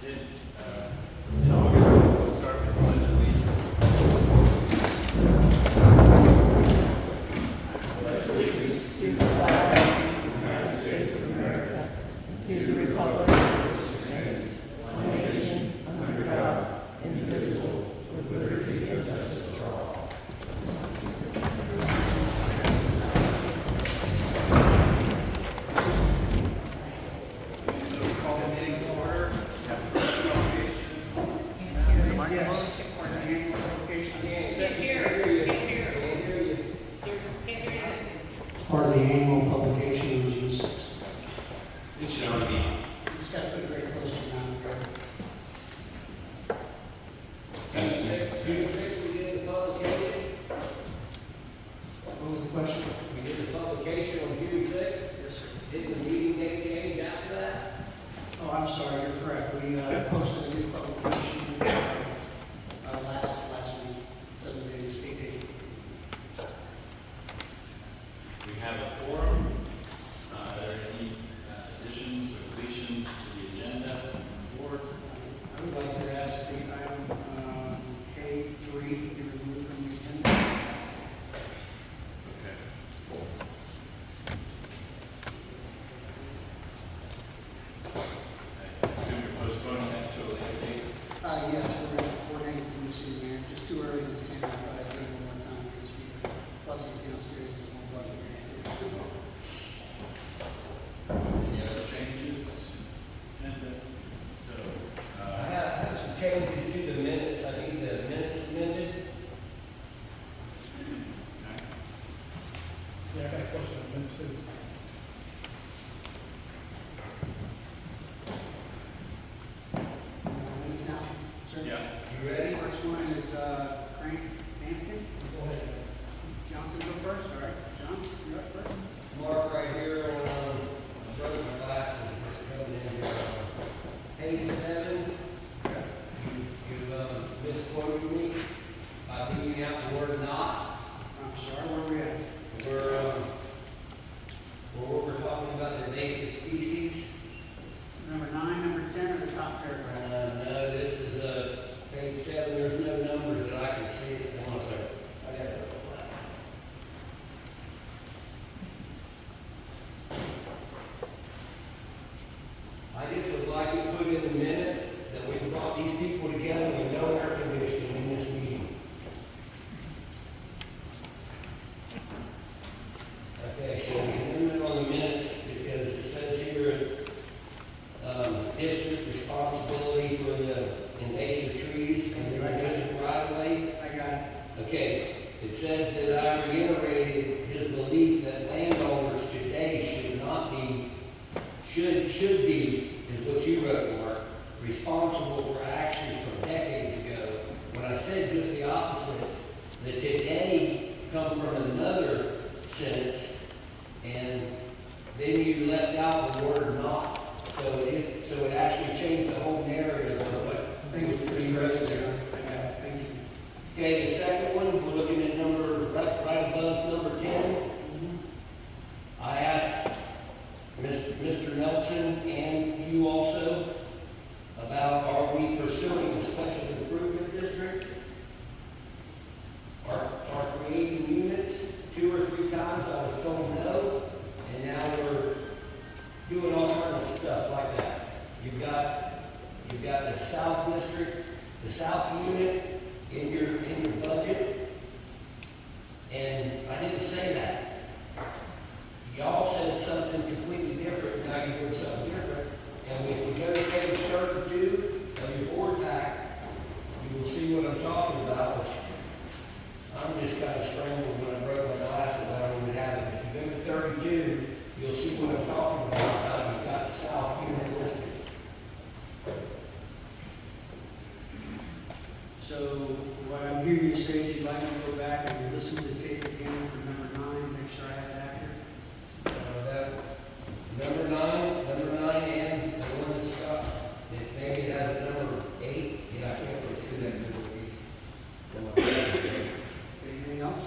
In August, we'll start with the Pledge of Allegiance. Pledge allegiance to the flag of the United States of America, and to the republic which stands one nation under God, indivisible, with liberty and justice for all. Part of the annual publication of June 6th. It should already be. Just got to put it very close to the June 6th, we did the publication. What was the question? We did the publication on June 6th. Yes, sir. Did the meeting date change after that? Oh, I'm sorry, you're correct. We posted a new publication last week, 7 days, 8 days. We have a forum. Are there any additions or deletions to the agenda from the board? I would like to ask the item K3 to be removed from the agenda. Okay. I assume you're postponing that to a later date. Yes, we're going to coordinate with the city manager. Just too early this time, but I think one more time because Buzzing's downstairs and one brother. Any other changes? So, I have some changes to the minutes. I need the minutes amended. Yeah, I got a question on minutes too. Minutes now, sir? yeah. You ready? First one is Frank Danskin. Go ahead. Johnson go first, all right. John, you're up first. Mark right here on, I broke my glasses, just coming in here. Page 7, you misquoted me by leaving out the word not. I'm sorry, where are we at? We're talking about the invasive species. Number 9, number 10, or the top paragraph? No, this is page 7. There's no numbers that I can see. Hold on a second. I got to throw my glasses. I just would like to put in the minutes that we brought these people together with no air conditioning in this meeting. Okay, so the amendment on the minutes, because it says here, district responsibility for the invasive trees and the district right of way. I got it. Okay, it says that I reiterated his belief that landowners today should be, is what you wrote, Mark, responsible for actions from decades ago. When I said just the opposite, that today come from another sentence, and then you left out the word not. So it actually changed the whole narrative of what I think it's pretty impressive there. I got it, thank you. Okay, the second one, we're looking at right above number 10. I asked Mr. Nelson and you also about, are we pursuing a special improvement district? Are creating units? 2 or 3 times I was told no, and now we're doing all kinds of stuff like that. You've got the South District, the South Unit in your budget, and I didn't say that. Y'all said something completely different, now you're doing something different. And if you go to page 32 of your board pack, you will see what I'm talking about, which I'm just kind of scrambling when I broke my glasses, I don't even have it. If you go to 32, you'll see what I'm talking about. You've got the South Unit listed. So what I'm hearing you say, is you'd like to go back and listen to the tape again for number 9, make sure I have it accurate. Number nine, and the one that's got, maybe it has a number 8. Yeah, I can't really see that good with these. Anything else?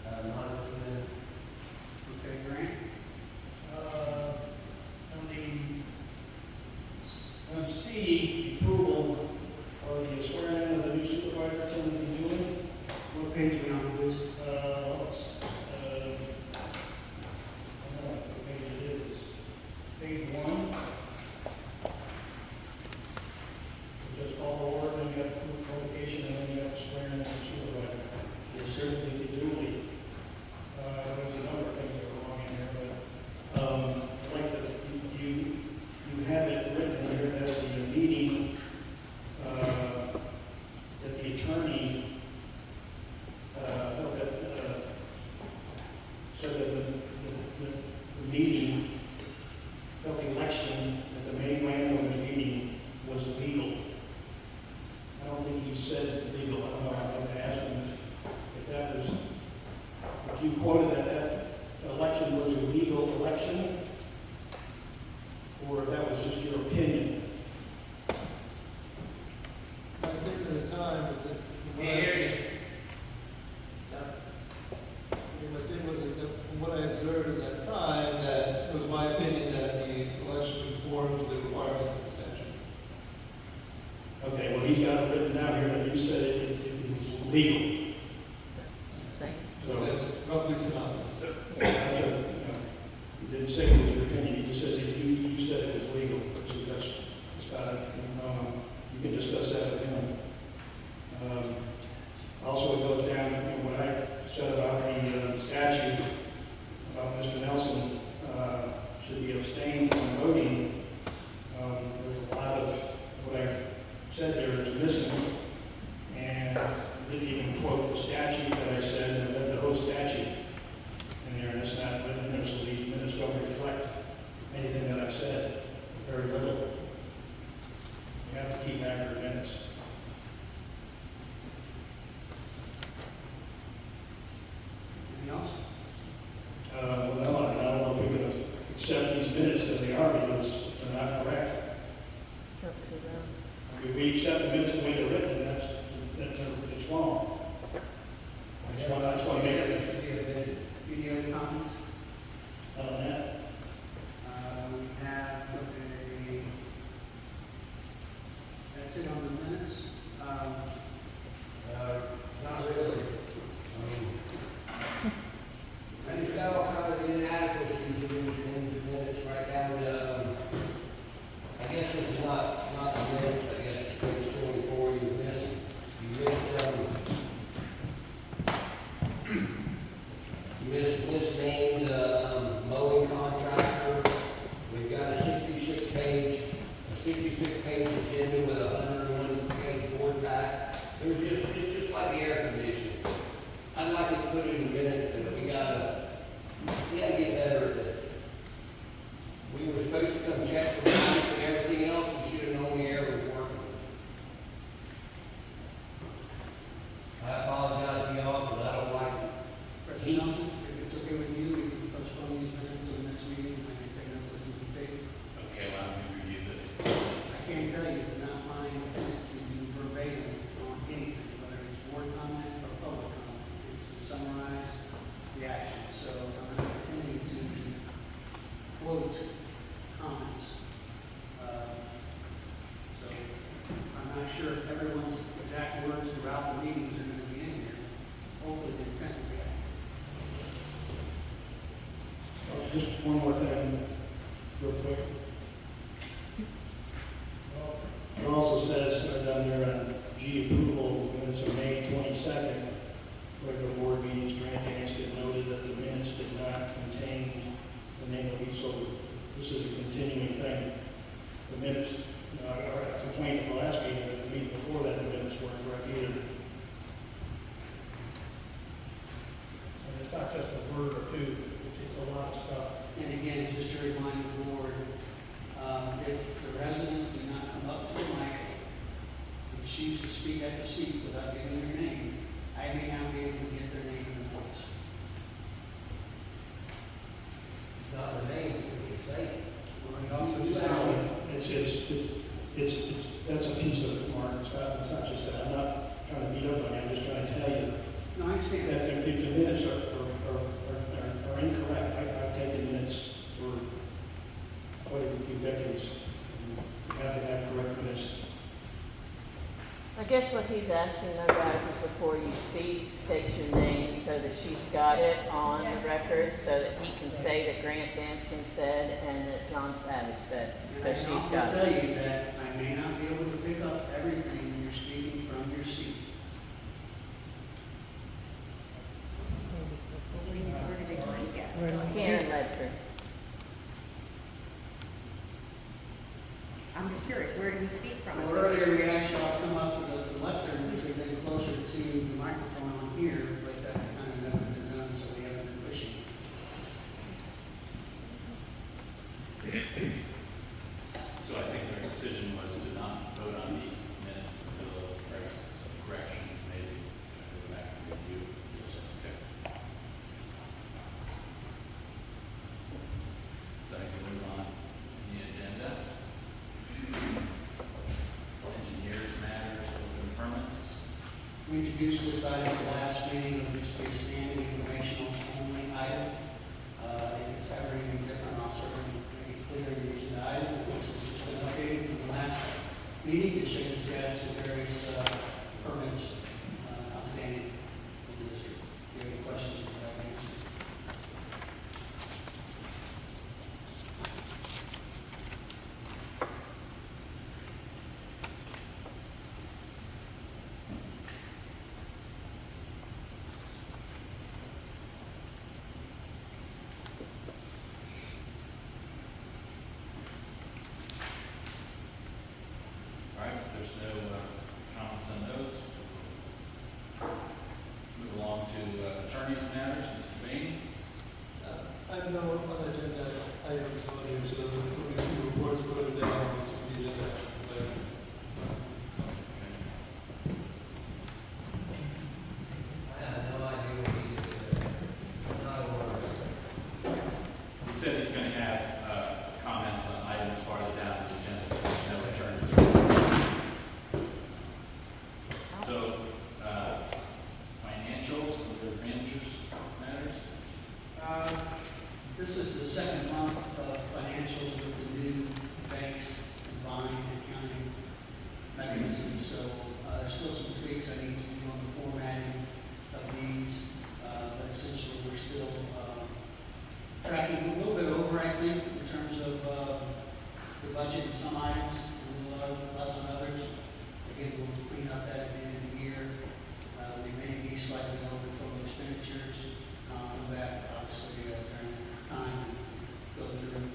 Not listening. Okay, Grant? On the C, approval of the swearing in of the new supervisor, Timothy Dooley. What page are we on, please? I don't know what page it is. Page 1. Just call the order, then you have proof of publication, and then you have to swear in as a supervisor. Yes, sir. Timothy Dooley. There's a number of things that are wrong in here, but I'd like that you have it written here that the meeting, that the attorney, said that the meeting, the election at the main landowners meeting was legal. I don't think he said legal. I don't know. I'd like to ask him if that was, if you quoted that election was a legal election, or if that was just your opinion. I think at the time, that from what I observed at that time, that it was my opinion that the election conformed to the requirements of the statute. Okay, well, he's got it written down here that you said it was legal. Right. So That's roughly synonymous. you didn't say it was your opinion, you just said that you said it was legal. So that's about it. You can discuss that with him. Also, it goes down, what I said about the statute, about Mr. Nelson, should be abstained from voting. There's a lot of what I said there is missing, and I didn't even quote the statute that I said, and I read the whole statute in there, and it's not written in there, so these minutes don't reflect anything that I said, very little. You have to keep accurate minutes. Anything else? Well, I don't know if we can accept these minutes as they are, because they're not correct. So, to them. If we accept the minutes the way they're written, it's wrong. I just want to make it Should be a bit, any other comments? on that. We have that's it on the minutes. Not really. I just got all kind of inadequacies in these minutes right down to, I guess this is not the minutes, I guess it's page 24, you missed, misnamed, mowing contractor. We've got a 66-page agenda with a 101-page board back. It's just like the air conditioning. I'd like to put in the minutes that we gotta get better at this. We were supposed to come check for lights and everything else, we should have known the air was working. I apologize to y'all, but I don't like it. President Nelson, if it's okay with you, we can postpone these minutes to the next meeting, and I can take up listen to tape. Okay, well, we review the, I can't tell you, it's not my intent to do verbatim on anything, whether it's board comment or public comment. It's to summarize the action. So I'm not intending to quote comments. So I'm not sure if everyone's exact words throughout the meetings are going to be in here. Hopefully the intent will be that. Just one more thing, real quick. It also says down there on G approval, minutes of May 22nd, regular board meetings, Grant Anscombe noted that the minutes did not contain the name of each, so this is a continuing thing. The minutes, I complained at the last meeting, that the meeting before that, the minutes weren't correct either. And it's not just a word or two, it's a lot of stuff. And again, just to remind the board, if the residents do not come up to the mic and choose to speak at the seat without giving their name, I may not be able to get their name in the voice. It's not the name, it's what you're saying. Or it also It's, just that's a piece of it, Mark. It's not just that. I'm not trying to beat up on you. I'm just trying to tell you no, I understand. that the minutes are incorrect. I've taken minutes for quite a few decades. You have to have correct minutes. guess what he's asking though, guys, is before you speak, state your name so that she's got it on the record, so that he can say that Grant Danskin said and that John Savage said. So And I can she's also got tell it. you that I may not be able to pick up everything when you're speaking from your seat. Karen Ledford. I'm just curious, where do we speak from? Well, earlier we asked y'all to come up to the lectern, which would have been closer to the microphone on here, but that's kind of never been done, so we haven't been pushing. So I think their decision was to not vote on these minutes until there's some corrections, maybe go back and review this. Okay. So I can move on the agenda. Engineers matters, open permits. We introduced this item at the last meeting, it was just a standing informational only item. If it's ever anything different, I'll certainly make it clear in the agenda item. This is just an update from the last meeting to show the status of various permits outstanding in the district. If you have any questions, you can have an answer. All right, if there's no comments on those, move along to attorneys matters. Mr. Bain. I have no other agenda items on here, so we'll be two reports put down to the agenda. Okay. I have no idea what he just said. Not a word. He said he's going to have comments on items farther down the agenda, but there's no attorneys. So, financials, the managers matters. This is the second month of financials with the new banks combined accounting mechanism, so there's still some tweaks I need to do on the formatting of these, but essentially we're still tracking a little bit over, I think, in terms of the budget in some items, and a little less on others. Again, we'll clean up that at the end of the year. We may be slightly over total expenditures, come back, obviously, during time, and go through,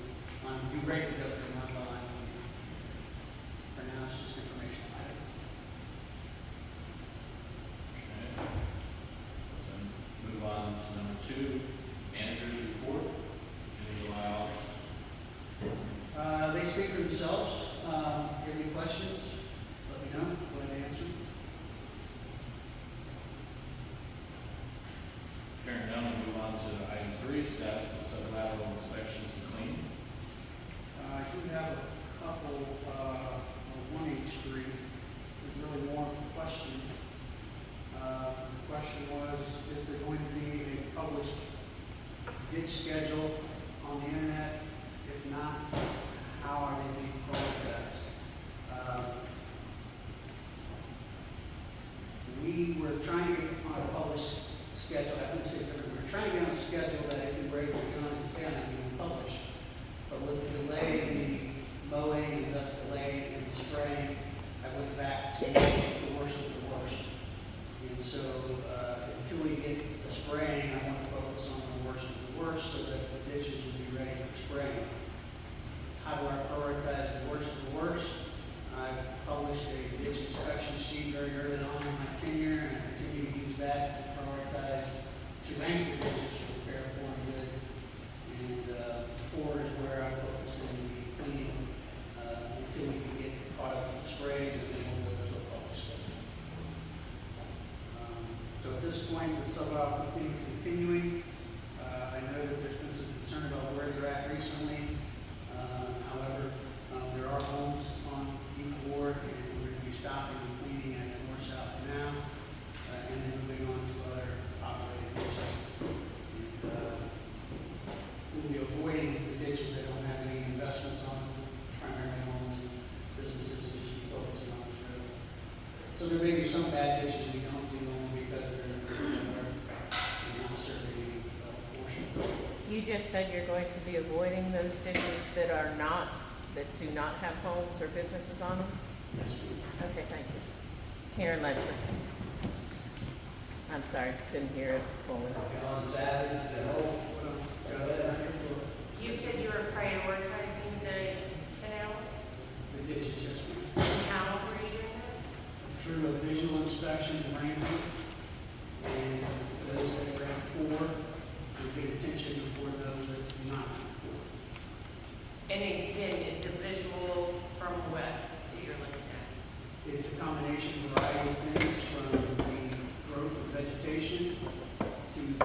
be ready to go through one by line. For now, it's just informational items. Okay. Then move on to number 2, managers report. Any July, August. They speak for themselves. If you have any questions, let me know, go ahead and answer. Hearing none, we'll move on to item 3, status of sub-lateral inspections and cleaning. I do have a couple, on 1H3, there's really more of a question. The question was, is there going to be a published ditch schedule on the internet? If not, how are they being prioritized? We were trying to get on a published schedule, I wouldn't say different, we were trying to get on a schedule that it could break the gun and stay on it and published. But with the delay in the mowing and thus delay in the spraying, I went back to the worst of the worst. And so, until we get the spraying, I want to focus on the worst of the worst so that the ditches will be ready for spraying. How do I prioritize the worst of the worst? I published a ditch inspection sheet very early on in my tenure, and I continue to use that to prioritize, to rank the ditches for repair, pour, and good. And pour is where I'm focusing the cleaning until we can get caught up with the sprays, and then we'll go to a published schedule. So at this point, the sub-optimal cleaning is continuing. I know that there's been some concern about where they're at recently. However, there are homes on E4, and we're going to be stopping and cleaning at the north-south canal, and then moving on to other operating ditches. We'll be avoiding the ditches that don't have any investments on them, primary homes and businesses, and just be focusing on those roads. So there may be some bad ditches we don't do only because they're not serving any portion. You just said you're going to be avoiding those ditches that are not, that do not have homes or businesses on them? Yes, ma'am. Okay, thank you. Karen Ledford. I'm sorry, couldn't hear it fully. John Savage, the whole, You said you were prioritizing the canals, The ditches, yes, ma'am. and how were you doing that? Through a visual inspection and ranking, and those that rank poor, we get attention before those that do not rank poor. And again, it's a visual from what that you're looking at. It's a combination variety of things, from the growth of vegetation, to the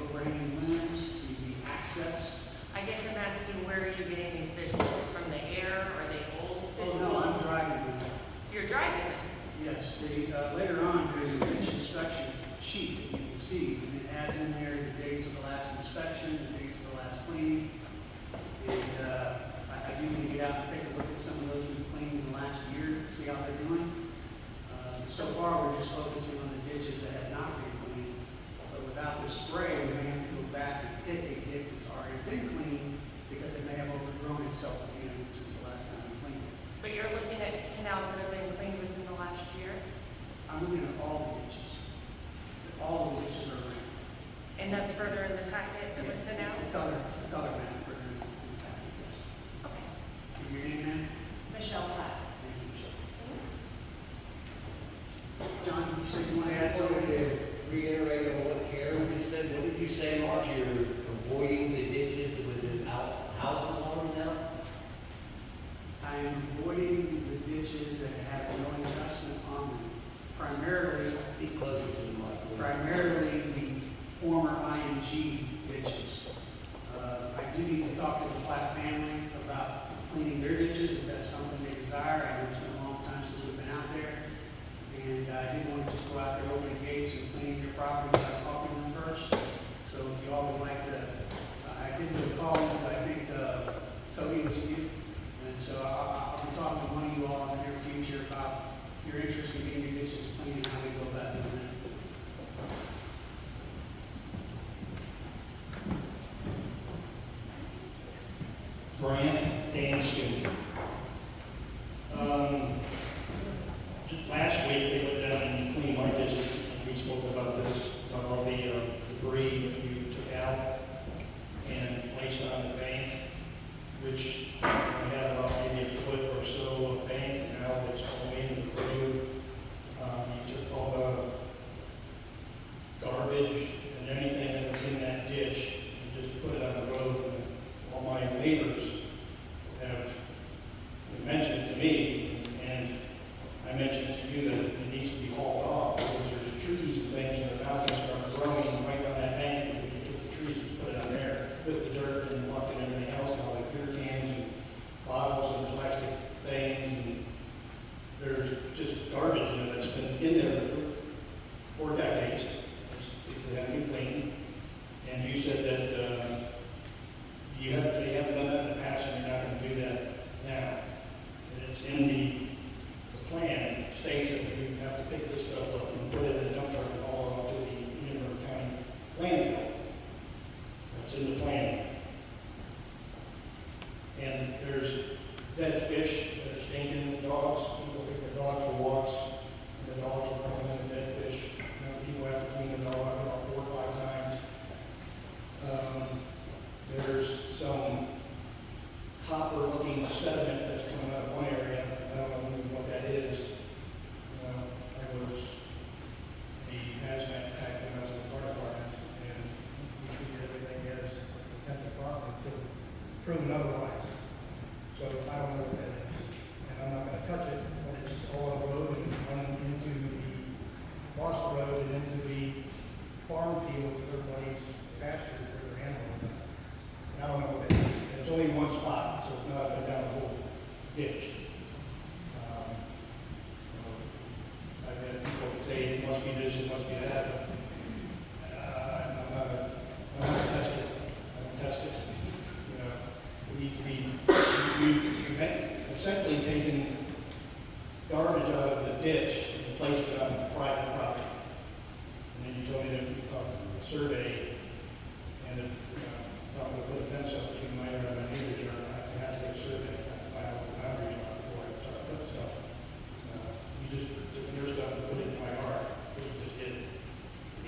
overhanging limbs, to the access. I guess I'm asking, where are you getting these visuals? From the air? Are they old Oh, visuals? no, I'm driving them. You're driving them. Yes, later on, there's a ditch inspection sheet that you can see, and it adds in there the dates of the last inspection, the dates of the last cleaning. And I do need to get out and take a look at some of those we've cleaned in the last year, to see how they're doing. So far, we're just focusing on the ditches that have not been cleaned. But without the spray, we may have to go back and hit a ditch that's already been cleaned, because it may have overgrown itself again since the last time we cleaned it. But you're looking at canals that have been cleaned within the last year? I'm looking at all the ditches. All the ditches are ranked. And that's further in the packet that was sent out? It's the color map for the packet, yes. Okay. Your name, ma'am? Michelle Platt. Thank you, Michelle. John, you said you want to add I wanted something? to reiterate on what Karen just said. What did you say, Mark? You're avoiding the ditches with the houses on them now? I am avoiding the ditches that have no adjustment on them. Primarily, Be closer to the mic, please. primarily the former IMG ditches. I do need to talk to the Platt family about cleaning their ditches, if that's something they desire. I know it's been a long time since we've been out there. And I didn't want to just go out there, open the gates and clean your property without talking to them first. So if you all would like to, I didn't recall, but I think Cody was you. And so I'll be talking to one of you all in the near future about your interest in getting your ditches clean and how we go about doing that. Grant Danskin. Just last week, they went down and cleaned my ditches. We spoke about this, about all the debris that you took out and placed on the bank, which we had about maybe a foot or so of bank now that's all in the road. You took all the garbage and anything that was in that ditch and just put it on the road. And all my neighbors have mentioned to me, and I mentioned to you that it needs to be hauled off because there's trees and things that are about to start growing right on that bank. And you took the trees and put it on there with the dirt and muck and everything else, all the beer cans and bottles and plastic things, and there's just garbage in it that's been in there for decades. They haven't been cleaned. And you said that they haven't done that in the past, and you're not going to do that now. And it's in the plan, it states that you have to pick this stuff up and put it in a dump truck and haul it off to the Unionville County landfill. That's in the plan. And there's dead fish that are stinking, dogs, people take their dogs for walks, and the dogs are throwing in the dead fish. People have to clean the dog about 4 or 5 times. There's some copper-looking sediment that's coming out of one area. I don't know what that is. I was the hazmat tech when I was in the fire department, and we treated everything as a potential problem until proven otherwise. So I don't know what that is, and I'm not going to touch it, but it's all on the road and running into across the road and into the farm fields of everybody's pastures where they're animals. I don't know what that is. There's only one spot, so it's not up and down the whole ditch. I've had people say it must be this, it must be that. I'm not gonna test it. I don't test it. It needs to be, you've essentially taken garbage out of the ditch and placed it on private property. And then you told me to survey, and if, I'm gonna put a fence up between my yard and my neighbor's yard, I have to get a survey, I have to file a boundary mark for it, so I put stuff. You just took your stuff and put it in my yard, what you just did.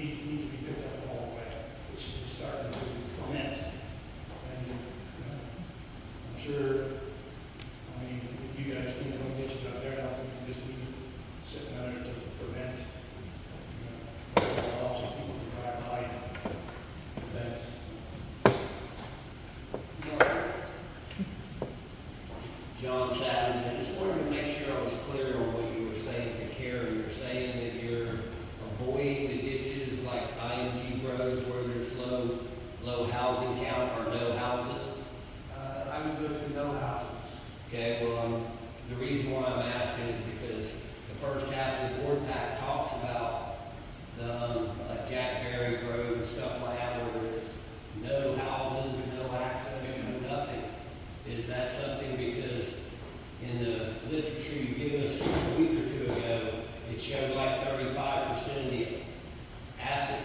It needs to be picked up all the way. It's starting to ferment. And I'm sure, I mean, if you guys clean up ditches out there, I don't think you just need it sitting out there to ferment. Lots of people can drive by. Thanks. John Savage, I just wanted to make sure I was clear on what you were saying to Karen. You're saying that you're avoiding the ditches like IMG roads where there's low housing count or no houses? I would go to no houses. Okay, well, the reason why I'm asking is because the first half of the board pack talks about the Jack Berry Road and stuff like that where there's no houses, no access, no nothing. Is that something because in the literature you gave us a week or two ago, it showed like 35% of the asset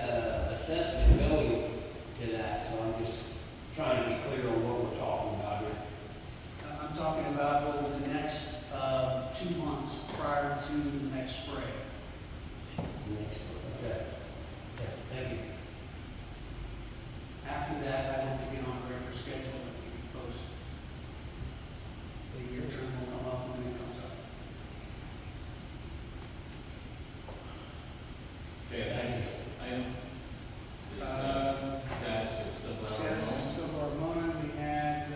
assessment going to that. So I'm just trying to be clear on what we're talking about here. I'm talking about over the next 2 months prior to the next spray. Okay. Yeah, thank you. After that, I will begin on a regular schedule that we can post. The year term will come up when it comes up. Okay, thanks. Item is, status of civil Status liability. of Silver Ramona, we had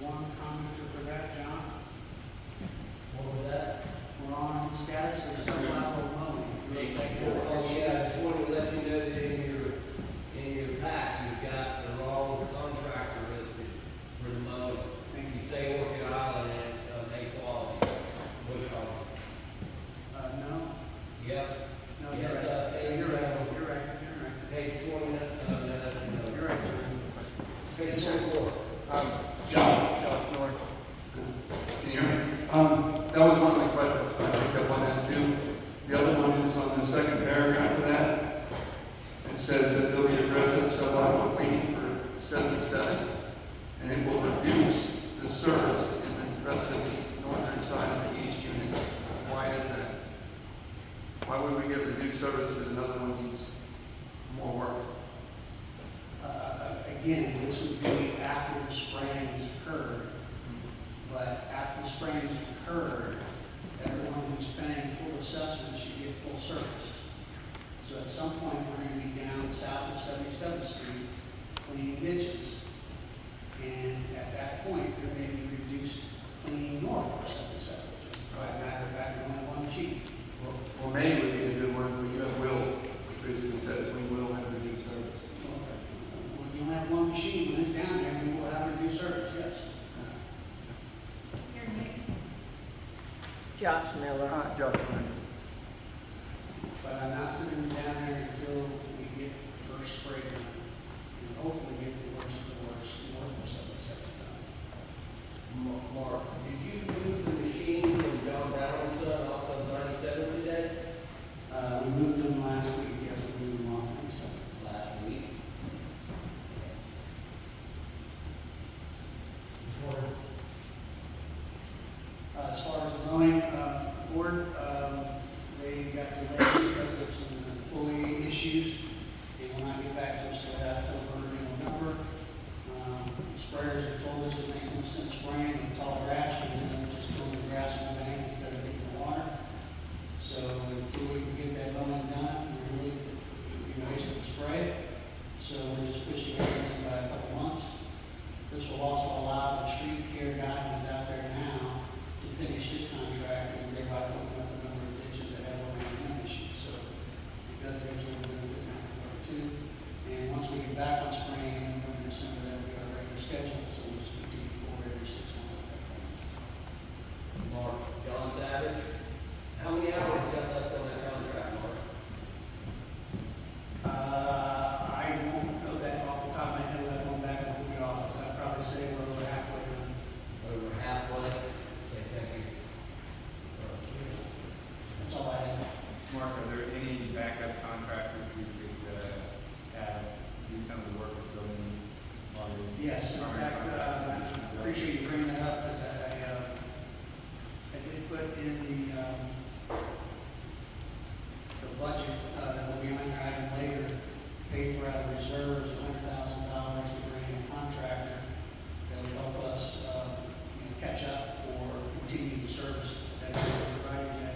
one commenter for that, John. What was that? We're on status of Silver Ramona. Page Oh, yeah, I just wanted to let you know that in your pack, you've got the wrong contractor listed for the mowing. If you say Orchid Island, it's A quality, Bush Hog. No? Yep, No, you're Yes, right. page, You're right, you're right, you're right. page 20, no, that's, no. You're right, John. Page 24. John Miller. Can you hear me? That was one of my questions. I picked up on that too. The other one is on the second paragraph of that. It says that there'll be aggressive subliminal cleaning for 77, and it will reduce the service in the rest of the northern side of the east unit. Why is that? Why would we get reduced service because another one needs more work? Again, this would be after the spraying has occurred. But after the spraying has occurred, everyone who's paying full assessment should get full service. So at some point, we're going to be down south of 77th Street cleaning ditches. And at that point, there may be reduced cleaning north of 77th. Just by matter of fact, we only have one sheet. Well, May would be a good one where you have will, which basically says we will have reduced service. When you have one machine, when it's down there, we will have reduced service, yes. Your name? Josh Miller. Josh, But I'm not sitting down there until we get the first spray done. And hopefully get the worst of the worst, north of 77th done. Mark, did you move the machine from John Brown's off of 97 today? We moved them last week, yes, we moved them on 27th. Last week. As far as the mowing, board, they got delayed because of some employee issues. They will not get back to us till after November. Sprayers have told us it makes no sense spraying in tall grass, and then just killing the grass in the bank instead of getting the water. So until we can get that mowing done, we really, be wasting the spray. So we're just pushing everything by a couple months. This will also allow the street care guy who's out there now to finish his contract and thereby open up a number of ditches that have overhang issues. So it does have a little bit of a work too. And once we get back on spraying in November, December, that'll be our regular schedule. So we'll just continue forward every 6 months at that point. Mark, John Savage, how many hours you got left on that contract, Mark? I won't know that off the top of my head without going back and looking at the office. I'd probably say we're over halfway done. Over halfway? Okay, thank you. That's all continue the service that we're providing yet.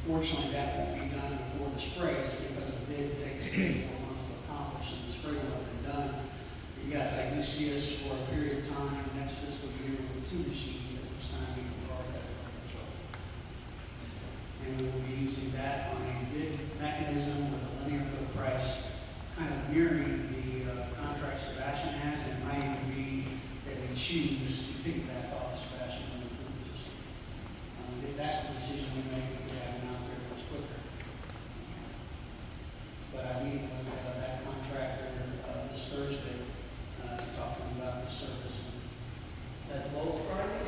Fortunately, that won't be done before the sprays because the bid takes 4 months to accomplish and the spray will have been done. But yes, I do see us for a period of time next fiscal year with 2 machines at which time we can borrow that control. And we will be using that on a bid mechanism with a linear foot price, kind of mirroring the contract Sebastian has, and it might even be that we choose to piggyback off Sebastian on the food system. If that's the decision we make, we could have it out there much quicker. But I meet with that contractor this Thursday, talking about the service. At Lowe's Friday?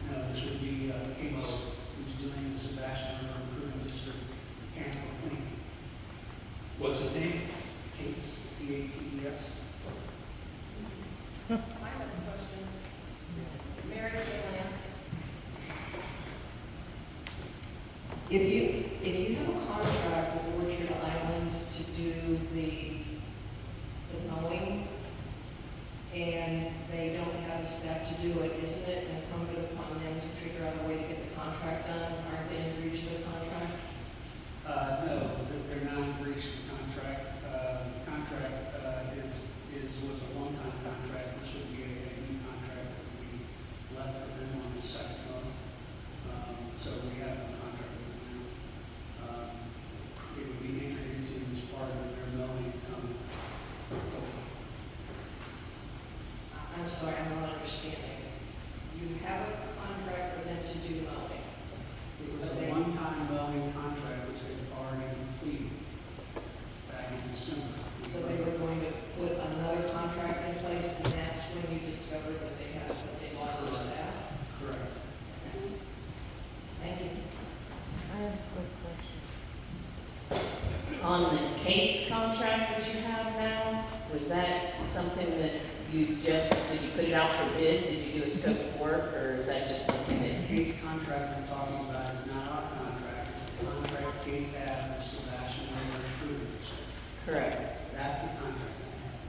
No, this would be Kate's, who's doing the Sebastian River Improvement District mechanical cleaning. What's his name? Kate's, C-A-T-E-S. I have a question. Mary Lance. If you have a contract with Orchard Island to do the mowing, and they don't have a staff to do it, isn't it incumbent upon them to figure out a way to get the contract done? Aren't they in breach of the contract? No, they're not in breach of the contract. The contract was a one-time contract. This would be a new contract that would be left for them on the site. So we have a contract with them now. It would be entered into as part of their mowing. I'm sorry, I'm not understanding. You have a contract for them to do mowing. It was a one-time mowing contract which they already completed back in December. So they were going to put another contract in place, and that's when you discovered that they lost their staff? Correct. Thank you. I have a quick question. On the Kate's contract that you have now, was that something that did you put it out for bid? Did you do a scope of work, or is that just something that? Kate's contract I'm talking about is not our contract, it's the contract Kate's have with Sebastian River Improvement District. Correct. That's the contract I have.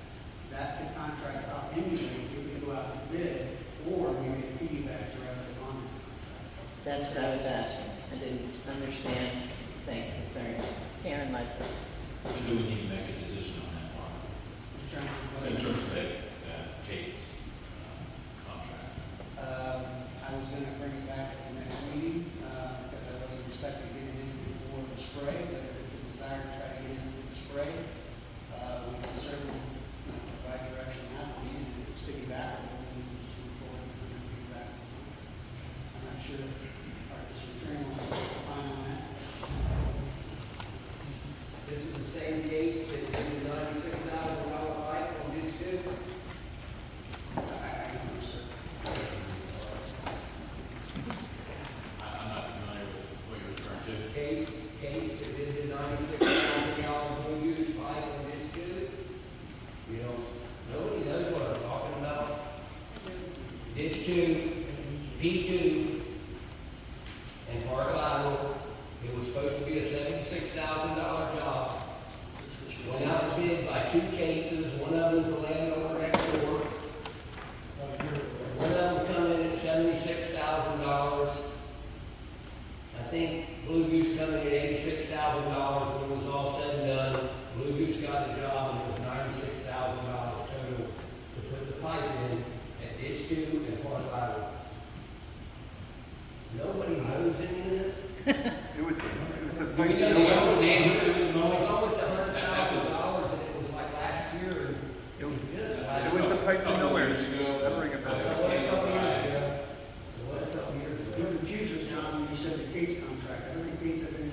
That's the contract I'll emulate if we go out to bid, or we can piggyback directly on the contract. That's what I was asking. I didn't understand. Thank you very much. Karen, my, So do we need to make a decision on that part? In terms of In whether- terms of Kate's contract? I was gonna bring it back at the next meeting, because I wasn't expecting to get it in before the spray, but if it's a desire to try to get it in for the spray, we can certainly provide direction out, and if it's piggyback, we can just move forward and piggyback. I'm not sure if our district attorney wants to opine on that. This is the same case that did the $96,000 pipe on this too? I don't know, sir. I'm not familiar with what you're referring to. Case that did the $96,000 blue use pipe on this too? You know, nobody knows what I'm talking about. Ditch 2, P2, and Park Lateral. It was supposed to be a $76,000 job. Went out to bid by 2 cases, one of them was the landowner next door. One of them come in at $76,000. I think Blue Goose coming in at $86,000 when it was all said and done. Blue Goose got the job and it was $96,000 total to put the pipe in at ditch 2 and Park Lateral. Nobody knows any of this. It was a Do we know the hours, it was almost $100,000 and it was like last year and it was just last It was a pipe to nowhere. Years ago. I'll bring it back. It was a couple years ago. It was a couple years You ago. confused us, John, when you said the Kate's contract. I don't think Kate's has any.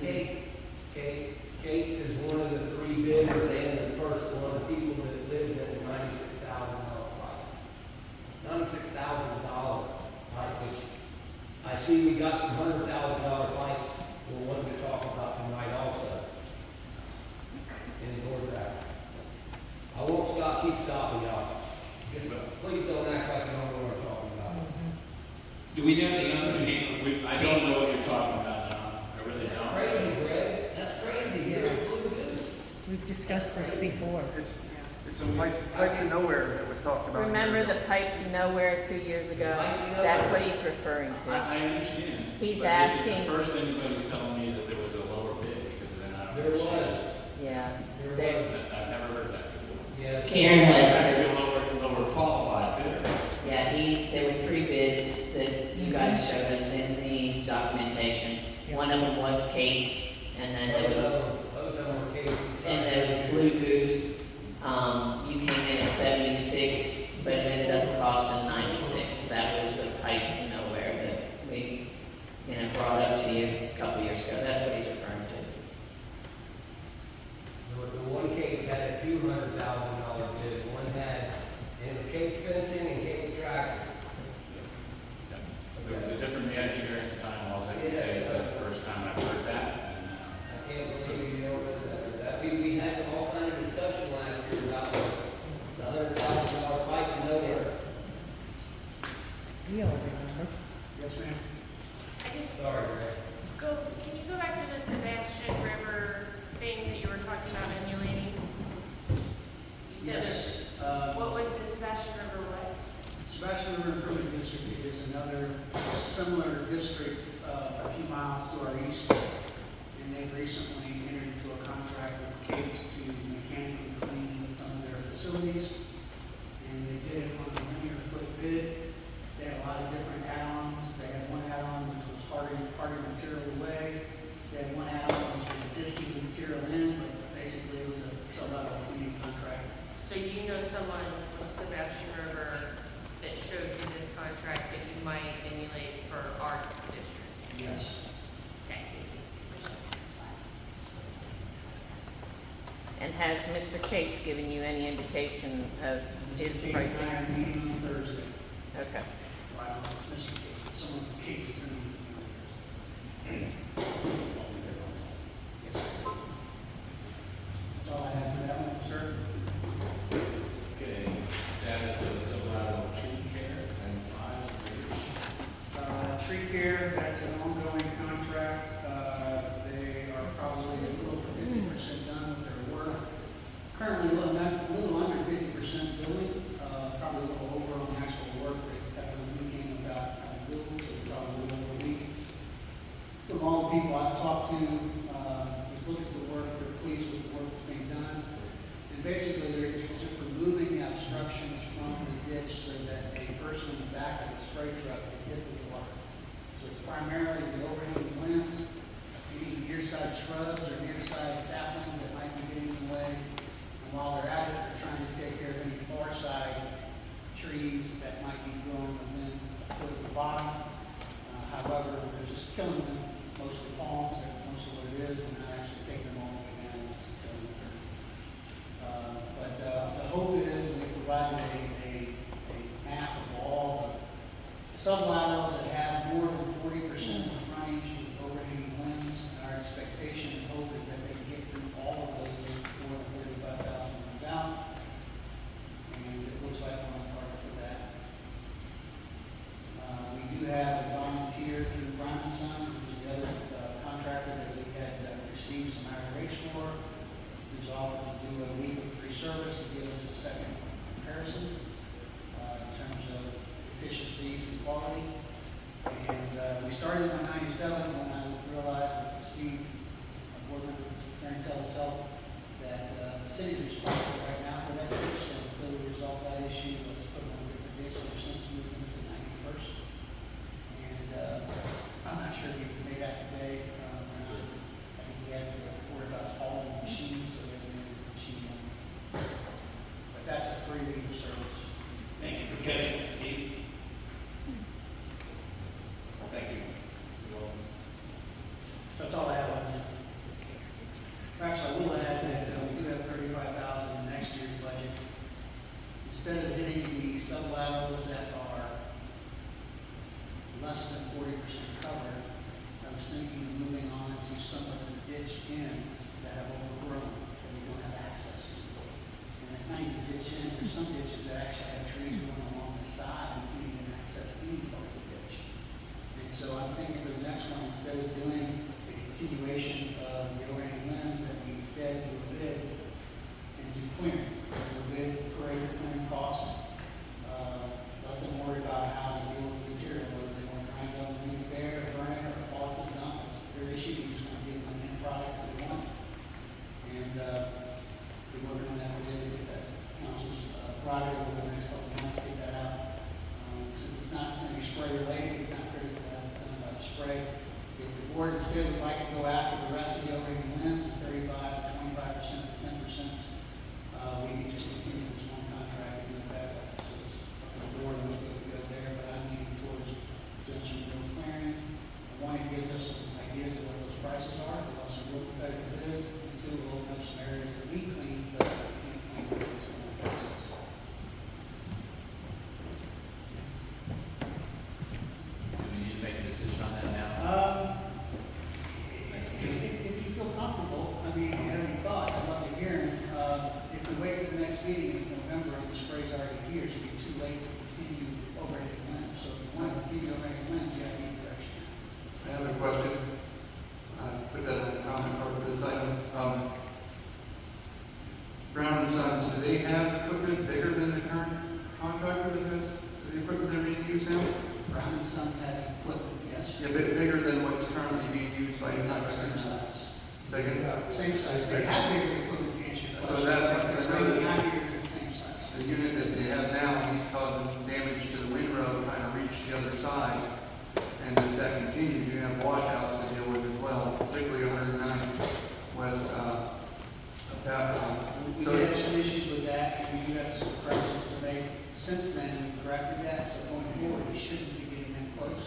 Kate's is one of the 3 bidders and the first one of the people that lived in the $96,000 pipe. $96,000 pipe, which I see we got some $100,000 pipes we're wanting to talk about tonight also. In the board back. I won't keep stopping y'all. Just please don't act like you don't know what I'm talking about. Do we know the underneath? I don't know what you're talking about now. I really That's don't. crazy, Greg. That's crazy. You're a blue goose. We've discussed this before. It's, It's a pipe to nowhere that was talked about. Remember the pipe to nowhere 2 years ago? That's what he's referring to. I understand. He's but asking- This is the first anybody's telling me that there was a lower bid because they're not. There was. Yeah. There There- was. I've never heard that before. Yes. Karen That's had, a lower qualified bidder. yeah, there were 3 bids that you guys showed us in the documentation. One of them was Kate's, and then there was, Those of them were cases. and there was Blue Goose. You came in at 76, but it ended up costing 96. That was the pipe to nowhere that we, brought up to you a couple years ago. That's what he's referring to. The one case had a $200,000 bid, one had, and it was Kate's fencing and Kate's tractor. There was a different manager at the time, all I can say is that's the first time I've heard that. I can't believe you know that. We had all kind of discussion last year about the $100,000 pipe in nowhere. We all remember. Yes, ma'am. I just Sorry, Ray. can you go back to the Sebastian River thing that you were talking about emulating? You said Yes. what was the Sebastian River what? Sebastian River Improvement District is another similar district a few miles to our east. And they've recently entered into a contract with Kate's to mechanically clean some of their facilities. And they did it on a linear foot bid. They had a lot of different add-ons. They had one add-on which was hardening material away. They had one add-on which was disking the material in, but basically it was a sub-level cleaning contract. So you know someone with Sebastian River that showed you this contract that you might emulate for our district? Yes. Okay. And has Mr. Cates given you any indication of his Mr. Case and I pricing? are meeting on Thursday. Okay. Well, I don't know if it's Mr. Case, but someone from Case is going to meet on Thursday. Yes, sir. That's all I have for that one, sir. Okay, status of subliminal tree care and 5 years. Tree care, that's an ongoing contract. They are probably a little over 50% done with their work. Currently, a little under 50% building, probably a little over on the actual work. They have a meeting about building, so probably a little over a week. From all the people I've talked to, we've looked at the work, they're pleased with the work that's being done. And basically, they're just removing the obstructions from the ditch so that a person in the back of the spray truck can hit the water. So it's primarily the overhanging limbs, any near-side shrubs or near-side saplings that might be getting in the way. And while they're at it, they're trying to take care of any far-side trees that might be growing within a foot of the bottom. However, they're just killing them, most of the palms, that's most of what it is, and not actually taking them all the way down, just killing them. But the hope is, and they provided a map of all the sublaterals that have more than 40% of the frontage with overhanging limbs, and our expectation and hope is that they can get through all of those before the 35,000 runs out. And it looks like we're on target for that. We do have a volunteer through Brown & Son, which was the other contractor that we had received some higher rates for, who's offered to do a week of free service to give us a second comparison in terms of efficiencies and quality. And we started on 97 when I realized with Steve, our board member, Karen Tell's help, that the city's responsible right now for that ditch, and until we resolve that issue, let's put them on a different ditch. They've since moved into 91st. And I'm not sure if you can make that today or not. I think we had to worry about hauling the machines, so they made the machine on. But that's a free legal service. Thank you for catching it, Steve. Thank you. That's all I have on that. Perhaps I will add that we do have 35,000 in next year's budget. Instead of hitting the sublaterals that are less than 40% covered, I was thinking of moving on to some of the ditch ends that have overgrown, that we don't have access to. And the tiny ditch ends, there's some ditches that actually have trees going along the side and you can't even access any part of the ditch. And so I'm thinking for the next one, instead of doing a continuation of the overhanging limbs, that we instead do a bid and do clearing. We'll bid parade clearing costs. Let them worry about how to deal with the material, whether they want to grind up and leave it there, or burn it, or haul it to the dump. It's their issue, we just want to get them the end product that they want. And, we're working on that today, if that's council's project over the next couple of months, get that out. Since it's not going to be spray related, it's not critical to have it done by the spray. If the board instead would like to go after the rest of the overhanging limbs, 35 to 25% to 10%, we can just continue this one contract and do that. So it's up to the board which way to go there, but I'm leaning towards doing some real clearing. One, it gives us some ideas of what those prices are, but also real competitive bids. And two, we'll open up some areas that we clean, but we can't clean with this in the process. Do we need to make a decision on that now? If you feel comfortable, I mean, if you have any thoughts, I'd love to hear them. If we wait till the next meeting, it's November, and the spray's already here, so it'd be too late to continue overhead limbs. So if you want to continue overhead limbs, you have to need direction. I have a question. Put that in the comment part of this item. Brown and Sons, do they have equipment bigger than the current contractor that has the equipment they're being used now? Brown and Sons has equipment, yes. Yeah, bigger than what's currently being used by Not the same contractors. size. Second, Same size. They have bigger equipment to answer your So question. that's- But the equipment out here is the same size. the unit that they have now is causing damage to the windrow trying to reach the other side. And if that continues, you're gonna have washouts to deal with as well, particularly 109 west, of Babcock. We So did have some issues with that, and we do have some corrections to make. Since then, we corrected that, so going forward, we shouldn't be getting that close.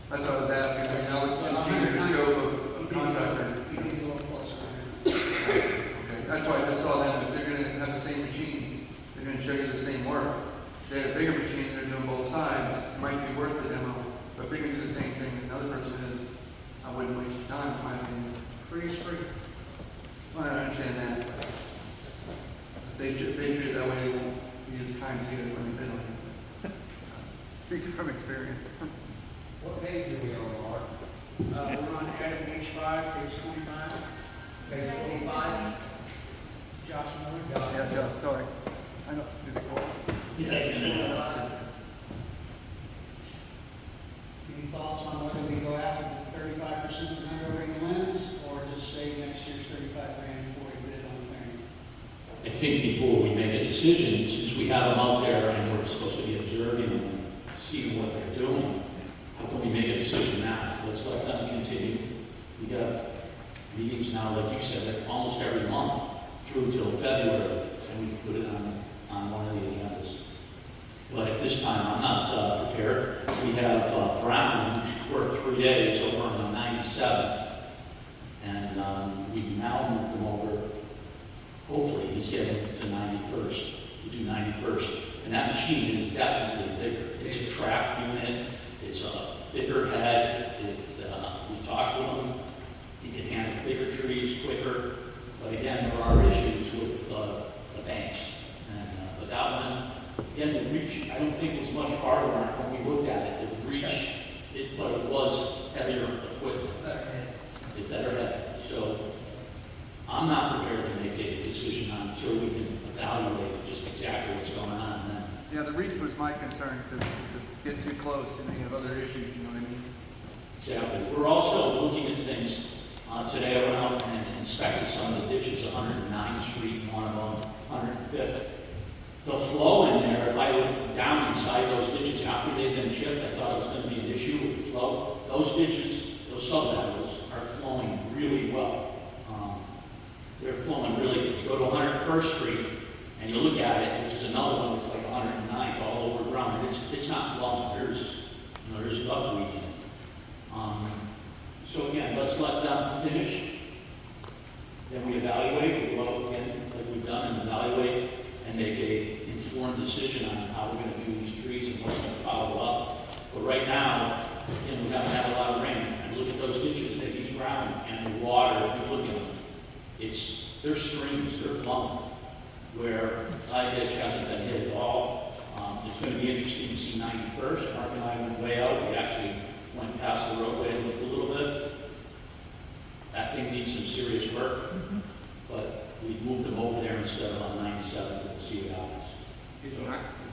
that's what I was asking, I mean, I would just change the scope of contractor. We can be a little closer. Okay, that's why I just saw that, if they're gonna have the same machine, they're gonna show you the same work. If they have a bigger machine, they're doing both sides, it might be worth the demo, but if they're gonna do the same thing that another person is, I wouldn't waste your time, in my opinion. Free is free. Well, I understand that. They treat it that way, they won't be as kind to you when they've been on it. Speaking from experience. What page are we on, Mark? We're on item H5, page 25. Page 25? Josh Miller. Yeah, Joe, sorry. I know, did it go? Any thoughts on whether we go after the 35% to underwriting limbs, or just say next year's 35 grand before we bid on clearing? I think before we make a decision, since we have them out there and we're supposed to be observing them and seeing what they're doing, how can we make a decision now? Let's let them continue. We got meetings now, like you said, like almost every month through till February, and we can put it on one of the agendas. But at this time, I'm not prepared. We have Brown, who worked 3 days over on the 97th, and we now moved him over. Hopefully, he's getting to 91st, to do 91st. And that machine is definitely bigger. It's a track unit, it's a bigger head, we talked with him, he can handle bigger trees quicker. But again, there are issues with the banks. And, but that one, again, the reach, I don't think was much harder when we looked at it. The reach, but it was heavier equipment. It better head. So I'm not prepared to make a decision until we can evaluate just exactly what's going on. And then Yeah, the reach was my concern, because get too close and they have other issues, you know what I mean? exactly. We're also looking at things today around and inspected some of the ditches, 109th Street, one of them, 105th. The flow in there, if I went down inside those ditches after they've been chipped, I thought it was going to be an issue with the flow. Those ditches, those sub-levels are flowing really well. They're flowing really good. You go to 101st Street and you look at it, which is another one that's like 109th all over ground, and it's not flowing. There's duckweed in it. So again, let's let them finish. Then we evaluate, we go again like we've done, and evaluate and make a informed decision on how we're going to do these trees and what's going to follow up. But right now, again, we haven't had a lot of rain. And look at those ditches, they use ground and the water, if you look at them, they're streams, they're flowing, where side ditch hasn't been hit at all. It's going to be interesting to see 91st. Mark and I went way out. We actually went past the roadway and looked a little bit. That thing needs some serious work, but we moved them over there instead of on 90. Is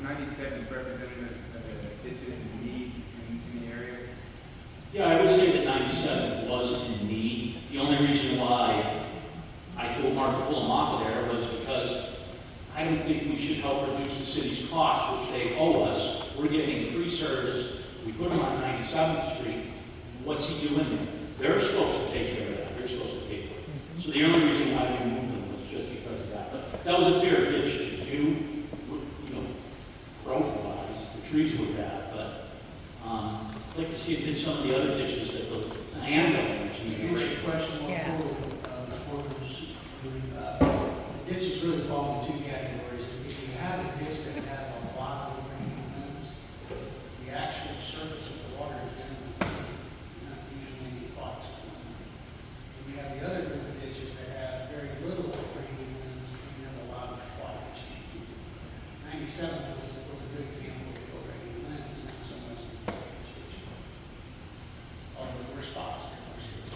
97 representative fits in the needs in the area? Yeah, I would say that 97 wasn't in need. The only reason why I told Mark to pull him off of there was because I don't think we should help reduce the city's costs, which they owe us. We're getting free service. We put him on 97th Street. What's he doing there? They're supposed to take care of that. They're supposed to pay for it. So the only reason why we moved them was just because of that. But that was a fair ditch to do, you know, growth-wise. The trees were bad, but I'd like to see it in some of the other ditches that the landowners need. Here's your question Yeah. before the ditches really fall into two categories. If you have a ditch that has a lot of retaining limbs, the actual surface of the water is going to not usually clogged. And you have the other group of ditches that have very little retaining limbs and you have a lot of cloggage. 97 was a good example of retaining limbs, not so much the cloggage issue. Although there were spots there, for sure.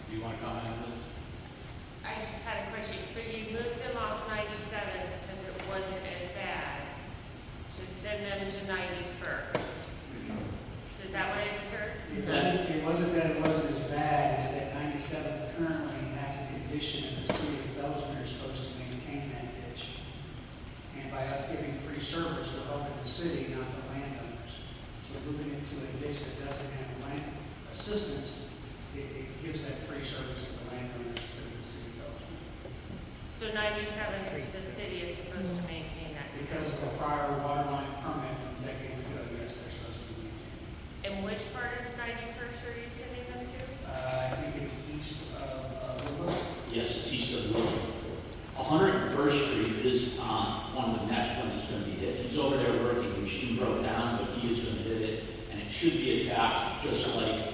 Do you want to comment on this? I just had a question. So you moved them off 97 because it wasn't as bad to send them to 91st. Is that what I just heard? It wasn't that it wasn't as bad, it's that 97 currently has a condition that the city of Fellsmere is supposed to maintain that ditch. And by us giving free service, we're helping the city, not the landowners. So moving into a ditch that doesn't have land assistance, it gives that free service to the landowners instead of the city of Fellsmere. So 97, the city is supposed to maintain that. Because of a prior water line permit from decades ago, yes, they're supposed to be maintained. And which part of 91st are you sending them to? I think it's east of Woodland. Yes, it's east of the 101st Street is one of the next ones that's going to be hit. He's over there working. The machine broke down, but he is going to hit it, and it should be attacked just like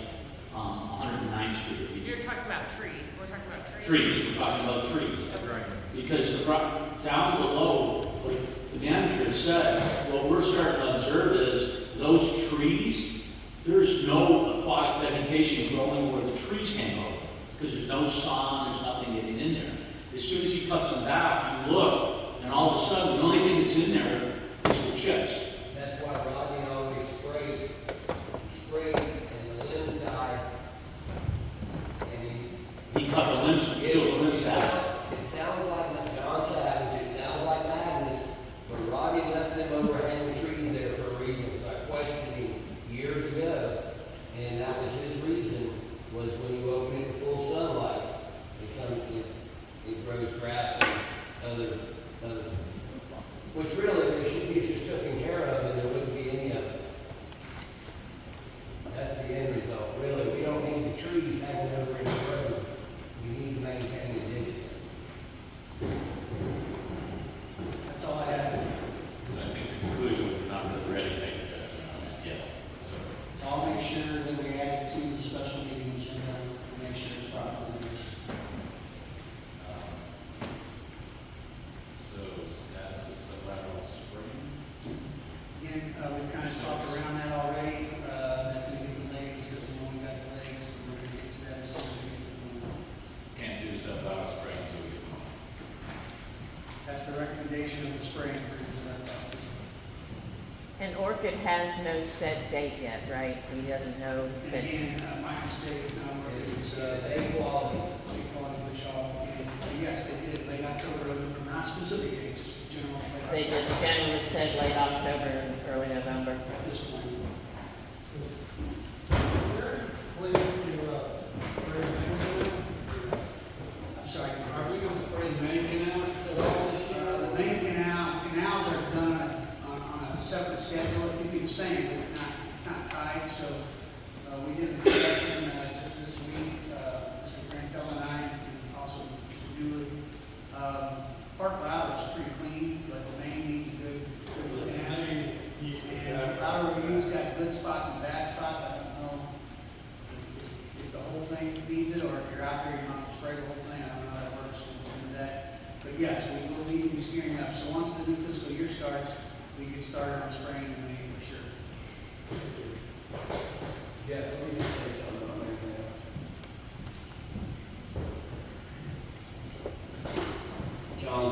109th Street. You're talking about trees. We're talking about trees. Trees, we're talking about trees. Right. Because down below, like the manager said, what we're starting to observe is those trees, there's no aquatic vegetation growing where the trees hang over. Because there's no sun, there's nothing getting in there. As soon as he cuts them back, you look, and all of a sudden, the only thing that's in there is the chips. That's why Rodney always sprayed. He sprayed and the limbs died. And He cut the limbs, killed the limbs back. it sounds like John Savage, it sounds like madness, but Rodney left them overhanging trees there for a reason. So I questioned him years ago, and that was his reason, was when you open it to full sunlight, it grows grass and other, which really, there should be just taken care of, and there wouldn't be any of it. That's the end result. Really, we don't need the trees hanging over in the road. We need to maintain the ditches. That's all I have. I think the conclusion was we're not really ready to make a judgment on that yet. So, I'll make sure that we add it to the special meeting agenda and make sure it's properly noticed. so status is the lateral spring. Again, we've kind of talked around that already. That's going to get delayed because we only got delays. We're going to get to that as soon as we get to the moment. Can't do so lateral spring until we get them. That's the recommendation of the spraying crews. And Orchid has no set date yet, right? He doesn't know, he said, Again, my mistake, it's A-quality. quality bush hog. And yes, they did late October, November, not specific dates, just the general. they just generally said late October and early November. At this point. I'm sorry. Are we going to spray main canal at all this year? The main canals are done on a separate schedule. It could be the same, but it's not tied. So we did an inspection this week, Mr. Grantel and I, and also Mr. Dooley. Park Louder is pretty clean, but the main needs a good look at. And Louder Review's got good spots and bad spots. I don't know if the whole thing needs it, or if you're out there, you're not going to spray the whole thing. I don't know how that works. We'll look into that. But yes, we will need to be gearing up. So once the new fiscal year starts, we get started on spraying the main for sure. Yeah, let me just say something on that. John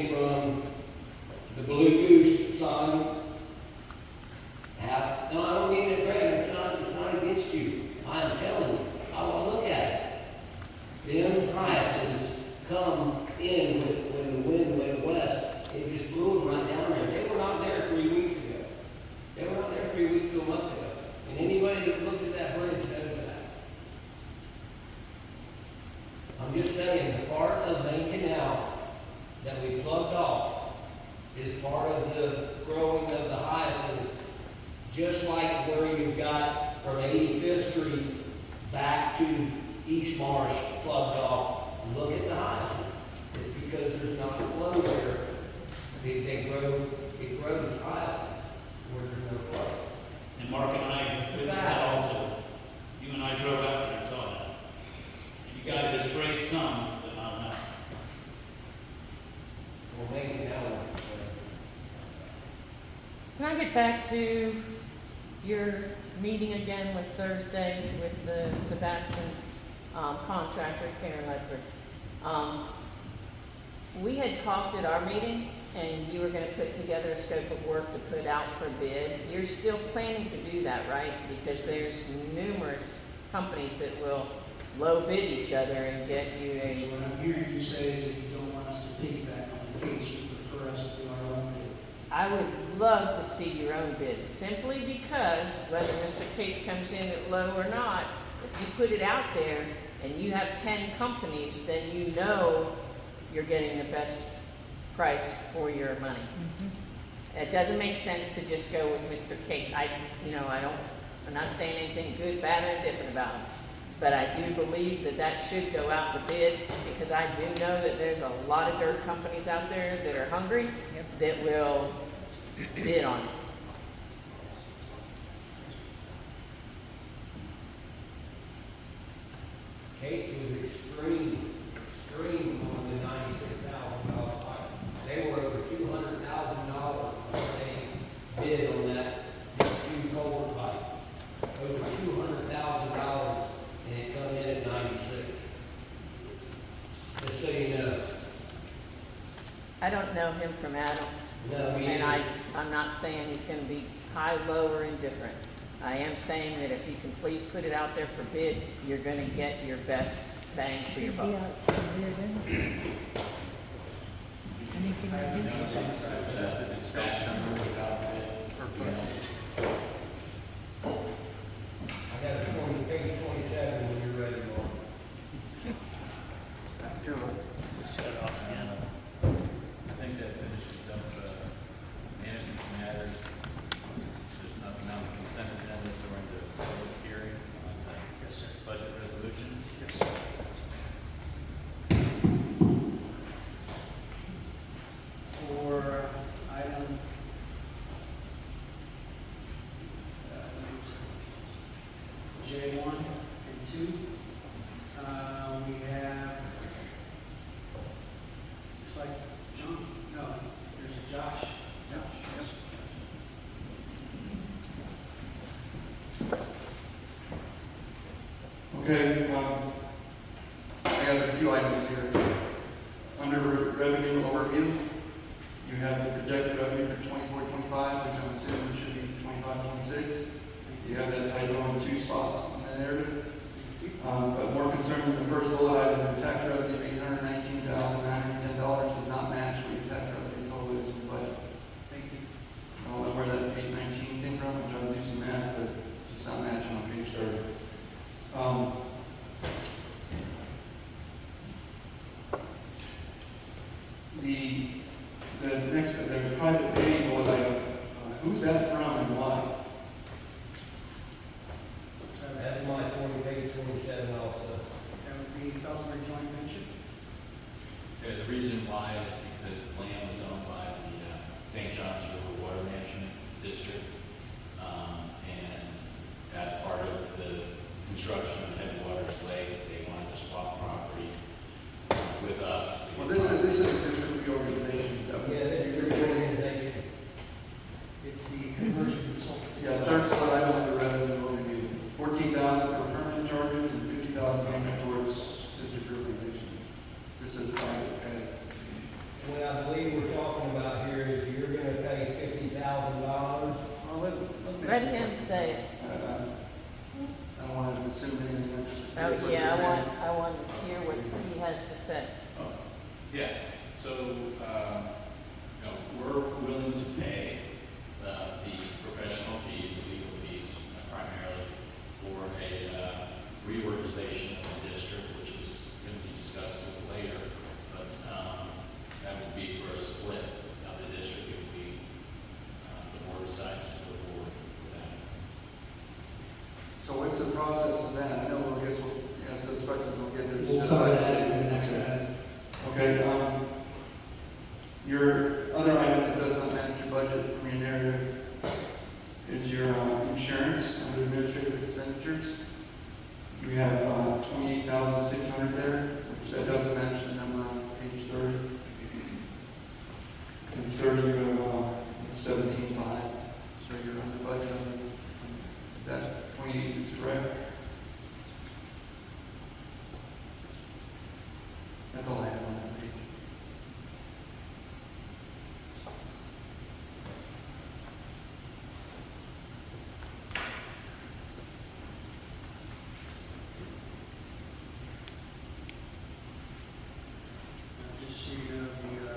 came from the Blue Goose sign. No, I don't mean it, Greg, it's not against you. I'm telling you, I will look at it. Them hyacinths come in with, when the wind went west, it just blew them right down there. They were not there 3 weeks ago. They were not there 3 weeks to a month ago. And anybody that looks at that bridge knows that. I'm just saying, the part of Main Canal that we plugged off is part of the growing of the hyacinths, just like where you've got from 85th Street back to East Marsh plugged off. Look at the hyacinths. It's because there's not a flow there. It grows hyacinths where there's no flow. And Mark and I witnessed that also. You and I drove out there and saw that. And you guys have sprayed some, but not enough. Well, Main Canal. Can I get back to your meeting again with Thursday with the Sebastian contractor, Karen Ledford? We had talked at our meeting, and you were gonna put together a scope of work to put out for bid. You're still planning to do that, right? Because there's numerous companies that will low bid each other and get you So a, what I'm hearing you say is that you don't want us to piggyback on the case, you prefer us to do our own bid. I would love to see your own bid, simply because whether Mr. Cates comes in at low or not, if you put it out there and you have 10 companies, then you know you're getting the best price for your money. It doesn't make sense to just go with Mr. Cates. I'm not saying anything good, bad, or indifferent about him, but I do believe that that should go out the bid, because I do know that there's a lot of dirt companies out there that are hungry, that will bid on it. Kate's was extreme on the $96,000 pipe. They were over $200,000 when they bid on that new culvert pipe. Over $200,000, and it come in at 96. Just so you know. I don't know him from Adam, No, we and I'm not saying he's gonna be high, low, or indifferent. I am saying that if you can please put it out there for bid, you're gonna get your best bang for your buck. I got a page 27 when you're ready, Mark. Let's do it. Shut it off again. I think that finishes up management matters. There's nothing on the consent agenda, so we're into public hearings on the budget resolution. For item J1 and 2, we have, looks like John, no, there's a Josh. Okay, I got a few items here. Under revenue overview, you have the projected revenue for 24-25, which I'm assuming should be 25-26. You have that title in 2 spots in the narrative. But more concerned with the first bullet item, the tax revenue of $819,910 does not match what your tax revenue total is in your budget. Thank you. I don't know where that 819 came from. I'm trying to do some math, but it's just not matching on page 30. The private pay bullet item, who's that from and why? So That's my page 27 also. that would be Fellsmere joint venture. Your other item that does not match your budget from your narrative is your insurance under administrative expenditures. You have 28,600 there, which that doesn't match the number on page 30. And 30 you have 17.5, so you're under budget on that. 28 is correct. That's all I have on that page. Just so you know, the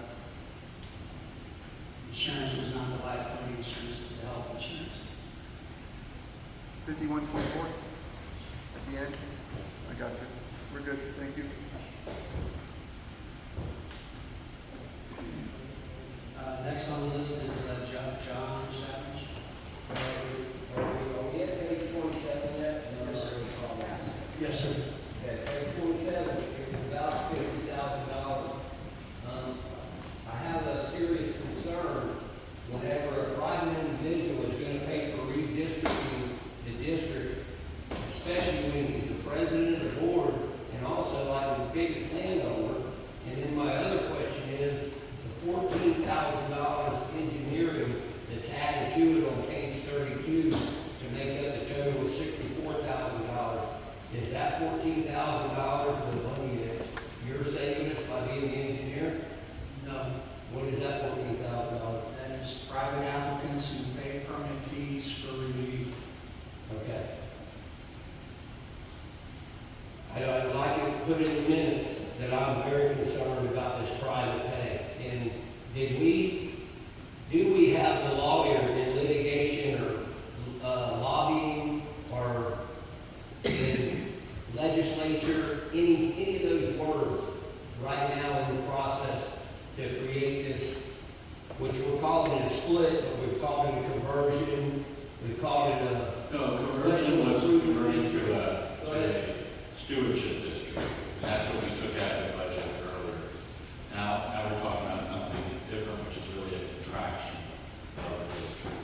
insurance was not the liability insurance, it was the health insurance. 51.4 at the end. I got you. We're good. Thank you. Next on the list is John Savage. Are we at page 27 yet? Yes, sir. Yes, sir. Okay, page 27, it's about $50,000. I have a serious concern whenever a private individual is going to pay for redistricting the district, especially when he's the president of the board and also like the biggest landowner. And then my other question is the $14,000 engineering that's added to it on page 32 to make up the total of $64,000. Is that $14,000 the money that you're saving us by being the engineer? No, What is that $14,000? that is private applicants who pay permit fees for review. Okay. I'd like it put in the minutes that I'm very concerned about this private pay. And do we have the lawyer in litigation or lobbying or in legislature, any of those words right now in the process to create this, which we're calling it a split, but we've called it a conversion, we've called it a... No, conversion was converted to a stewardship district. That's what we took out of the budget earlier. Now we're talking about something different, which is really a contraction of the district.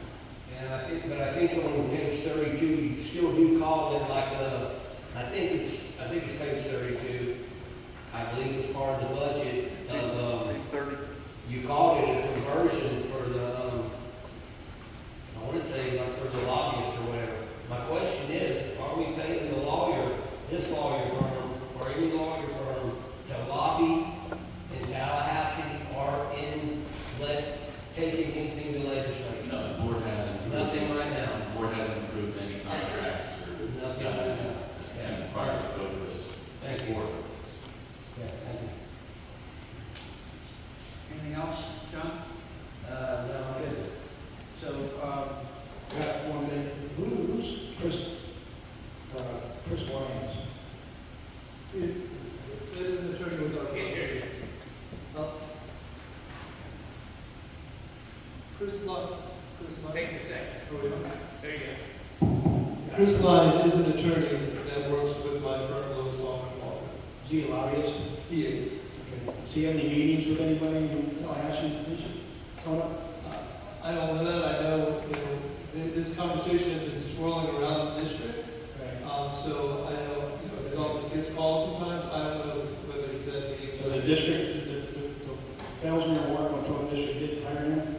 And I think on page 32, you still do call it like a, I think it's page 32. I believe it's part of the budget of, Page 30. you called it a conversion for the, I want to say like for the lobbyist or whatever. My question is, are we paying the lawyer, this lawyer firm, or any lawyer firm to lobby in Tallahassee or taking anything to legislature? No, the board hasn't. Nothing right now. The board hasn't approved any contracts or Nothing done right anything. now. And requires a vote of this Thank you. board. Yeah, thank you. Anything else, John? No, I'm good. So, Got one thing. Who's Chris Lyons? It is an attorney with our. can't hear you. Chris Lyon. Takes a second. There you go. Chris Lyon is an attorney that works with my firm, Lewis Law and Law. Is he a lobbyist? He is. Okay. Does he have any meetings with anybody in Tallahassee? Coming up? I don't know that. I know, this conversation has been swirling around the district. Right. So I know, his office gets calls sometimes. I don't know whether he's at meetings. So the district, the Fellsmere Water Control District did hire him?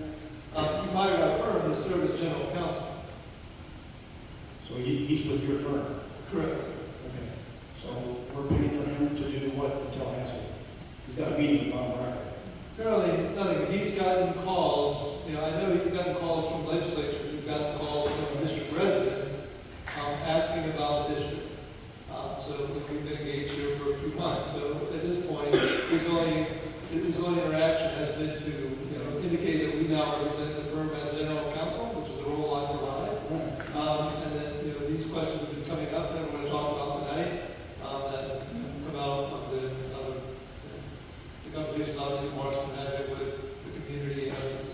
You hired our firm to serve as general counsel. So he's with your firm? Correct. Okay. So we're waiting for him to do what in Tallahassee? He's got a meeting with Bob Ryder. Apparently, nothing. He's gotten calls, I know he's gotten calls from legislatures, he's gotten calls from district residents, asking about the district. So we've been engaged here for a few months. So at this point, his only interaction has been to, indicate that we now represent the firm as general counsel, which is the role I provide. And then, these questions have been coming up that we're going to talk about tonight, that come out of the conversations obviously Mark's been having with the community and others.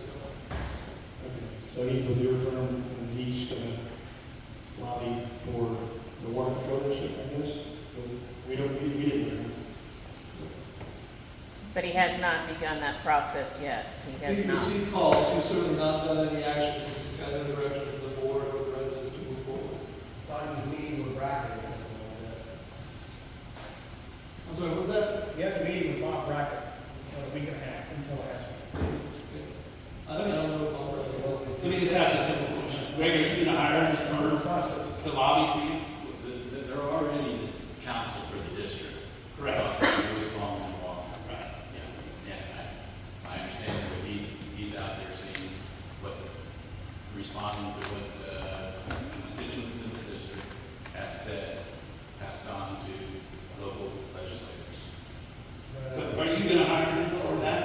Okay. So he's with your firm and he's going to lobby for the water control district, I guess? We didn't. But he has not begun that process yet. He has We've not. received calls, we've certainly not done any action since it's got no direction from the board or the residents to move forward. Thought he was meeting with Brackett or something I'm sorry, what was that? He has a meeting with Bob Brackett a week and a half until last week. I don't know about that. Let me just ask a simple question. Greg, are you gonna hire this firm to lobby for you? They're already the counsel for the district. Correct. Louis Long and Walker. Right. Yeah, I understand that he's out there seeing responding to what constituents in the district have said, passed on to local legislators. But are you gonna hire him for that?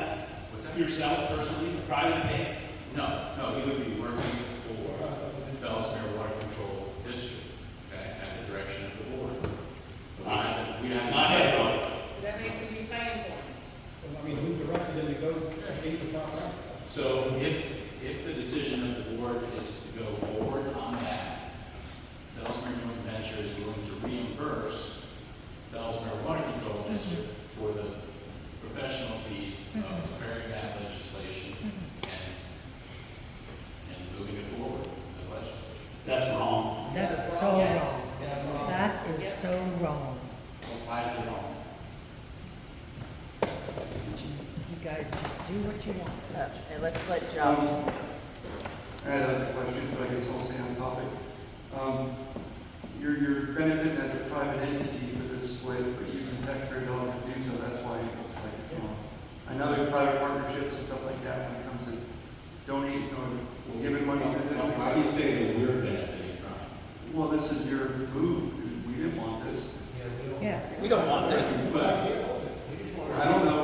What's that? Yourself personally, private pay? No, he would be working for Fellsmere Water Control District, okay, at the direction of the board. But we have Not head on. That means we'd be paying for it. I mean, who directed him to go against the top rank? So if the decision of the board is to go forward on that, Fellsmere Joint Venture is willing to reimburse Fellsmere Water Control District for the professional fees of preparing that legislation and moving it forward in the legislature. That's wrong. That's so wrong. That is so wrong. Why is it wrong? You guys just do what you want. Okay, let's let Josh. I had other questions, but I guess I'll stay on topic. You're benefiting as a private entity for this split, but using taxpayer dollars to do so, that's why it looks like it's wrong. I know there are private partnerships and stuff like that when it comes to donating or giving money to the Why do you say that we're benefiting from it? Well, this is your move. We didn't want this. Yeah. We don't want that. I don't know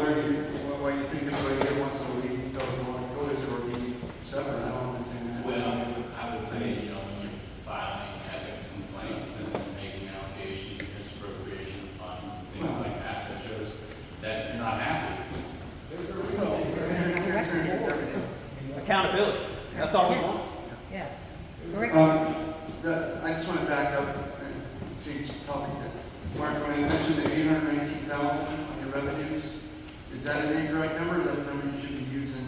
why you think everybody here wants to leave, doesn't want to go this or be separate. I don't understand that. Well, I would say, when you're filing ethics complaints and making allegations of misappropriation of funds and things like that, that shows that you're not happy. Accountability, that's all we want. Yeah. Correct. I just want to back up and change the topic. Mark, when I mentioned the 819,000 on your revenues, is that an incorrect number? Or is that the number you should be using?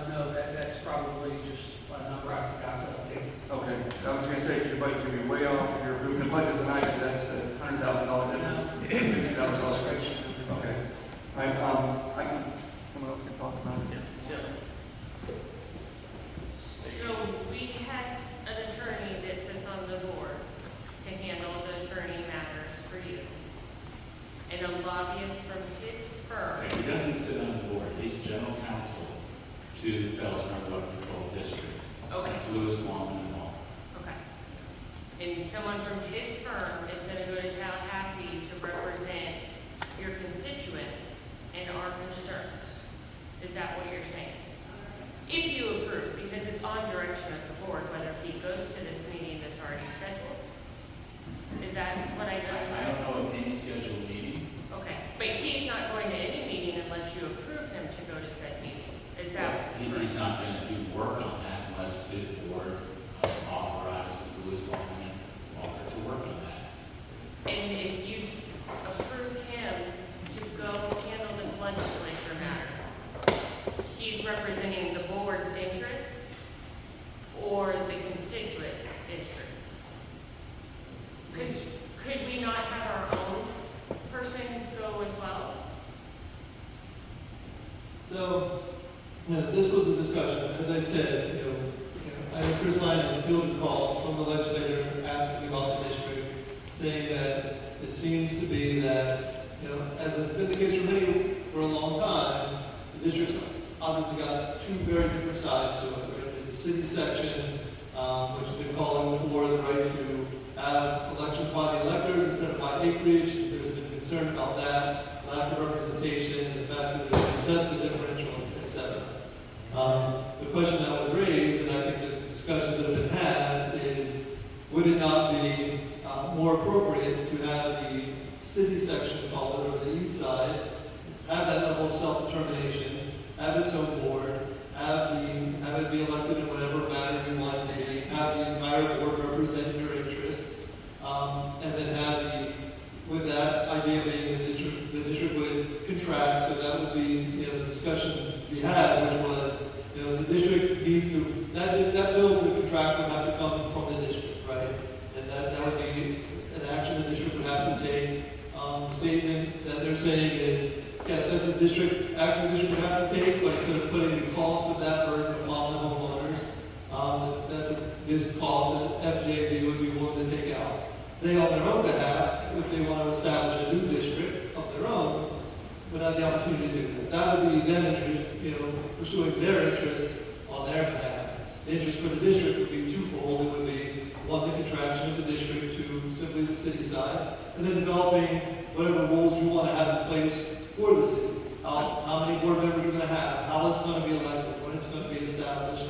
No, that's probably just a number I forgot to update. Okay, I was going to say your budget's going to be way off. If you're approving the budget tonight, that's the $100,000 difference. $50,000. Okay. All right. Someone else can talk about it. So we had an attorney that sits on the board to handle the attorney matters for you. And a lobbyist from his firm. He doesn't sit on the board, he's general counsel to the Fellsmere Water Control District. Okay. That's Louis Long and Wall. Okay. And someone from his firm is gonna go to Tallahassee to represent your constituents and our concerns. Is that what you're saying? If you approve, because it's on direction of the board, whether he goes to this meeting that's already scheduled. Is that what I know? I don't know of any scheduled meeting. Okay, but he's not going to any meeting unless you approve him to go to said meeting. Is that? He's not gonna do work on that unless the board authorizes Louis Long and Walker to work on that. And if you approve him to go handle this legislature matter, he's representing the board's interests or the constituents' interests? Could we not have our own person go as well? So, this was a discussion, as I said, I know Chris Lyon has fielded calls from the legislator asking about the district, saying that it seems to be that, as has been the case for a long time, the district's obviously got two very different sides to it. There's the city section, which has been calling for the right to have elections by the electors instead of by acreage, because there's been concern about that, lack of representation, the fact that there's an assessment differential, etc. The question that was raised, and I think the discussions that have been had, is would it not be more appropriate to have the city section, call it, or the east side, have that level of self-determination, have its own board, have it be elected in whatever manner you want it to be, have the entire board represent your interests, and then have with that idea being the district would contract, so that would be the district needs to, that bill to the contract would have to come from the district, right? And that would be an action the district would have to take. The statement that they're saying is, yes, that's a district, action the district would have to take, but instead of putting the cost of that burden upon the homeowners, that's a cost that FJB would be willing to take out. They, on their own behalf, if they want to establish a new district of their own, would have the opportunity to do that. That would be them, pursuing their interests on their behalf. The interest for the district would be twofold. It would be, one, the contraction of the district to simply the city side, and then developing whatever rules you want to have in place for the city. How many board members you're going to have, how it's going to be elected, when it's going to be established,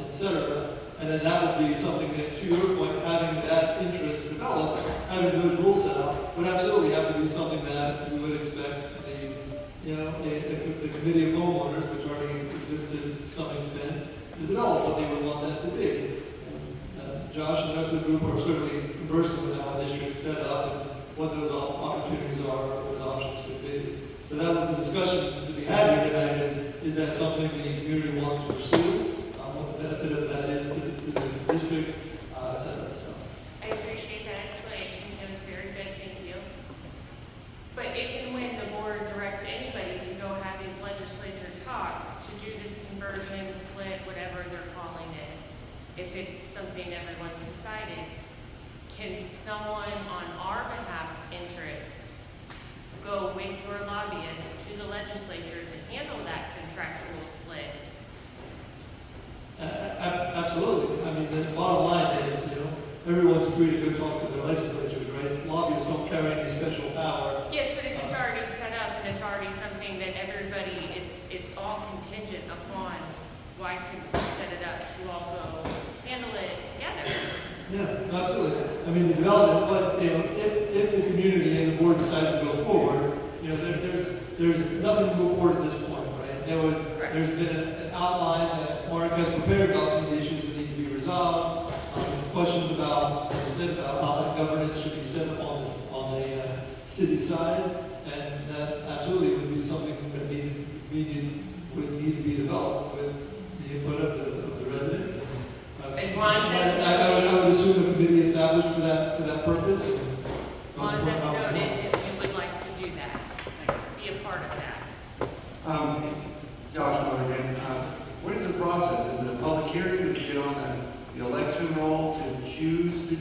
et cetera. And then that would be something that, to your point, having that interest developed, having those rules set up, would absolutely have to be something that we would expect the committee of homeowners, which already existed to some extent, to develop what they would want that to be. Josh and the rest of the group are certainly conversing with how the district's set up and what those opportunities are, what those options could be. So that was the discussion to be had here tonight, is that something the community wants to pursue? What the benefit of that is to the district, et cetera. So. I appreciate that explanation. It was very good. Thank you. But if and when the board directs anybody to go have these legislature talks to do this conversion, split, whatever they're calling it, if it's something everyone's decided, can someone on our behalf interest go with your lobbyist to the legislature to handle that contractual split? Absolutely. I mean, the bottom line is, everyone's free to go talk to their legislatures, right? Lobbyists don't carry any special power. Yes, but if it's already set up and it's already something that everybody, it's all contingent upon, why couldn't we set it up to all go handle it together? Yeah, absolutely. I mean, the development, but, if the community and the board decides to go forward, there's nothing to move forward at this point, right? There's been an outline that Mark has prepared about some of the issues that need to be resolved, questions about, as I said, about how that governance should be set up on the city side, and that absolutely would be something that would need to be developed with the input of the residents. As long as that's I would assume a committee established for that purpose. As long as that's noted, if you would like to do that, be a part of that. Josh, again, what is the process? Is it a public hearing? Does it get on the election roll to choose to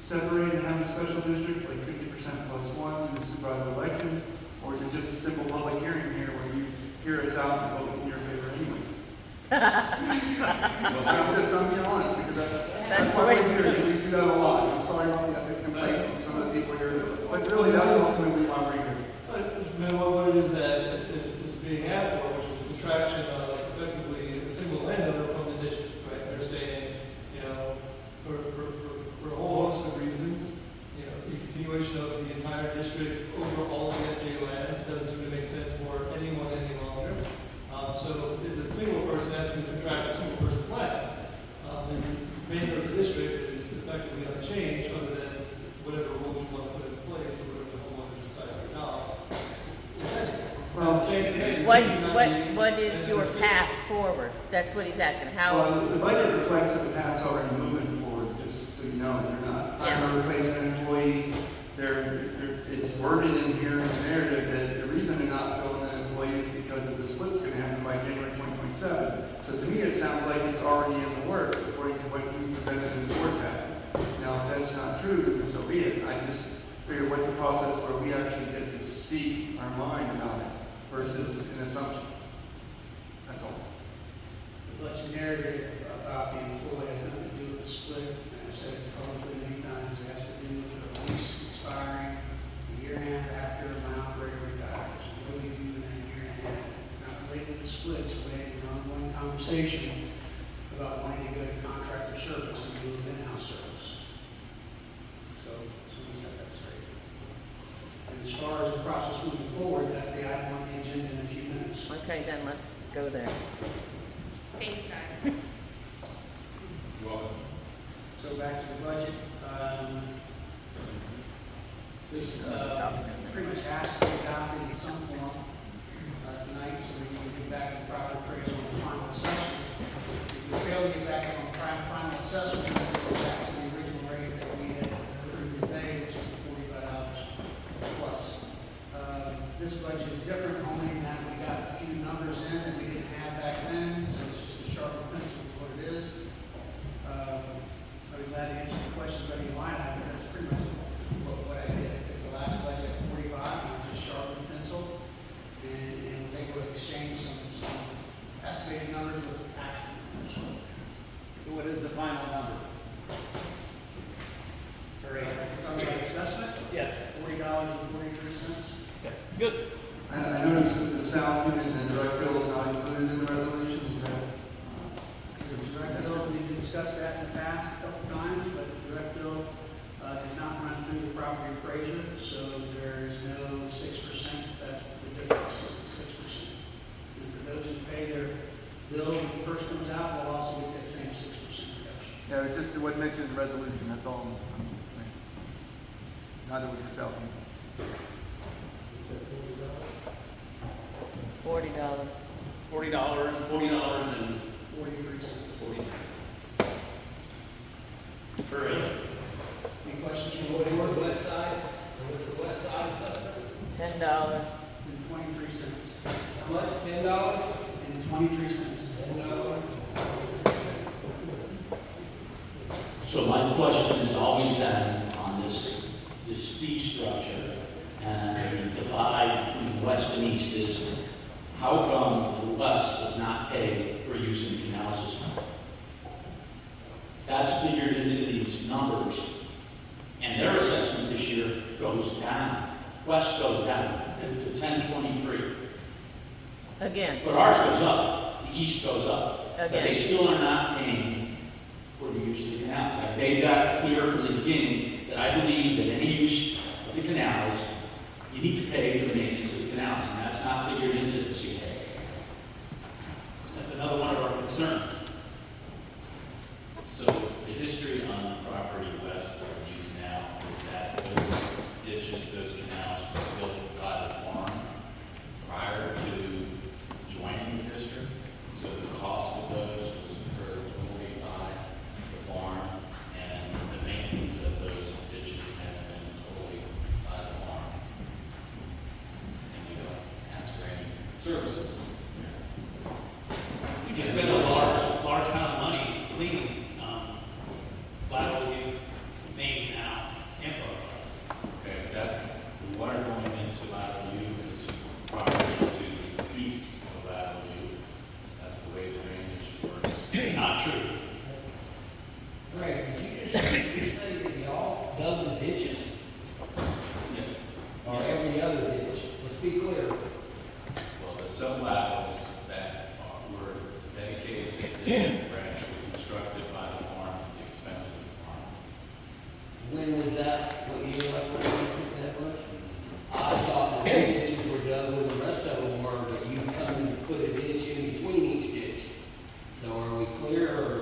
separate and have a special district, like 50% plus one through the supervisor elections? Or is it just a simple public hearing here where you hear us out and vote in your favor anyway? I'm being honest, because that's why we're here. We see that a lot. I'm sorry about the complaint from some of the people here, but really that's ultimately why we're here. What it is that is being asked for, which is the contraction of effectively a single landowner from the district, right? They're saying, for a whole host of reasons, the continuation of the entire district over all of the FJ lands doesn't seem to make sense for anyone any longer. So it's a single person asking to contract a single person's land. The remainder of the district is effectively unchanged, other than whatever rules you want to put in place or whatever the homeowner decides to adopt. What is your path forward? That's what he's asking. How? Well, the budget reflects that the path's already moving forward, just so you know. They're not trying to replace an employee. It's worded in here in the narrative that the reason they're not filling the employee is because of the split's going to happen by January 2027. So to me, it sounds like it's already in the works, according to what you presented in the board pack. Now, if that's not true, then so be it. I just figure what's the process where we actually get to speak our mind about it versus an assumption. That's all. The budget narrative about the employee has nothing to do with the split. And I've said it publicly many times, it has to do with the lease expiring a year and a half after my operator retires. What do we do in that year and a half? It's not related to the split, it's related to an ongoing conversation about wanting to go to contractor service and do in-house service. So let me set that straight. And as far as the process moving forward, that's the item on the agenda in a few minutes. Okay, then let's go there. Thanks, guys. You're welcome. So back to the budget. This pretty much has to be adopted in some form tonight, so we can get back to the proper appraisal and final assessment. So what is the final number? All right, talking about assessment, Yeah, $40.43. okay, good. I noticed that the south unit and the direct bill is not included in the resolution, is that? The direct bill, we discussed that in the past a couple times, but the direct bill does not run through the property appraiser, so there's no 6%. That's the difference, is the 6%. And for those who pay their bill when it first comes out, they'll also get that same 6% reduction. Yeah, it's just, it wasn't mentioned in the resolution, that's all. Neither was the south unit. $40. $40 and 43 cents. 40. Per acre. Any questions from What the do board? the west side, what's the west side of it? $10. And 23 cents. How much, $10? And 23 cents. $10? So my question has always been on this fee structure and the divide between west and east is, how come the west does not pay for using the canal system? That's figured into these numbers, and their assessment this year goes down. West goes down to 1023, Again, but ours goes up, the east goes up. But they again, still are not paying for the use of the canals. I made that clear from the beginning, that I believe that any use of the canals, you need to pay for the maintenance of the canals, and that's not figured into the CA. That's another one of our concerns. So the history on the property west of the new canal is that those ditches, those canals were built by the farm prior to joining the district. So the cost of those was incurred totally by the farm, and the maintenance of those ditches has been totally by the farm. And we don't ask for any services. We just spent a large amount of money cleaning, lateral main now, info. Okay, that's the water going into lateral U is property to the east of lateral U. That's the way the drainage works. Not true. Greg, did you say that y'all dug the ditches? Or every other ditch? Let's be clear. Well, the sub-laterals that were dedicated to the district were actually constructed by the farm at the expense of the farm. When was that? What year, what do you think that was? I thought the ditches were done when the rest of them were, but you've come and put a ditch in between each ditch. So are we clear, or?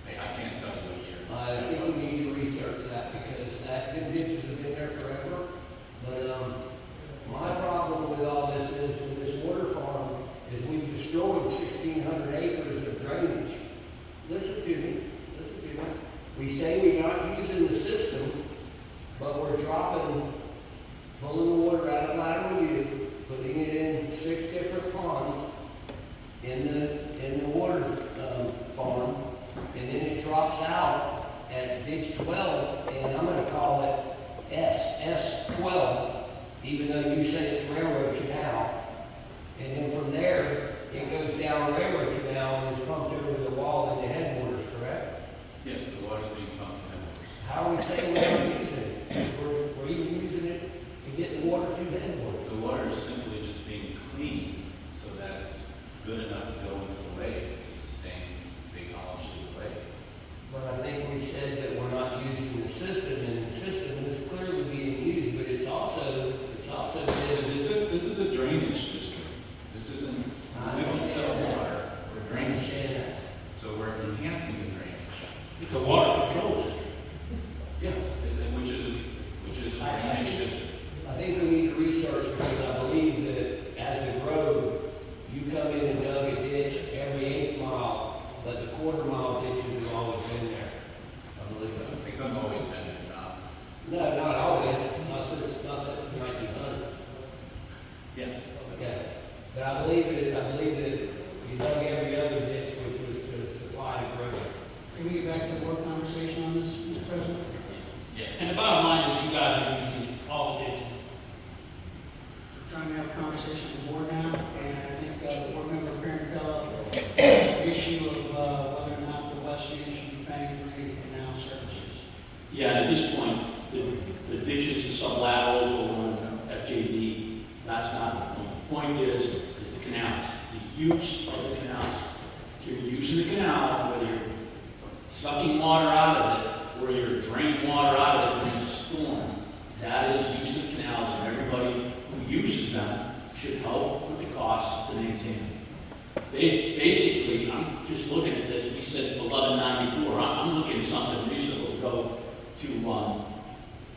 I can't tell you what year. I think we need to research that, because them ditches have been there forever. But, my problem with all this is, with this water farm, is we've destroyed 1,600 acres of drainage. Listen to me. We say we're not using the system, but we're pulling the water out of lateral U, putting it in 6 different ponds in the water farm, and then it drops out at ditch 12, and I'm gonna call it S12, even though you say it's railroad canal. And then from there, it goes down railroad canal and is pumped over the wall in the headwaters, correct? Yes, the water's being pumped to headwaters. How are we saying we're not using it? We're even using it to get the water to the headwaters. The water is simply just being cleaned so that it's good enough to go into the lake to sustain the ecology of the lake. But I think we said that we're not using the system, and the system is clearly being used, but it's also been. This is a drainage district. This isn't, we don't sell water issue of whether or not the Westview should be paying for any canal services. Yeah, at this point, the ditches and sublaterals over on FJD, that's not the point. The point is the canals, the use of the canals. If you're using the canal, whether you're sucking water out of it, or you're draining water out of it during a storm, that is use of the canals, and everybody who uses them should help with the costs to maintain them. Basically, I'm just looking at this, we said 1194, I'm looking at something reasonable to go to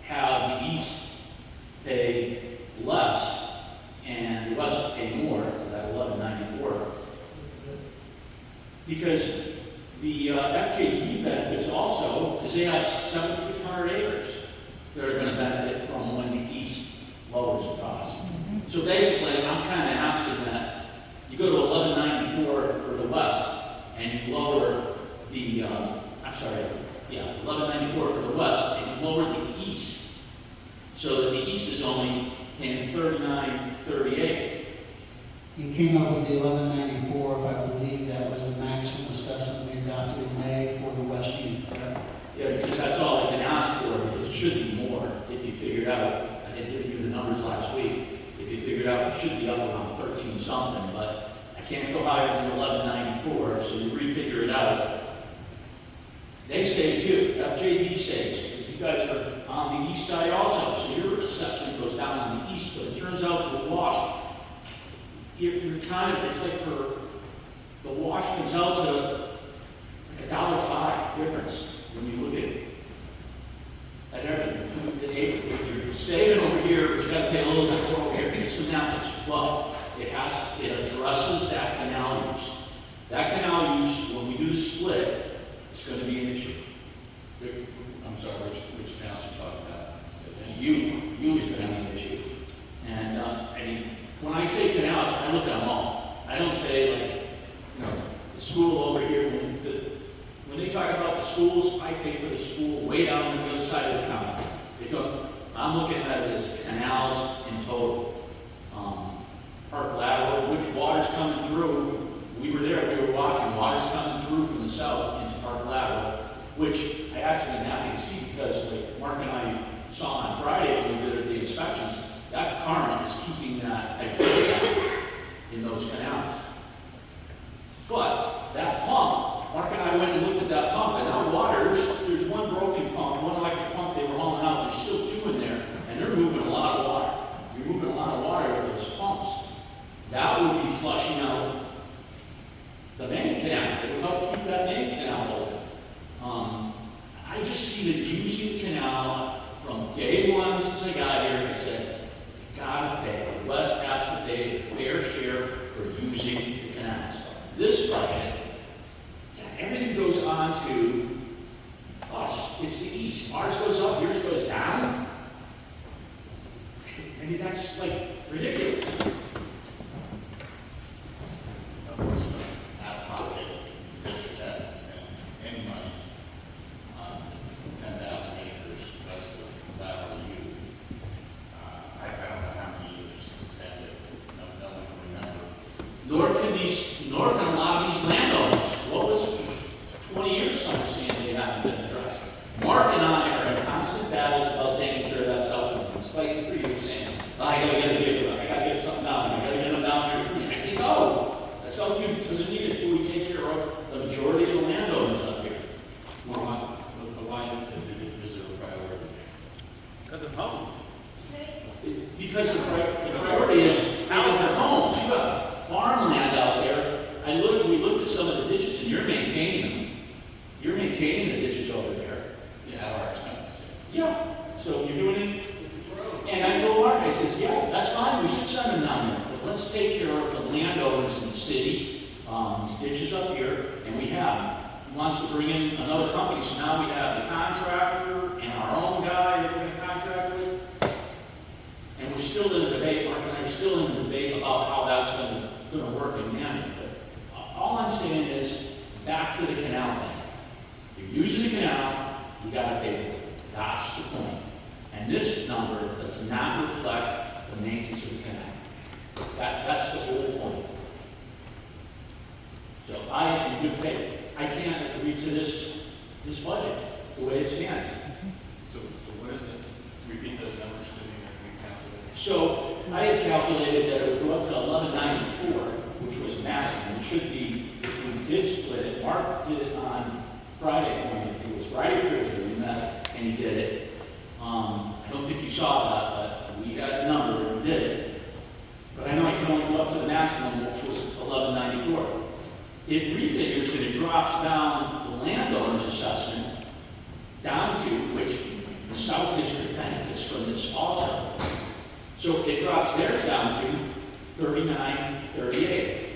have the east pay less and the west pay more to that 1194. Because the FJD benefits also, because they have 7,600 acres that are going to benefit from when the east lowers the cost. So basically, I'm kind of asking that you go to 1194 for the west, and you lower the, 1194 for the west, and you lower the east, so that the east is only paying 39.38. You came up with the 1194, if I believe that was the maximum assessment we adopted in May for the Westview, correct? Yeah, because that's all I can ask for, because it should be more if you figured out, I didn't give you the numbers last week, if you figured out it should be up around 13 something, but I can't go higher than 1194, so you refigure it out. They save too, FJD saves, because you guys are on the east side also, so your assessment goes down on the east, but it turns out the wash, you're kind of, it's like for, the wash comes out to like $1.05 difference when you look at everything. If you're saving over here, but you gotta pay a little bit more over here, it's semantics, but it addresses that canal use. That canal use, when we do the split, it's gonna be an issue. I'm sorry, which canals you talking about? You is gonna be an issue. And, I mean, when I say canals, I look at them all. I don't say like, the school over here, when they talk about the schools, I pay for the school way down on the other side of the county. Because I'm looking at it as canals in total. Park lateral, which water's coming through, we were there, we were watching, water's coming through from the south into Park lateral, which I actually am happy to see because like Mark and I saw on Friday when we did the inspections, that current is keeping that activity in those canals. But that pump, Mark and I went and looked at that pump, and now there's one broken pump, one electric pump they were hauling out, there's still two in there, and they're moving a lot of water. You're moving a lot of water with those pumps. That would be flushing out the main canal. It would help keep that main canal open. I just see that using the canal from day one since I got here, I said, you gotta pay. The West has to pay the fair share for using the canals. This project, everything goes on to us. It's the east. Ours goes up, yours goes down. I mean, that's like ridiculous. Of course, out of pocket, the district hasn't spent any money on 10,000 acres west of lateral U. I don't know how many years it's spent it. No one can remember. Nor can a lot of these landowners. What was 20 years some were saying they haven't been addressed. Mark and I are in constant battles about taking care of that South It's fighting for you saying, I gotta get something down, I gotta get them down here. I say, no, that South doesn't need it until we take care of the majority of the landowners up here. Why is there a priority? Because of homes. Because the priority is out of their homes. You have farmland out there. We looked at some of the ditches and you're maintaining them. You're maintaining the ditches over there. Yeah, at our expense. Yeah. So you're doing it. And I told Mark, I says, yeah, that's fine. We should send them down there. But let's take care of the landowners in the city, these ditches up here, and we have. He wants to bring in another company, so now we have the contractor and our own guy that we're going to contract with. And we're still in a debate, Mark and I are still in a debate about how that's going to work and manage. But all I'm saying is, back to the canal thing. You're using the canal, you got to pay for it. That's the point. And this number does not reflect the maintenance of the canal. That's the whole point. So I am in good faith. say, I can't agree to this budget, the way it stands. So what is it? Repeat those numbers to me, or recalculate. So I had calculated that it would go up to 1194, which was maximum. It should be, if we did split it, Mark did it on Friday for me. It was Friday, Thursday, we met, and he did it. I don't think you saw that, but we had a number and we did it. But I know I can only go up to the maximum, which was 1194. It refigures and it drops down the landowner's assessment down to, which the South District benefits from this also. So it drops theirs down to 39.38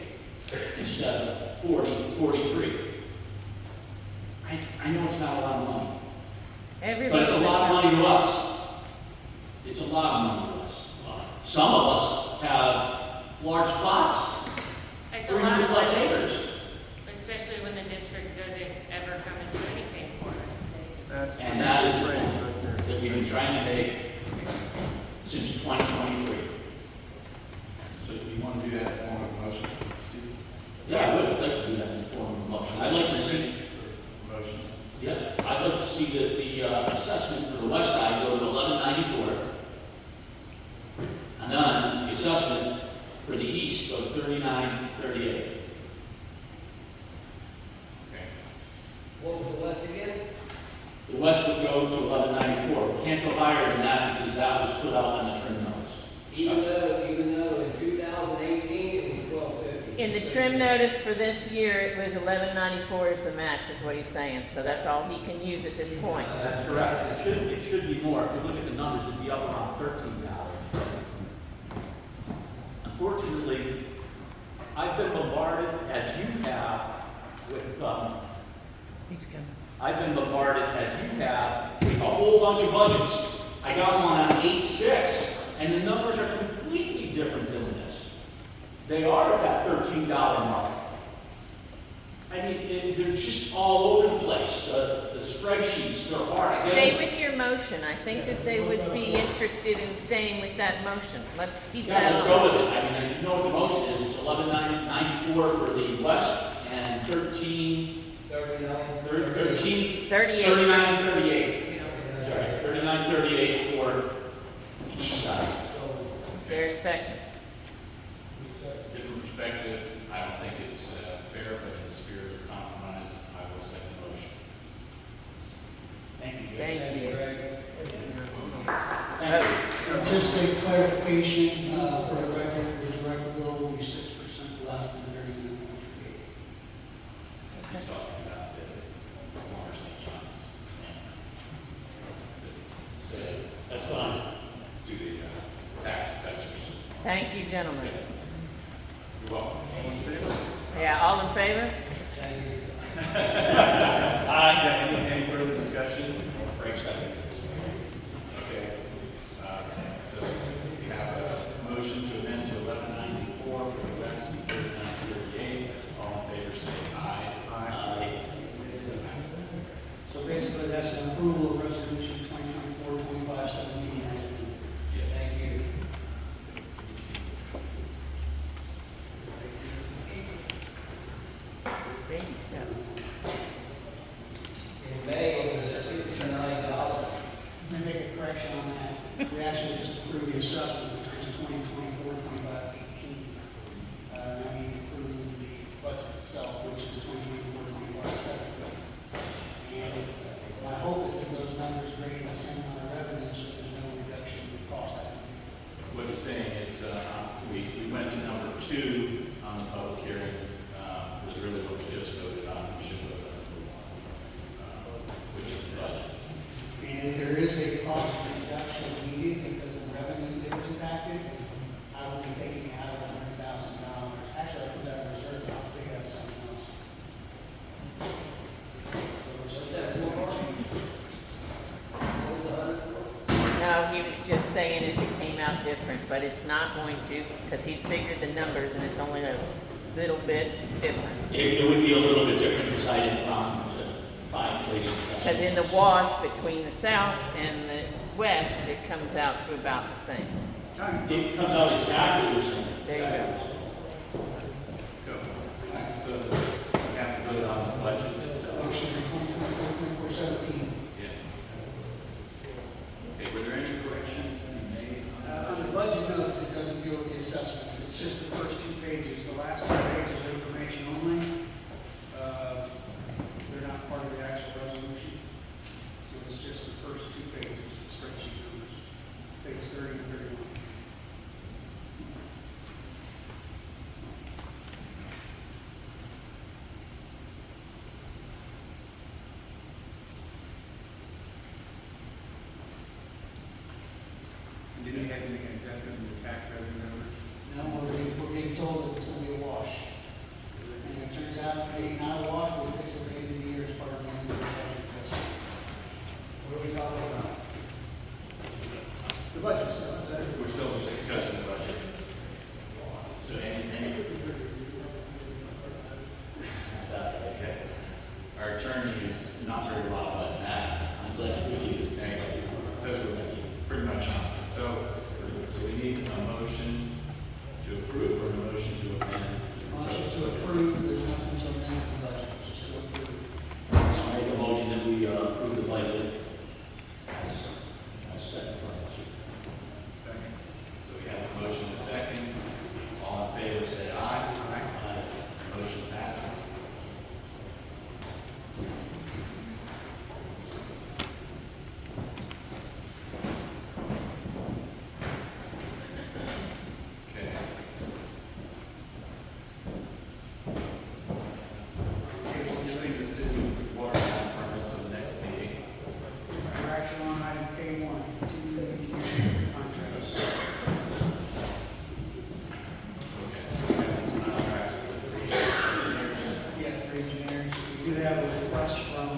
instead of 40.43. I know it's not a lot of money, but it's a lot of money to us. It's a lot of money to us. Some of us have large plots, It's a lot 300 of plus money, acres. especially when the district doesn't ever come and do anything for us. And that is the point that we've been trying to make since 2023. So do you want to do that in form of a motion? Yeah, I would like to do that in the form of a motion. I'd like to see, Motion. yeah, I'd like to see that the assessment for the west side go to 1194. And then the assessment for the east go to 39.38. Okay. What was the west again? The west would go to 1194. We can't go higher than that because that was put out on the trim notes. Even though in 2018 it was 1250. In the trim notice for this year, it was 1194 is the max, is what he's saying, so that's all he can use at this point. That's correct. It should be more. If you look at the numbers, it'd be up around $13. Unfortunately, I've been bombarded, as you have, with, He's coming. I've been bombarded, as you have, with a whole bunch of budgets. I got one on 8.6, and the numbers are completely different than this. They are at that $13 mark. I mean, they're just all over the place. The spreadsheets, they're hard. Stay with your motion. I think that they would be interested in staying with that motion. Let's keep Yeah, that let's on. go with it. I mean, you know what the motion is. It's 11.94 for the west and 38. 39.38. Sorry, 39.38 for the east side. Is there a second? Different perspective, I don't think it's fair, but in the spirit of compromise, I will second the motion. Thank you. Thank you. Thank you. Just a clarification, for the record, the direct bill will be 6% less than 39. He's talking about the former St. John's. That's fine. To the tax assessors. Thank you, gentlemen. You're welcome. Yeah, all in favor? Aye. Any further discussion? Break second. Okay. So we have a motion to amend to 1194 for the west and 3938. All in favor, say aye. Aye. So basically, that's an approval of resolution 2024-2517. Thank you. Baby steps. In May, it was $69,000. Let me make a correction on that. We actually just approved the assessment, which is 2024-2518. Now we approve the budget itself, which is 2024-2517. And my hope is that those numbers bring the same amount of revenue, so there's no reduction in cost. What he's saying is, we went to number 2 on the public hearing, was really what we just voted on. We should vote on, which is the budget. And if there is a cost reduction needed because of revenue that is impacted, I will be taking it out of $100,000. Actually, I put that in reserve, but I'll take it out of something else. What's that for, Mark? What was the 100 for? No, he was just saying if it came out different, but it's not going to, because he's figured the numbers and it's only a little bit different. It would be a little bit different because I didn't round to 5 places. Because in the wash between the south and the west, it comes out to about the same. It comes out exactly the same. There you go. Go. So we have to vote on our attorney is not very well at math. I'm glad to hear you. Anyway, says we're pretty much on it. So we need a motion to approve or a motion to amend. Motion to approve, there's nothing to amend the budget, just to approve. I make a motion that we approve the budget as set for us. Second. So we have a motion and a second. All in favor, say aye. Aye. Motion passes. Okay. Usually the city water line permit to the next meeting. For action on item K1, continue the engineering contracts. Okay, so we have these contracts with the three engineers. Yeah, for engineers. We do have a request from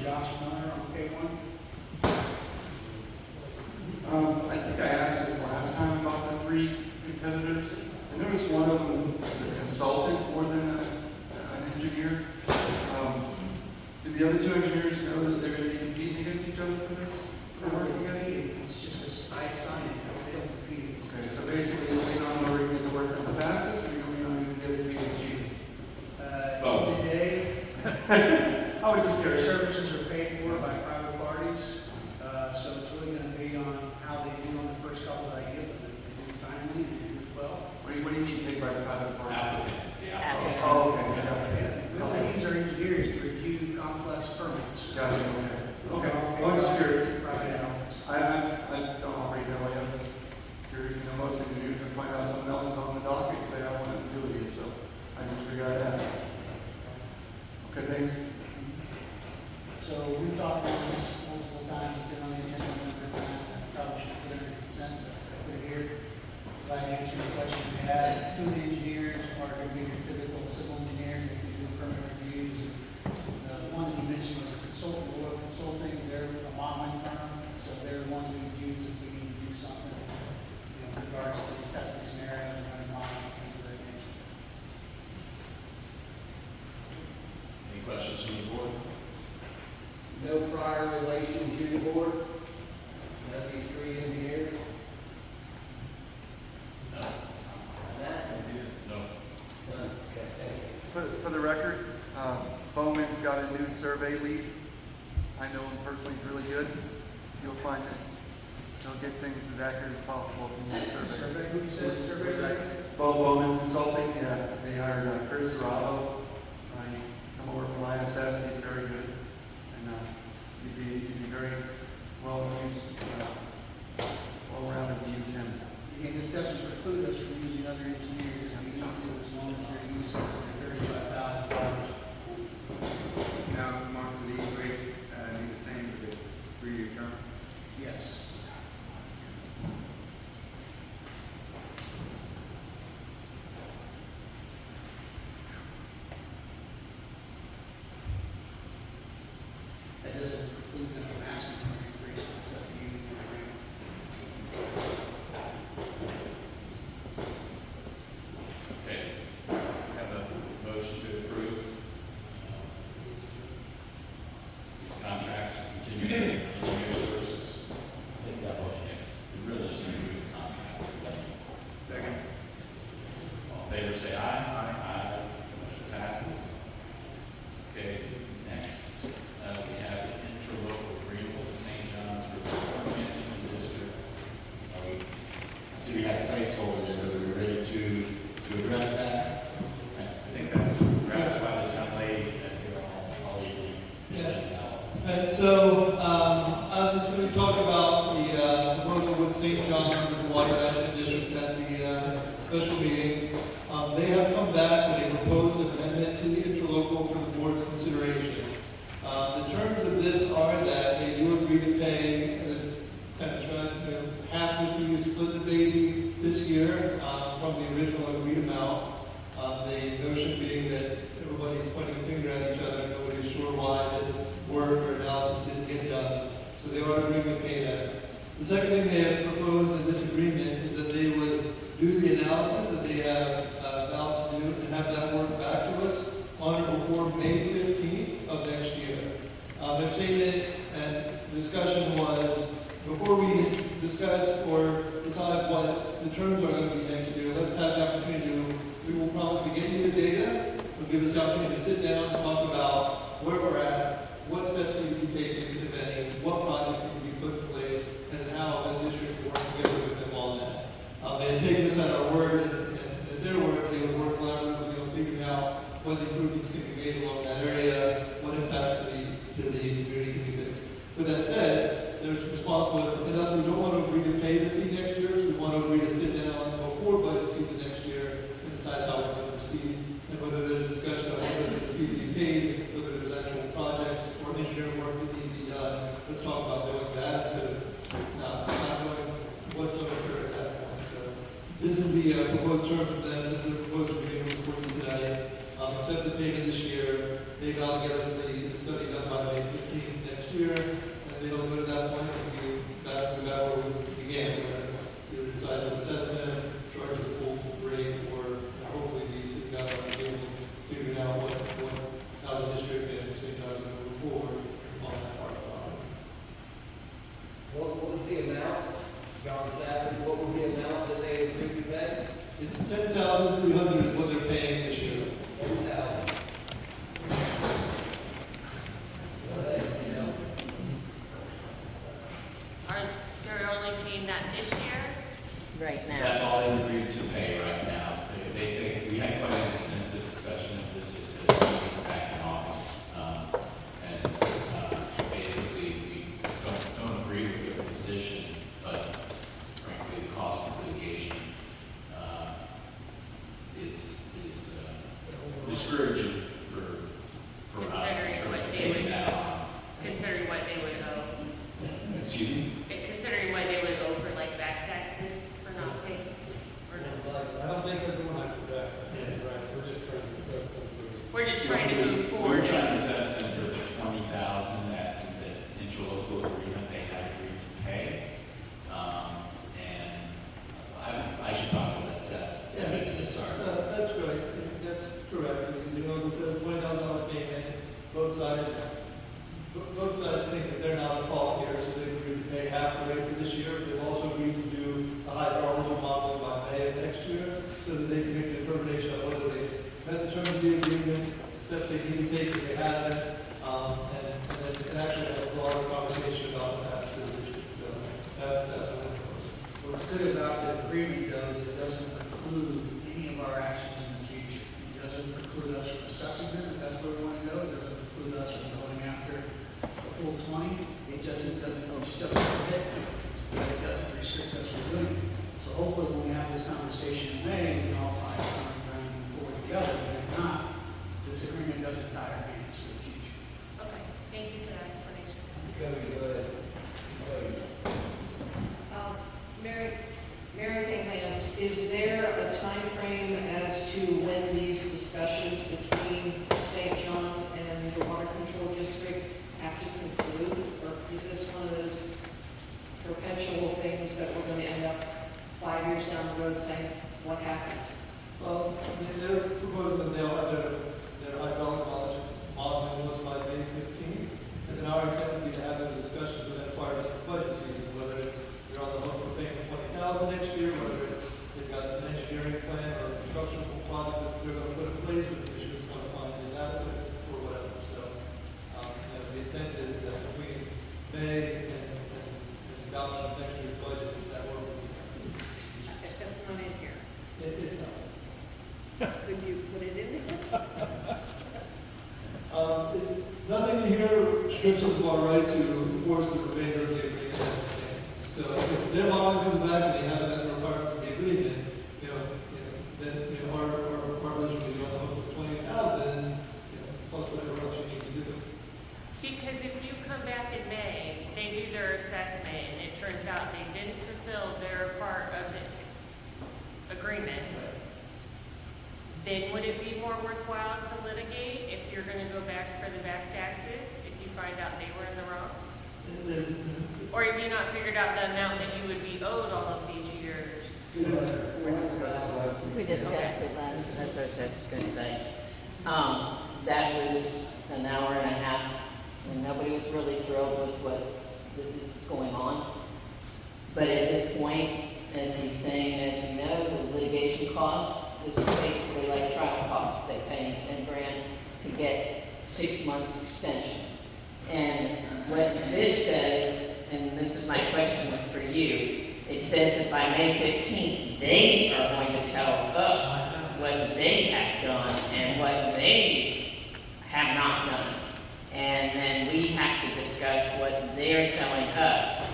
Josh Miller on K1. I think I asked this last time about the three competitors. I noticed one of them is a consultant more than an engineer. Do the other two engineers know that they're going to be competing against each other for this? For working together? It's just I sign it, they don't compete. Okay, so basically, if they don't know where to get the work done the fastest, or you know, you can get it to you the cheapest? Both. Today, I was just their curious. services are paid for by private parties, so it's really gonna be on how they do on the first couple that I give them. If they do timely and they do well. What do you mean paid by the private party? Applicant, the applicant. Oh, okay, got We only use our engineers to review complex permits. it. Got it, okay. Okay, I was just curious. Private applicants. I don't operate that way. I'm just curious, you know, most engineers can find out someone else is on the docket and say, I want nothing to do with you, so I just figured I'd ask. Okay, thanks. So we've talked about this multiple times, it's been on the agenda, every time. I probably should put it in consent, but I put it here. Glad to answer the question we had. Two of the engineers are going to be your typical civil engineers, they can do permit reviews. The one that you mentioned was a consultant, oil consulting, they're a modeling firm, so they're the ones we use if we need to do something, in regards to testing scenarios and running models, things of that nature. Any questions from the board? No prior relation to the board? None of these three engineers? No. That's No. none. Okay, thank you. For the record, Bowman's got a new survey lead. I know him personally, he's really good. You'll find that he'll get things as accurate as possible from the survey. Survey, who says survey? Bowman Consulting, yeah, they hired Chris Serravo. He come over from ISS, he's very good. And you'd be very well used, well-rounded to use him. Again, this doesn't preclude us from using other engineers as we need to, as long as they're using $35,000. Now, Mark, do these rates, be the same for the 3-year term? Yes. That doesn't preclude them from asking for an increase, it's up to you. Okay. Have a motion to approve these contracts, continuing engineer services. I think that motion, we really just need to move the contract. Second. All in favor, say aye. Aye. Motion passes. Okay, next, we have the interlocal agreement with St. John's River Management District. I see we have a placeholder there, but we're ready to address that. I think that's why there's some ways that they're all legally. And so, obviously, we talked about the proposal with St. John with the Water Management District at the special meeting. They have come back with a proposed amendment to the interlocal for the board's consideration. The terms of this are that they do agree to pay, as kind of half the fees, split the baby this year from the original agreed amount. The notion being that everybody's pointing a finger at each other, nobody's sure why this work or analysis didn't get done. So they are agreeing to pay that. The second thing they have proposed in this agreement is that they would do the analysis that they have vowed to do and have that work back to us on or before May 15th Their statement and discussion was, before we discuss or decide what the terms are going to be next year, let's have the opportunity to, we will promise to get you the data, we'll give us the opportunity to sit down and talk about where we're at, what steps need to be taken, if any, what projects need to be put in place, and how the district will work together with them on that. They had taken us at our word, and their word, they would work collaboratively on figuring out what improvements can be made along that area, what impacts to the community can be fixed. With that said, their response was, and that's, we don't want to agree to pay the fee next year, we want to agree to sit down before budget season next year and decide how we're going to proceed, and whether there's discussion of whether there's a fee to be paid, whether there's actual projects or engineering work that need to be done. Let's talk about doing that instead of not knowing what's going to occur at that point. So this is the proposed term for them. This is the proposed agreement for you today. Accept the payment this year. They've got to get us the study done by May 15th next year. And they don't go to that point, we'll be back to where we began. We're going to decide to assess them, charge the full rate, or hopefully be sitting down on the table, figuring out how the district and the same time move forward on that part of the project. What was the amount, John Savage, what was the amount that they agreed to pay? It's $10,300 is what they're paying this year. 10,000. They're only paying that this year? Right now. That's all they agreed to pay right now. We had quite an extensive discussion of this at the meeting back in August. Basically, we don't agree with your position, but frankly, the cost of litigation is discouraging for us. Considering in terms what of they taking would- that on. Considering what they would owe, Excuse me? considering what they would owe for like back taxes for not paying, or no? I don't think they're doing that. Right, we're just trying to assess them for. We're just trying to move forward. We're trying to assess them for the $20,000 that the interlocal agreement they had agreed to pay. And I should probably let Seth speak to this, sorry. That's right. That's correct. You know, instead of $20,000 payment, both sides think that they're not at fault here, so they agreed to pay half the rate for this year. They've also agreed to do a hydrology modeling by May of next year, so that they can make a determination of whether they met the terms of the agreement, steps they need to take if they haven't, and actually have a broader conversation about the path to the district. So that's what we're proposing. What's good about the agreement though is it doesn't preclude any of our actions in the future. It doesn't preclude us from assessing them, if that's where we want to go. It doesn't preclude us from going after the full 20. It just doesn't prohibit, but it doesn't restrict us from doing it. So hopefully when we have this conversation in May, we can all find common ground and move forward together. But if not, this agreement doesn't tie our hands for the future. Okay, thank you for that explanation. Mary Van Lance, is there a time frame as to when these discussions between St. John's and the Water Control District have to conclude? Or is this one of those perpetual things that we're going to end up 5 years down the road saying, what happened? Well, they're proposing that they'll have their hydraulic modeling was by May 15th. And then our intent would be to have a discussion with that part of the budget season, whether it's you're on the hook for paying $20,000 next year, whether it's they've got an engineering plan or a construction project that they're going to put in place that the district's going to find is adequate or whatever. So the intent is that between May and adoption of next year's budget, that work will be done. That's not in here. It's not. Could you put it in there? Nothing in here restricts us of our right to enforce the remainder of the agreement as it stands. So if their model comes back and they have that requirements of the agreement, then our religion will be on the hook for 20,000, plus whatever else you need to do. Because if you come back in May, they do their assessment, and it turns out they didn't fulfill their part of the agreement, then would it be more worthwhile to litigate if you're gonna go back for the back taxes, if you find out they were in the wrong? Or have you not figured out the amount that you would be owed all of these years? We discussed it last, that's what I was just gonna say. That was an hour and a half, and nobody was really thrilled with that this is going on. But at this point, as he's saying, as you know, the litigation costs, this is basically like trial costs. They pay him 10 grand to get 6 months extension. And what this says, and this is my question for you, it says that by May 15th, they are going to tell us what they have done and what they have not done. And then we have to discuss what they're telling us.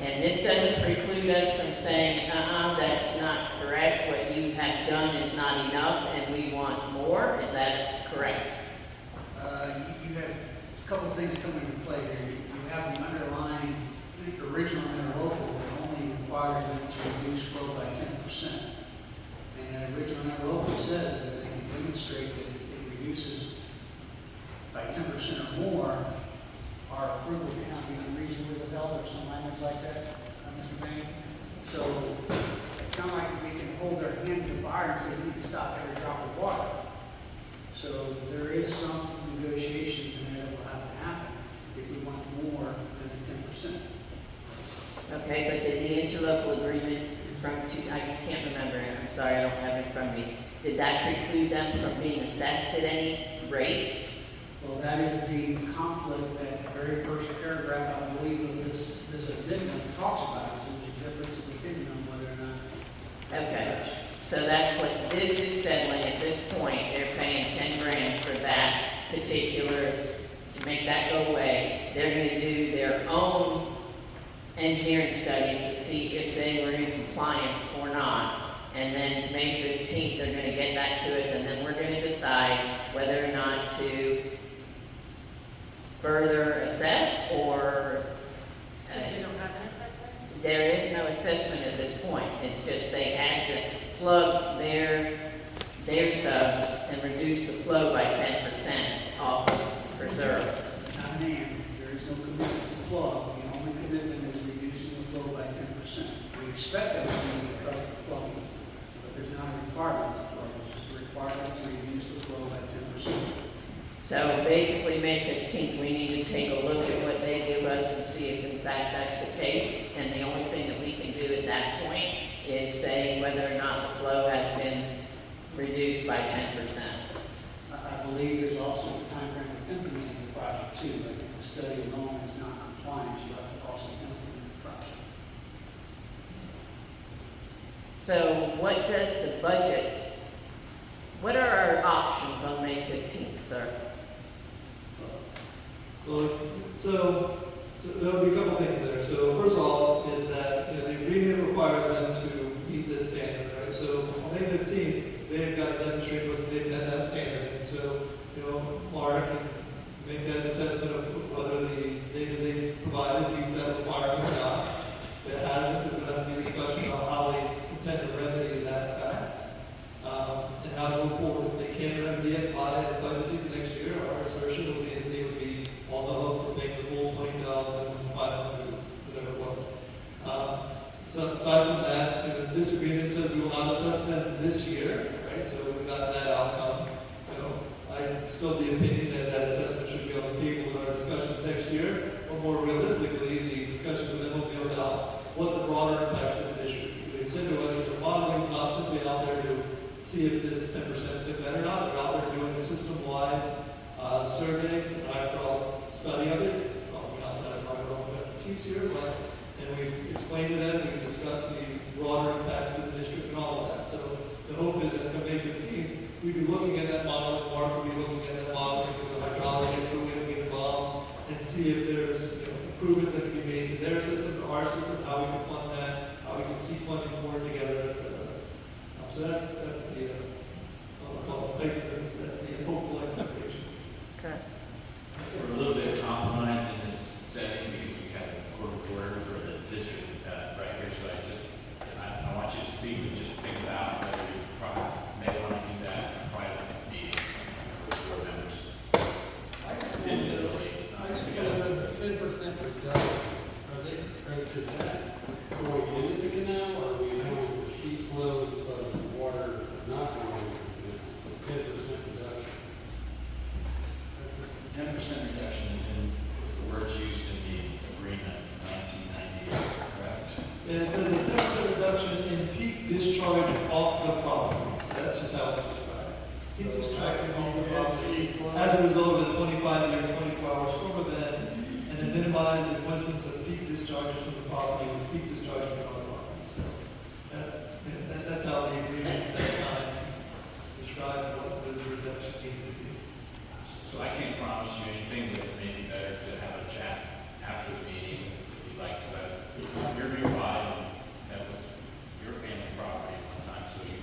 And this doesn't preclude us from saying, that's not correct. What you have done is not enough and we want more. Is that correct? You have a couple of things coming into play here. You have the underlying, the original interlocal that only requires them to reduce flow by 10%. And that original interlocal says that if they can demonstrate that it reduces by 10% or more, our approval cannot be unreasonably withheld or some language like that, Mr. Bain. So it's not like we can hold their hand to the fire and say we need to stop every drop of water. So there is some negotiations in there that will have to happen if we want more than the 10%. Okay, but did the interlocal agreement I can't remember, I'm sorry, I don't have it in front of me. Did that preclude them from being assessed at any rate? Well, that is the conflict that very first paragraph, I believe, of this addendum talks about. So there's a difference of opinion on whether or not. Okay, so that's what this is settling at this point. They're paying 10 grand for that particular, to make that go away. They're going to do their own engineering study to see if they were in compliance or not. And then May 15th, they're going to get that to us, and then we're going to decide whether or not to further assess or Because we don't have an assessment? there is no assessment at this point. It's just they had to plug their subs and reduce the flow by 10% off of reserve. Not an and. There is no commitment to plug. The only commitment is reducing the flow by 10%. We expect that to be because of the plugging, but there's not a requirement to plug. It's just a requirement to reduce the flow by 10%. So basically, May 15th, we need to take a look at what they give us and see if in fact that's the case. And the only thing that we can do at that point is say whether or not the flow has been reduced by 10%. I believe there's also a time frame of implementing the project too. I think the study alone is not compliant. You have to also implement the project. So what does the budget, what are our options on May 15th, sir? Well, so there'll be a couple things there. So first of all is that the agreement requires them to meet this standard, right? So on May 15th, they've got to demonstrate what's they've met that standard. And so, Laura can make that assessment of whether the data they provided meets that requirement or not. If it hasn't, there's going to have to be a discussion about how they intend to remedy that fact. And how to move forward. If they can't remedy it by the budget season next year, our assertion would be that they would be on the hook for paying the full $20,500, whatever it was. So aside from that, this agreement says we will not assess them this year, right? So we got that outcome. I still have the opinion that that assessment should be on the table in our discussions next year. But more realistically, the discussions with them will be about what the broader impacts of the district. They said to us that the modeling is not simply out there to see if this 10% has been met or not. They're out there doing a system-wide survey, an IPRL study of it. We're not setting our own expertise here, but and we explained to them, we discussed the broader impacts of the district and all of that. So the hope is that come May 15th, we'd be looking at that model, Mark would be looking at that model, because of hydrology, we're going to get involved and see if there's improvements that can be made to their system, to our system, how we can fund that, how we can see funding for it together, et cetera. So that's the that's the hopeful expectation. Okay. We're a little bit compromised in this setting because we have a court order for the district right here. So I want you to speak, but just think about whether you may want to do that in a private meeting with board members. Individually. I just got a 10% reduction. Is that going into the canal, or are we going the sheet flow of water not going into the canal? It's 10% reduction. 10% reduction is the words used in the agreement from 1998, correct? And it says a 10% reduction in peak discharge off the property. So that's just how it's described. Peak discharge off the property as a result of a 25-year, 24-hour storm event, and to minimize the coincidence of peak discharges from the property with peak discharges from other properties. So that's how the agreement at that time described what the reduction needed to be. So I can't promise you anything, but it may be better to have a chat after the meeting, if you'd like, because you're nearby, and that was your family property at one time, so you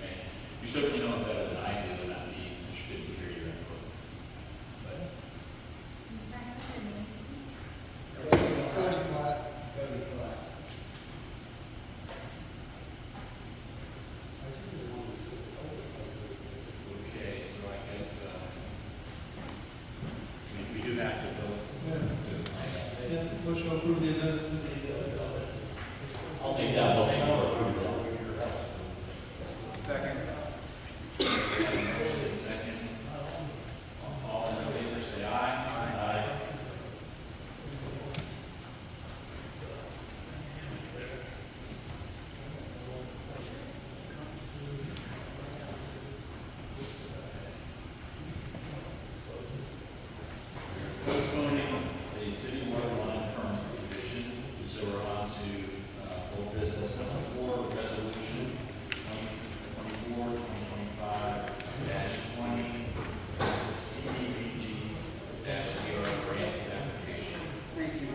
certainly know it better than I do, and I'd be interested to hear your input. But okay, so I guess, we do have to vote. Yeah, motion to approve the amendment to the, I'll make that motion to approve that. Second. Motion second. All in favor, say aye. Aye. Postponing the city water line permit revision, so we're on to old business number 4, resolution 2024-2025-20, CDBG-DR grant application. Thank you.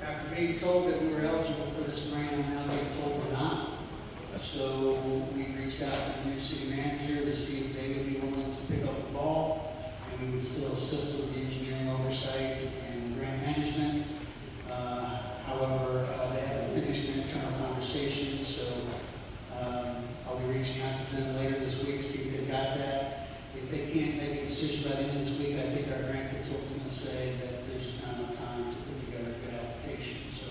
After being told that we were eligible for this grant, I'm now being told we're not. So we reached out to the new city manager to see if they would be willing to pick up the ball, and we would still assist with the engineering oversight and grant management. However, they haven't finished their internal conversations, so I'll be reaching out to them later this week, see if they've got that. If they can't make a decision by the end of this week, I think our grant consultant will say that there's just not enough time to put together a good application. So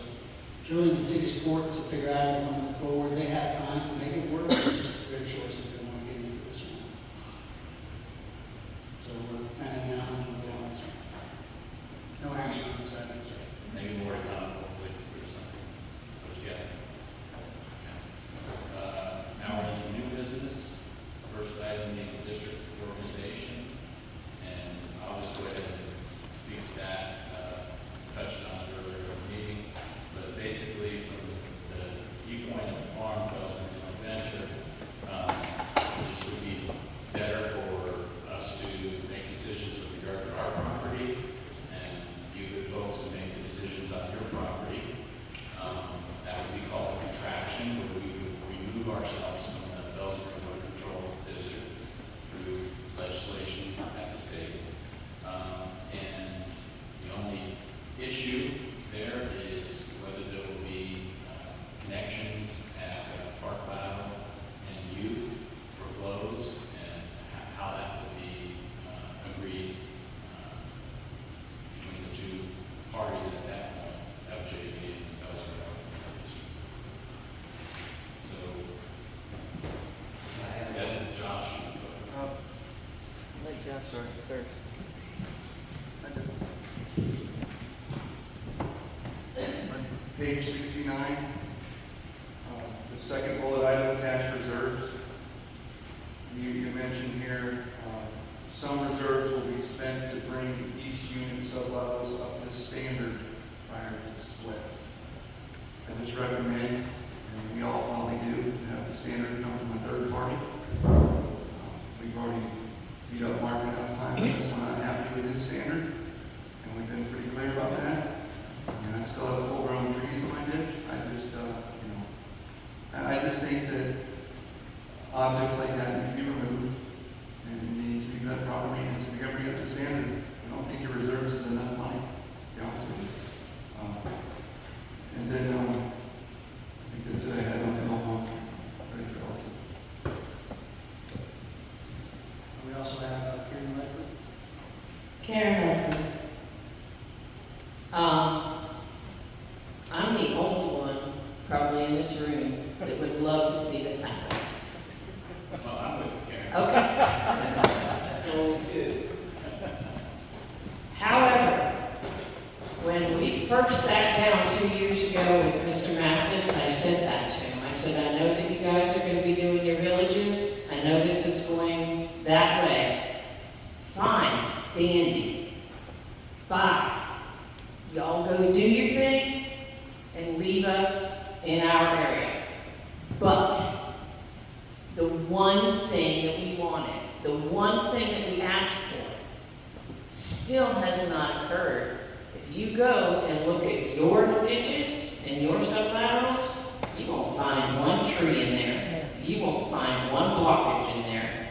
it's really in the city's court to figure out how to move forward. They have time to make it work. It's just their choice if they want to get into this one. So we're kind of now on the balance. No action on this item, sir. Maybe more to come, hopefully, or something. Put together. Now we're into new business. First item, the district organization. And I'll just go ahead and speak to that. Touched on it earlier in the meeting. But basically, from the viewpoint of the farm Fellsmere joint venture, this would be better for us to make decisions with regard to our property, and you good folks to make the decisions on your property. That would be called a contraction, where we would remove ourselves from the Fellsmere Water Control District through legislation at the state. And the only issue there is whether there will be connections at Park Battle and youth for flows, and how that will be agreed between the two parties at that point, FJB and Fellsmere Water Control District. So, that's Josh. Let Jeff start first. On page 69, the second bullet item, cash reserves. You mentioned here, some reserves will be spent to bring each unit sublevels up to standard prior to the split. I just recommend, and we all probably do, to have the standard come from a third party. We've already beat up Mark enough times, that's when I'm happy with his standard, and we've been pretty clear about that. And I still have full-grown trees in my ditch. I just think that objects like that need to be removed, and it needs to be done properly, and if we ever get to standard, I don't think your reserves is enough money, to be honest with you. And then, I think that's it I had on the Elmont. Ready for all. We also have Karen Ledford. Karen, I'm the only one probably in this room that would love to see this happen. Well, I'm with you, Karen. Okay. However, first sat down 2 years ago with Mr. Mathis, I said that to him. I said, I know that you guys are gonna be doing your villages. I know this is going that way. Fine, dandy. Bye. Y'all go do your thing and leave us in our area. But the one thing that we wanted, the one thing that we asked for, still has not occurred. If you go and look at your ditches and your sublaterals, you won't find one tree in there. You won't find one blockage in there.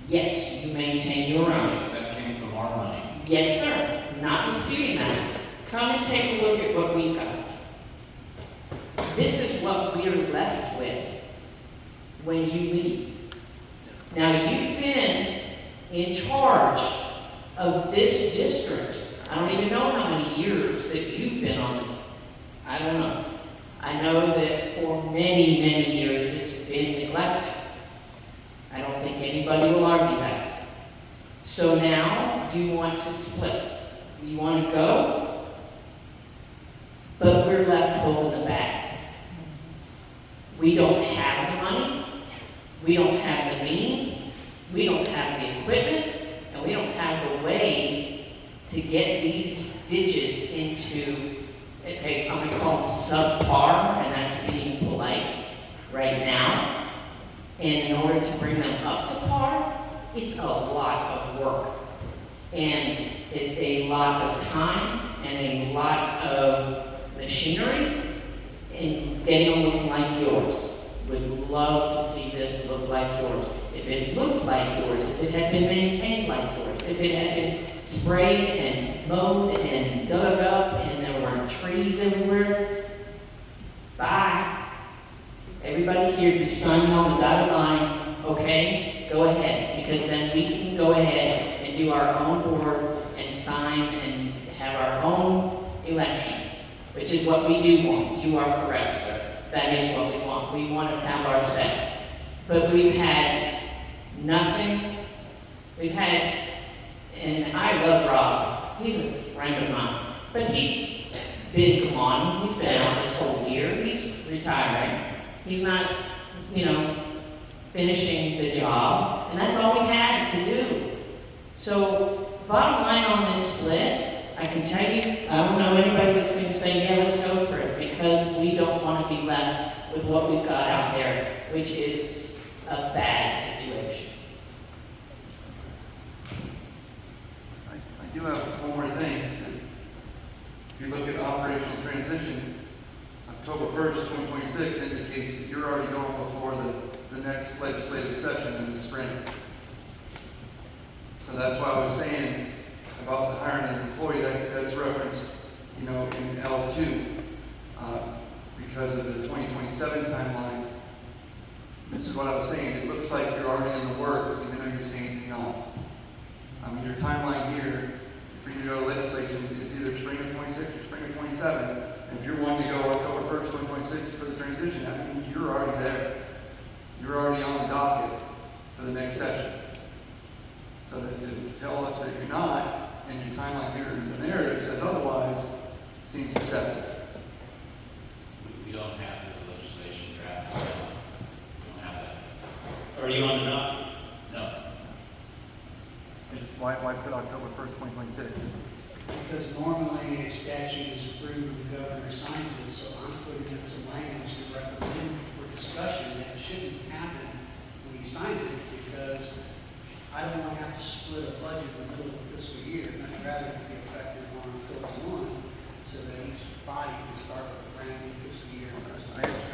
Yes, you maintain your own. That came from our money. Yes, sir. Not disputing that. Come and take a look at what we've got. This is what we're left with when you leave. Now, you've been in charge of this district. I don't even know how many years that you've been on it. I don't know. I know that for many, many years it's been neglected. I don't think anybody will argue that. So now you want to split. You want to go, but we're left holding the bag. We don't have the money. We don't have the means. We don't have the equipment. And we don't have the way to get these ditches into, okay, I'm going to call them subpar, and that's being polite right now. And in order to bring them up to par, it's a lot of work. And it's a lot of time and a lot of machinery and getting them looking like yours. Would love to see this look like yours. If it looked like yours, if it had been maintained like yours, if it had been sprayed and mowed and dug up and there weren't trees everywhere, bye. Everybody here, you sign on the dotted line, okay? Go ahead, because then we can go ahead and do our own board and sign and have our own elections, which is what we do want. You are correct, sir. That is what we want. We want to have our say. But we've had nothing. We've had, and I love Rob. He's a friend of mine. But he's been gone. He's been out this whole year. He's retiring. He's not, finishing the job. And that's all we had to do. So, bottom line on this split, I can tell you, I don't know anybody that's going to say, yeah, let's go for it, because we don't want to be left with what we've got out there, which is a bad situation. I do have one more thing. If you look at operational transition, October 1st, 2026 indicates that you're already going before the next legislative session in the spring. So that's why I was saying about the hiring an employee, that's referenced, in L2, because of the 2027 timeline. This is what I was saying. It looks like you're already in the works, even though you're saying anything else. Your timeline here for you to go to legislation is either spring of 26 or spring of 27. And if you're wanting to go October 1st, 2026 for the transition, that means you're already there. You're already on the docket for the next session. So that to tell us that you're not, and your timeline here in the narrative says otherwise, seems deceptive. We don't have the legislation draft. We don't have that. Are you on the dock? No. Why put October 1st, 2026? Because normally a statute is approved and the governor signs it, so I'm putting in some language to recommend for discussion that shouldn't happen when he signs it, because I don't want to have to split a budget in the middle of the fiscal year. Much rather it be effective on October 1, so that each body can start with a brand new fiscal year.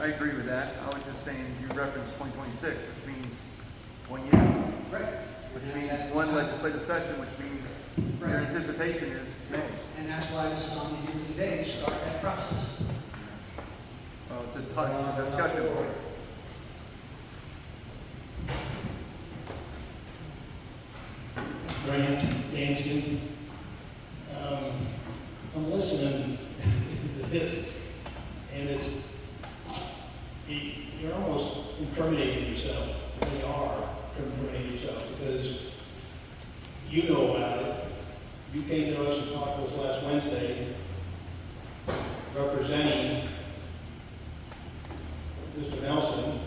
I agree with that. I was just saying you referenced 2026, which means 1 year. Right. Which means one legislative session, which means your anticipation is May. And that's why this is on the agenda today, to start that process. Well, it's a discussion point. Grant, Danston, I'm listening to this, and you're almost incriminating yourself. You are incriminating yourself, because you know about it. You came to us and talked to us last Wednesday, representing Mr. Nelson.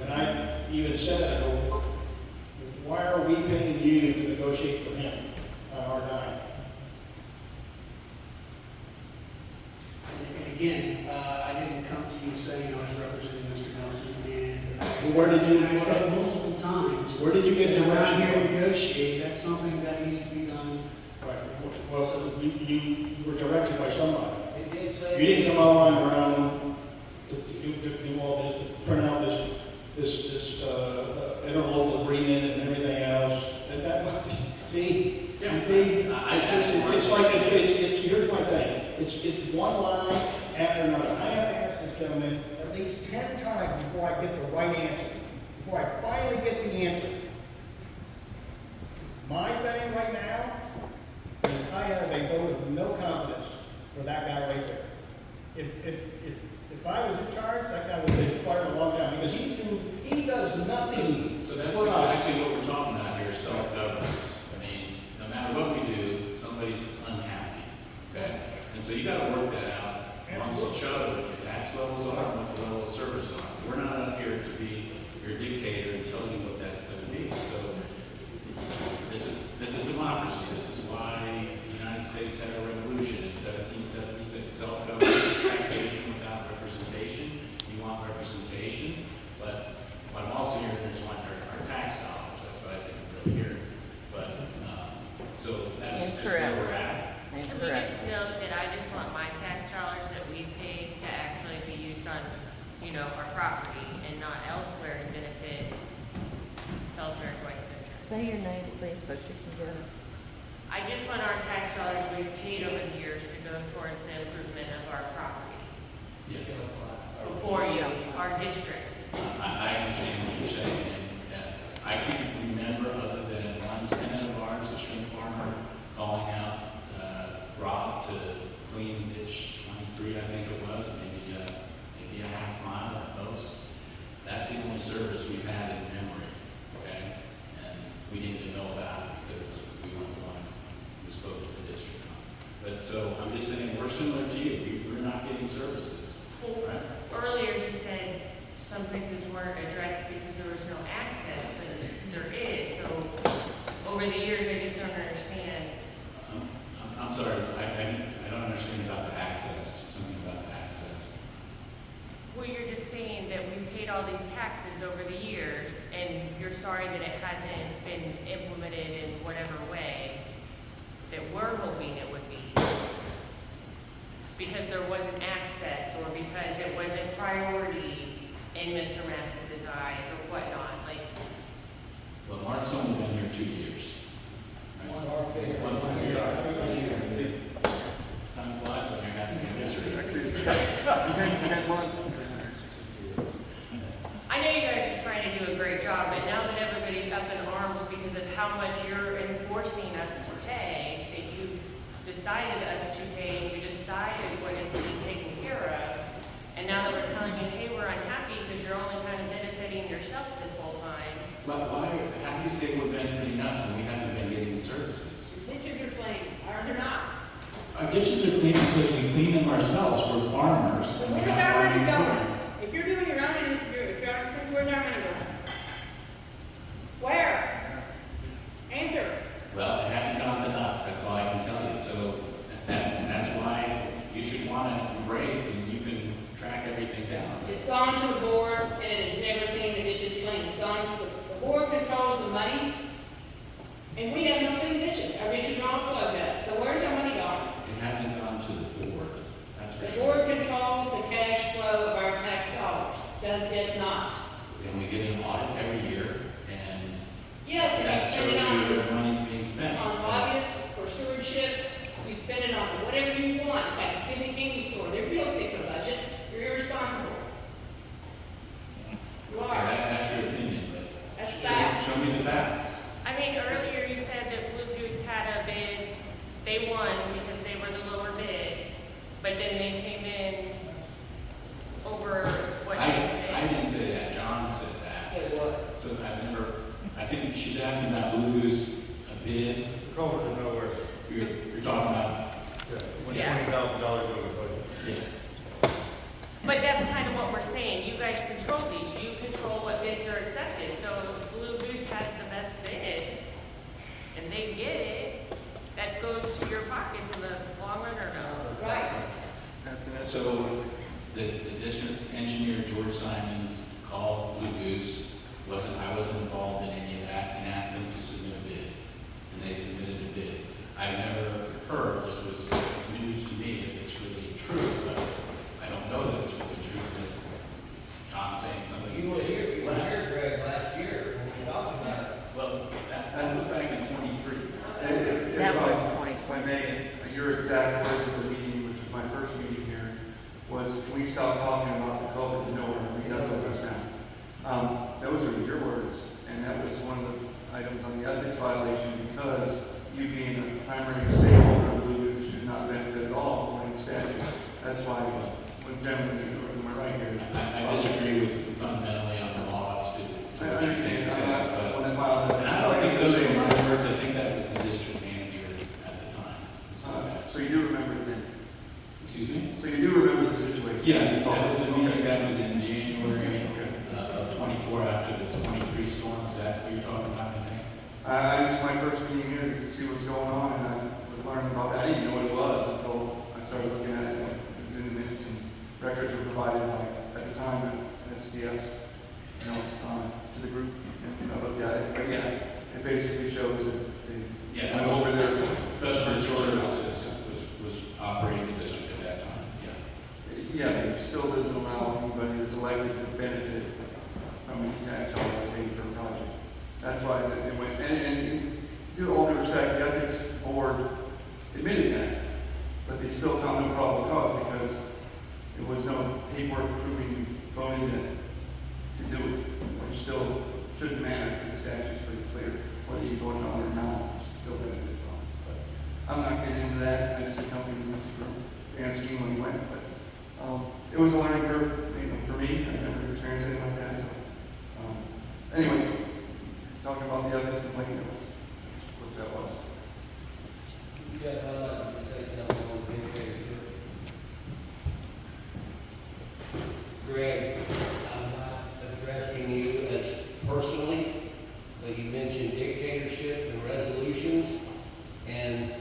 And I even said, I go, why are we paying you to negotiate for him on our dime? And again, I didn't come to you saying I was representing Mr. Nelson, and Where did you- I said multiple times. Where did you get that direction around here from? to negotiate, that's something that needs to be done. Right, well, you were directed by somebody. It did say. You didn't come along around to do all this, to print out this interlocal agreement and everything else. And that, see, Yeah. you see, I- it's like, here's my thing. It's one line after another. I have to ask this gentleman at least 10 times before I get the right answer, before I finally get the answer. My thing right now is I have a vote of no confidence for that guy right there. If I was in charge, that guy would have been fired a long time, because he does nothing So that's for us. exactly what we're talking about here, self-governance. I mean, no matter what we do, somebody's unhappy, okay? And so you gotta work that out amongst each other, what the tax levels are, and what the level of service are. We're not up here to be your dictator and tell you what that's gonna be. So this is democracy. This is why the United States had a revolution in 1776, self-governance, taxation without representation. You want representation, but what I'm also hearing is want our tax dollars. That's what I think is really here. But, so that's just where we're at. Can we just note that I just want my tax dollars that we paid to actually be used on, our property and not elsewhere to benefit Fellsmere joint venture? Say your name, please, so she can get it. I just want our tax dollars we've paid over the years to go towards the improvement of our property. Yes. Before you, our district. I understand what you're saying, and I can't remember other than one tenant of ours, a shrimp farmer, calling out Rob to clean ditch 23, I think it was, maybe a half mile at most. That's the only service we've had in memory, okay? And we didn't even know about it because we weren't the one who spoke to the district on it. But so I'm just saying, we're similar to you. We're not getting services, right? Earlier you said some places weren't addressed because there was no access, but there is. So over the years, I just don't understand. I'm sorry, I don't understand about the access, something about the access. Well, you're just saying that we paid all these taxes over the years, and you're sorry that it hasn't been implemented in whatever way that we're hoping it would be. Because there wasn't access, or because it wasn't priority in Mr. Mathis's eyes, or whatnot, like, Well, Mark's only been here 2 years. Right? 1 year. Time flies when you're having a visitor. Actually, it's 10 months. I know you guys are trying to do a great job, but now that everybody's up in arms because of how much you're enforcing us to pay, that you've decided us to pay, and you decided what is being taken care of, and now that we're telling you, hey, we're unhappy because you're only kind of benefiting yourself this whole time. But how do you say we're benefiting us when we haven't been getting the services? Ditches are clean, ours are not. Our ditches are clean because we clean them ourselves. We're farmers. So and we where's have our money farming going? equipment. If you're doing your own, if you're expense, where's our money going? Where? Answer. Well, it hasn't gone to us, that's all I can tell you. So that's why you should want to embrace, and you can track everything down. It's gone to the board, and it has never seen the ditches clean. It's gone, the board controls the money, and we have no clean ditches. Our ditches are all plugged up. So where's our money going? It hasn't gone to the board, that's for The sure. board controls the cash flow of our tax dollars. Does it not? And we get an audit every year, and Yes, and that you shows spend it you on, where money's being spent. on lobbyists, for stewardships, you spend it on whatever you want. It's like a kidney candy store. They're real estate for budget. You're irresponsible. You Okay, are. that's your opinion, but That's fact. show me the facts. I mean, earlier you said that Blue Goose had a bid, they won because they were the lower bid, but then they came in over what they I bid. didn't say that, John said that. Say what? So I think she's asking about Blue Goose, a bid. Culvert to nowhere. You're talking about, Yeah. Yeah. $20,000 over budget. Yeah. But that's kind of what we're saying, you guys control these, you control what bids are accepted, so if Blue Goose has the best bid, and they get it, that goes to your pockets in the long run or no? Right. So the district engineer, George Simons, called Blue Goose, I wasn't involved in any of that, and asked them to submit a bid. And they submitted a bid. I've never heard, this was news to me, if it's really true, but I don't know that it's really true, that John saying something. You were here, Greg, last year, when we talked about it. Well, that was back in '23. That was If I may, your exact words of the meeting, which was my first meeting here, was, can we stop talking about the culvert to nowhere, and we done with this now? Those are your words, and that was one of the items on the ethics violation, because you being a primary stakeholder of Blue Ridge should not benefit at all according to statute. That's why, when gentlemen, am I right here? I disagree with you fundamentally on the laws to what you think it says, but, When I filed and I don't think those were my words, I think that was the district manager at the time. who said that. So you do remember it then? Excuse me? So you do remember the situation? Yeah, that was a meeting Okay. that was in January Okay. of '24 after the '23 storm. Is that what you're talking about, I think? This is my first meeting here just to see what's going on, and I was learning about that. I didn't know what it was until I started looking at it. It was in the minutes, and records were provided by, at the time, SDS, to the group, and I looked at it. But yeah, it basically shows that they Yeah, went over their Special Resources was operating the district at that time, yeah. Yeah, but it still doesn't allow anybody that's elected to benefit from any tax dollars paid for a project. That's why it went, and due all due respect, the ethics board admitted that, but they still found no probable cause because there was no paperwork proving voting to do it, which still shouldn't matter because the statute's pretty clear, whether you voted on it or not, still benefit from it. But I'm not getting into that, I just accompanied Mr. Ansky when he went, but it was a learning curve, for me. I never experienced anything like that. So, anyways, talking about the other complaint, that's what that was. Yeah, I'd like to say something on the dictatorship. Greg, I'm not addressing you as personally, but you mentioned dictatorship and resolutions, and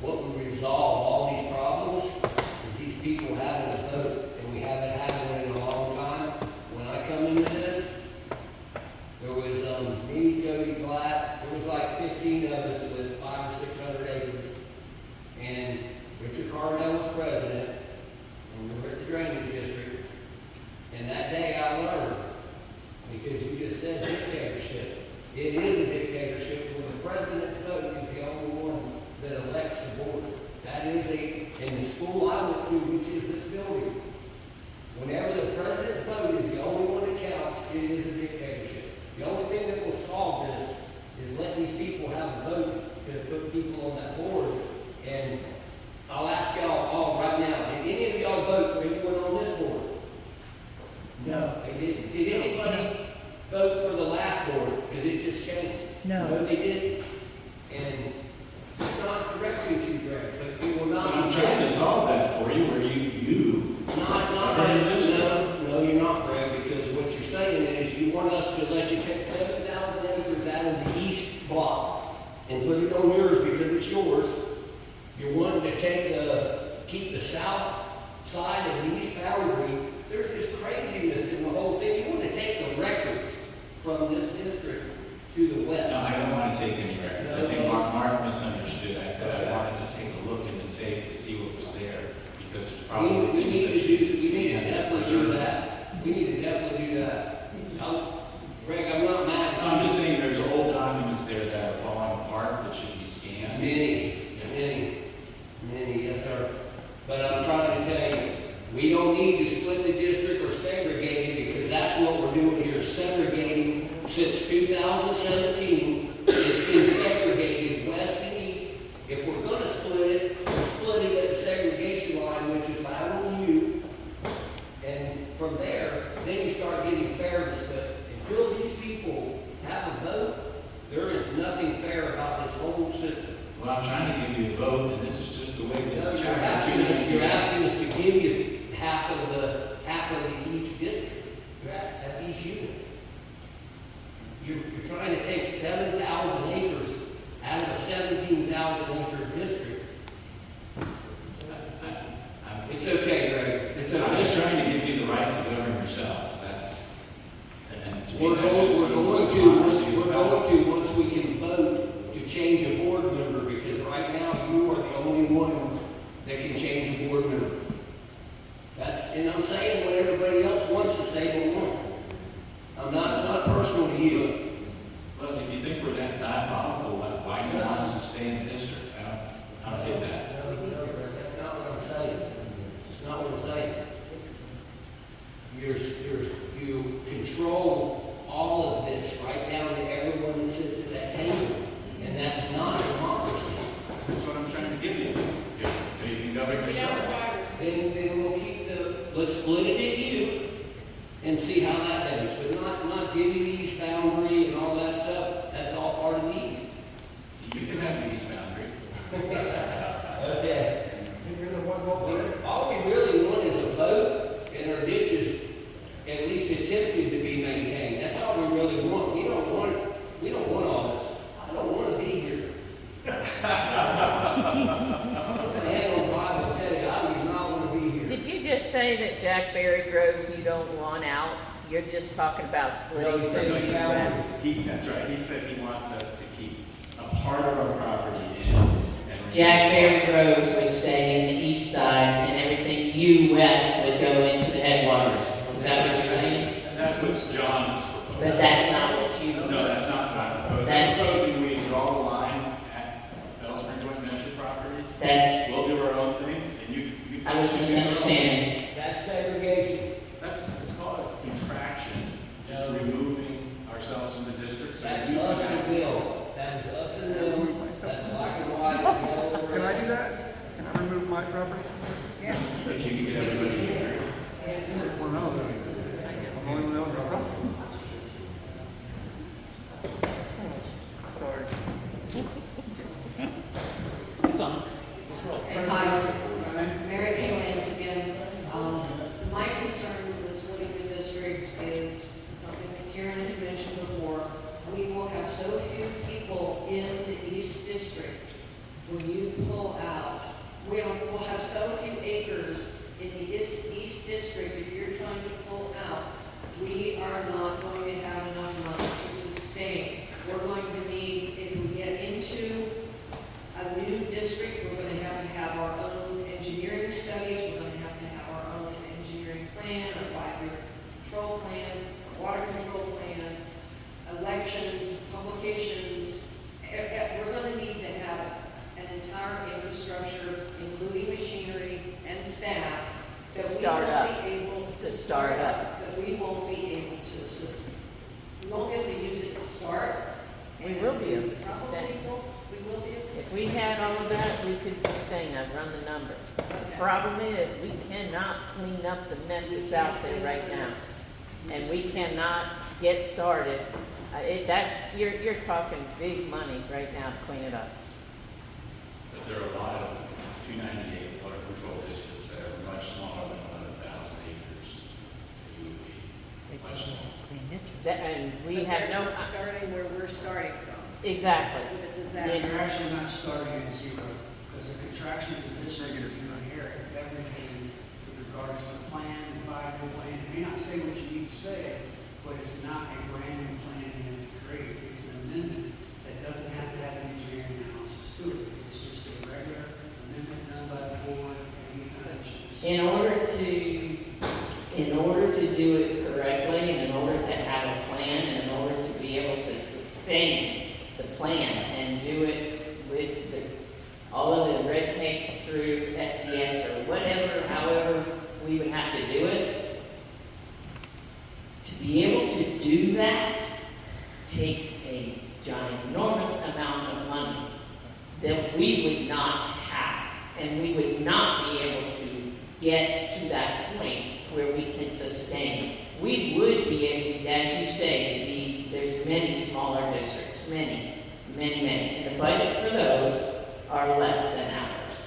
what would resolve all these problems is these people having a vote, and we haven't had one in a long time. When I come into this, there was me, Cody Blatt, there was like 15 of us with 500 or 600 acres, and Richard Carnell was president, and we were at the drainage district, and that day I learned, because you just said dictatorship. It is a dictatorship when the president's vote is the only one that elects the board. That is in the school I went to, which is this building. Whenever the president's vote is the only one that counts, it is a dictatorship. The only thing that will solve this is let these people have a vote to put people on that board. And I'll ask y'all all right now, did any of y'all vote for anyone on this board? No, they didn't. Did anybody vote for the last board? Because it just changed. No. They didn't. And it's not correcting you, Greg, but you will not. I'm trying to solve that for you, where No, you're not, Greg, because what you're saying is you want us to let you take 7,000 acres out of the east block and put it on yours because it's yours. You're wanting to keep the south side of the east boundary. There's just craziness in the whole thing. You want to take the records from this district to the west. No, I don't want to take any records. I think Mark misunderstood. I said I wanted to take a look in the safe to see what was there, because there's probably We need things to that definitely do that. We need to definitely do that. Greg, I'm not mad at you. I'm just saying there's old documents there that are falling apart that should be scanned. Many, yes, sir. But I'm trying to tell you, we don't need to split the district or segregate it, because that's what we're doing here, segregating. Since 2017, it's been segregated west and east. If we're gonna split it, we're splitting it at the segregation line, which is lateral U. And from there, then you start getting fairness. But until these people have a vote, there is nothing fair about this whole system. Well, I'm trying to give you a vote, and this is just the way No, the you're chairman asking half of the East District, that East unit. You're trying to take 7,000 acres out of a 17,000 acre district. It's okay, Greg, it's I'm just okay. trying to give you the right to govern yourself, that's, and to me, We're that just going seems to, once we can vote to change a board member, because right now you are the only one that can change a board member. And I'm saying what everybody else wants to say, but won't. It's not personal to you. Well, if you think we're that diabolical, why do you want us to stay in the district? I don't get that. That's not what I'm saying. That's not what I'm saying. You control all of this right down to everyone that sits at that table. And that's not democracy. That's what I'm trying to give you. So you can govern yourself. Then we'll let's split it at you and see how that goes. But not give you the East boundary and all that stuff. That's all part of the East. You can have the east boundary. Okay. All we really want is a vote and our ditches at least attempted to be maintained. That's all we really want. We don't want all this. I don't want to be here. I'll tell you, I do not want to be here. Did you just say that Jack Berry Groves you don't want out? You're just talking about No, splitting he said from he's the bound. west. That's right, he said he wants us to keep a part of our property in. And Jack Berry Groves would stay in the east side and everything you west would go into the headwaters. Is that what you're saying? And that's what John is proposing. But that's not what you. No, that's not what I'm proposing. That's- I'm proposing we draw the line at Fellsmere joint venture properties. That's, We'll do our own thing, and you. I was misunderstanding. That's segregation. It's called a contraction, just removing ourselves from the district. So That's you us can- and Bill. That is us and them. That's black and white. Yellow. Can I do that? Can I remove my property? If you can get everybody to agree. Well, no, I'm the only one that owns the property. Sorry. It's on. Hi, Mary Kay Lance again. My concern with the splitting the district is something that Karen had mentioned before. We will have so few people in the East District when you pull out. We'll have so few acres in the East District. If you're trying to pull out, we are not going to have enough money to sustain. We're going to need, if we get into a new district, we're going to have our own engineering studies, we're going to have our own engineering plan, a 5-year control plan, a water control plan, elections, publications. We're going to need to have an entire infrastructure, including machinery and staff, that we won't be able to start up, that we won't be able to, we won't be able to use it to start. We will be able to Probably sustain. we will be able to. If we had all of that, we could sustain. I've run the numbers. The problem is, we cannot clean up the mess that's out there right now. And we cannot get started. You're talking big money right now to clean it up. But there are a lot of 298 water control districts that are much smaller than 1,000 acres. You would be much smaller. And we have no, Starting where we're starting from, exactly. with a You're disaster. actually not starting at zero, because the contraction of this year, you inherit everything with regards to the plan, the 5-year plan. It may not say what you need to say, but it's not a brand new plan you have to create. It's an amendment that doesn't have to have an engineering analysis to it. It's just a regular amendment done by the board, anytime it changes. In order to do it correctly, and in order to have a plan, and in order to be able to sustain the plan and do it with all of the red tape through SDS or whatever, however we would have to do it, to be able to do that takes a ginormous amount of money that we would not have, and we would not be able to get to that point where we can sustain. We would be able, as you say, there's many smaller districts, many, and the budgets for those are less than ours.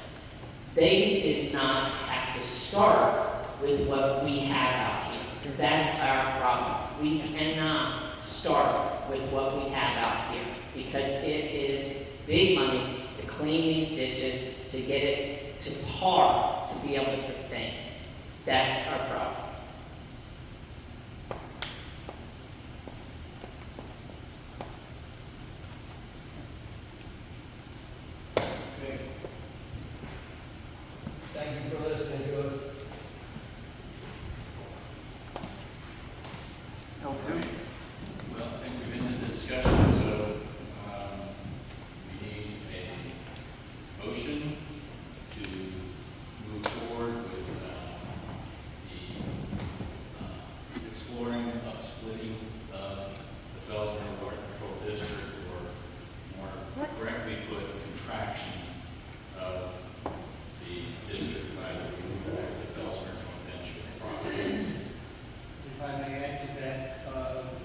They did not have to start with what we have out here. That's our problem. We cannot start with what we have out here because it is big money to clean these ditches, to get it to par, to be able to sustain. That's our problem. Okay. Thank you for listening to us. Well, I think we've been in the discussion, so, we need a motion to move forward with, the exploring of splitting of the Fellsmere Water Control District, or more correctly put, contraction of the district by the Fellsmere joint venture properties. If I may add to that,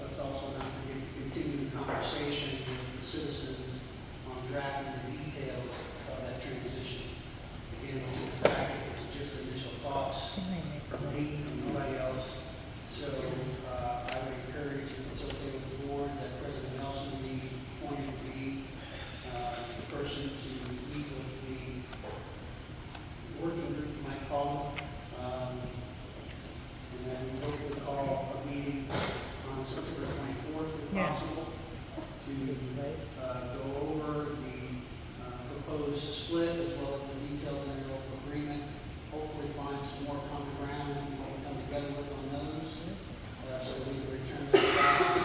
let's also not forget to continue the conversation with the citizens on drafting the details of that transition. Again, it's in the packet, it's just initial thoughts from me, from nobody else. So, I would encourage, if it's okay with the board, that President Nelson be appointed to be, the person to meet with the working group, you might call them. And then we hopefully call a meeting on September 24th, if Yeah. possible, to go over the proposed split as well as the details in the local agreement. Hopefully find some more common ground that we can come together with on those. So we can return that back.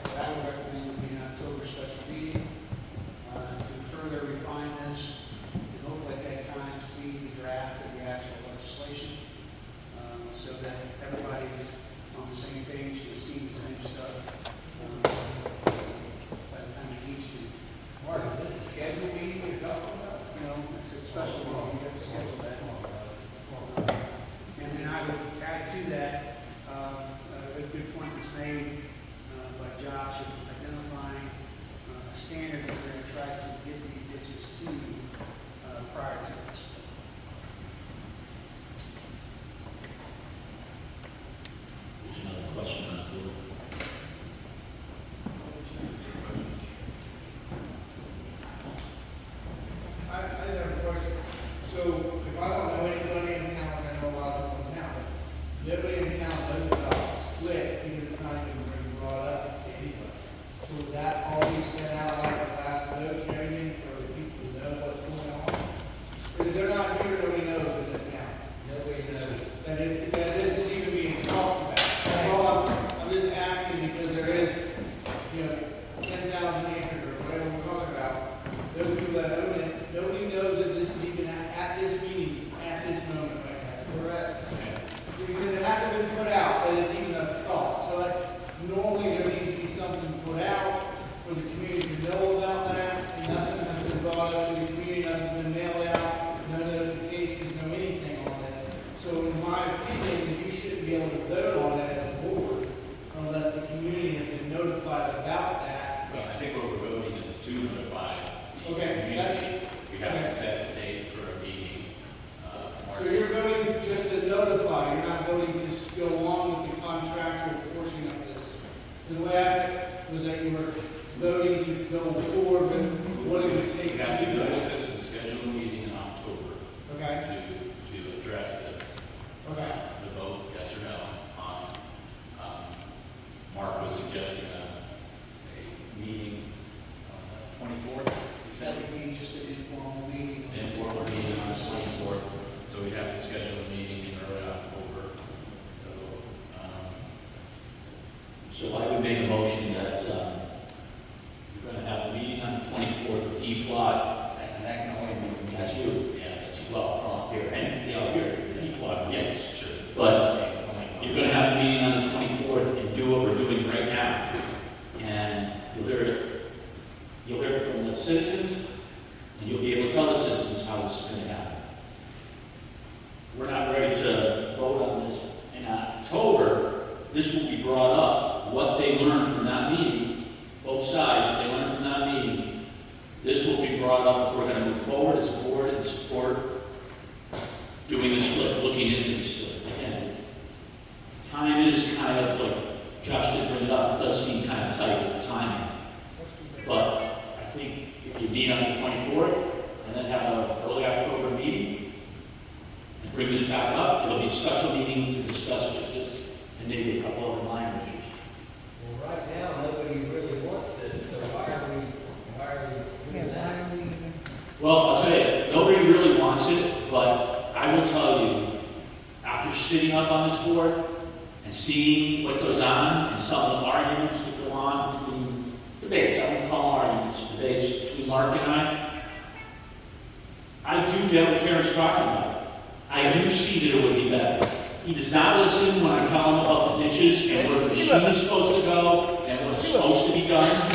What I would recommend would be an October special meeting to further refine this and hopefully at that time see the draft of the actual legislation. So that everybody's on the same page, and seeing the same stuff, by the time it needs to. Mark, is this a scheduled meeting you're talking about? It's a special meeting, we have to schedule that. And then I would add to that, a good point was made by Josh of identifying a standard that we're going to try to get these ditches to prior to this. There's another question on the floor. I just have a question. So if I don't know anybody in town, I know a lot of people in town, but nobody in town knows about the split, even if it's not even being brought up to anybody. So would that all be sent out like the last note and everything for the people to know what's going on? Because they're not here, nobody knows in this town. Nobody knows. That this is even being talked about. That's all I'm just asking because there is, 10,000 acres or whatever we're talking about. Those people that own it, nobody knows that this is even at this meeting, at this moment right now. Correct. Because it hasn't been put out, but it's even a thought. So normally there needs to be something put out for the community to know about that, and nothing has been brought up to the community, nothing's been mailed out, none of bring this back up. It'll be a special meeting to discuss just this and maybe a couple other minor issues. Well, right now, nobody really wants this, so why are we doing that? Well, I'll tell you, nobody really wants it, but I will tell you, after sitting up on this board and seeing what goes on and some of the arguments that go on between debates, I wouldn't call them arguments, debates between Mark and I do get what Karen's talking about. I do see that it would be better. He does not listen when I tell him about the ditches and where the machine is supposed to go and what's supposed to be done.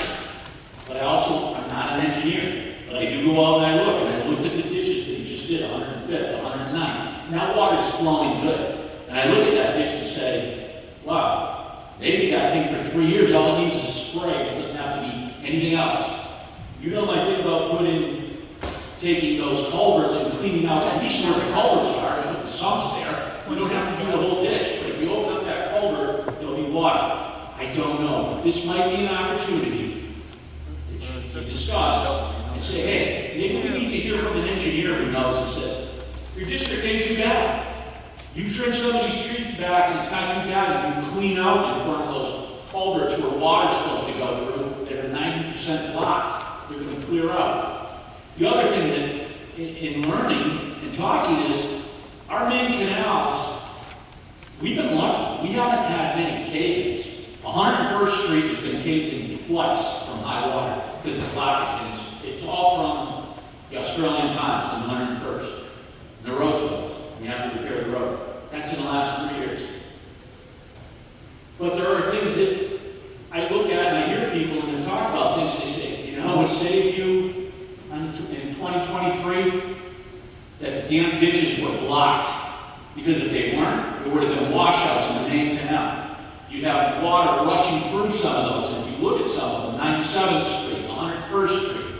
But I'm not an engineer, but I do go out and I look, and I looked at the ditches that he just did, 105th, 109th. And that water's flowing good. And I look at that ditch and say, wow, maybe that thing for 3 years, all it needs is spray. It doesn't have to be anything else. You know my thing about taking those culverts and cleaning out at least where the culverts are, put the sumps there. You don't have to do the whole ditch, but if you open up that culvert, there'll be water. I don't know. This might be an opportunity to discuss and say, hey, maybe we need to hear from an engineer who knows and says, your district ain't too bad. You trim some of these trees back and it's not too bad, and you clean out and burn those culverts where water's supposed to go through that are 90% blocked. They're going to clear out. The other thing that in learning and talking is our main canals, we've been lucky. We haven't had many cave-ins. 101st Street has been caved in twice from high water because of blockage. And it's all from the Australian ponds in 101st. And the road's closed. We have to repair the road. That's in the last 3 years. But there are things that I look at and I hear people and they talk about things and they say, you know, it saved you in 2023 that the damn ditches were blocked. Because if they weren't, there would have been washouts in the main canal. You'd have water rushing through some of those. And if you look at some of them, 97th Street, 101st Street,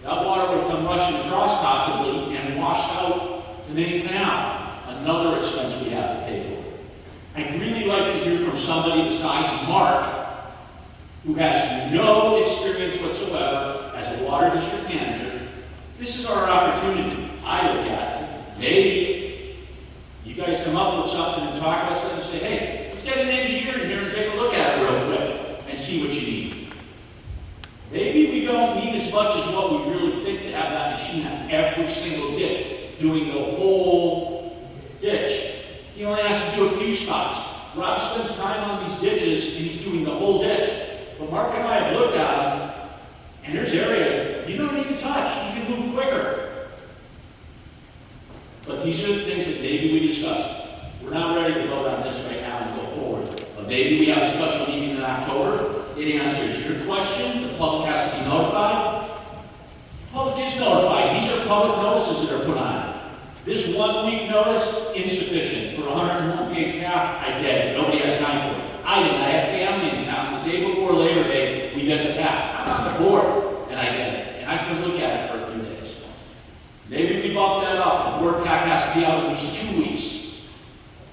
that water would have come rushing across possibly and washed out the main canal. Another expense we have to pay for. I'd really like to hear from somebody besides Mark, who has no experience whatsoever as a water district manager. This is our opportunity, I look at. Maybe you guys come up with something and talk about something and say, hey, let's get an engineer in here and take a look at it real quick and see what you need. Maybe we don't need as much as what we really think to have that machine on every single ditch, doing the whole ditch. He only has to do a few spots. Rob spends time on these ditches and he's doing the whole ditch. But Mark and I have looked at them, and there's areas you don't need to touch. You can move quicker. But these are the things that maybe we discuss. We're not ready to vote on this right now and go forward. But maybe we have a special meeting in October. It answers your question. The public has to be notified. The public is notified. These are public notices that are put on. This 1 week notice, insufficient. For a 101-page path, I get it. Nobody has time for it. I didn't. I had family in town. The day before Labor Day, we get the path. I'm on the board, and I get it. And I can look at it for a few days. Maybe we bump that up. The board pack has to be out at least 2 weeks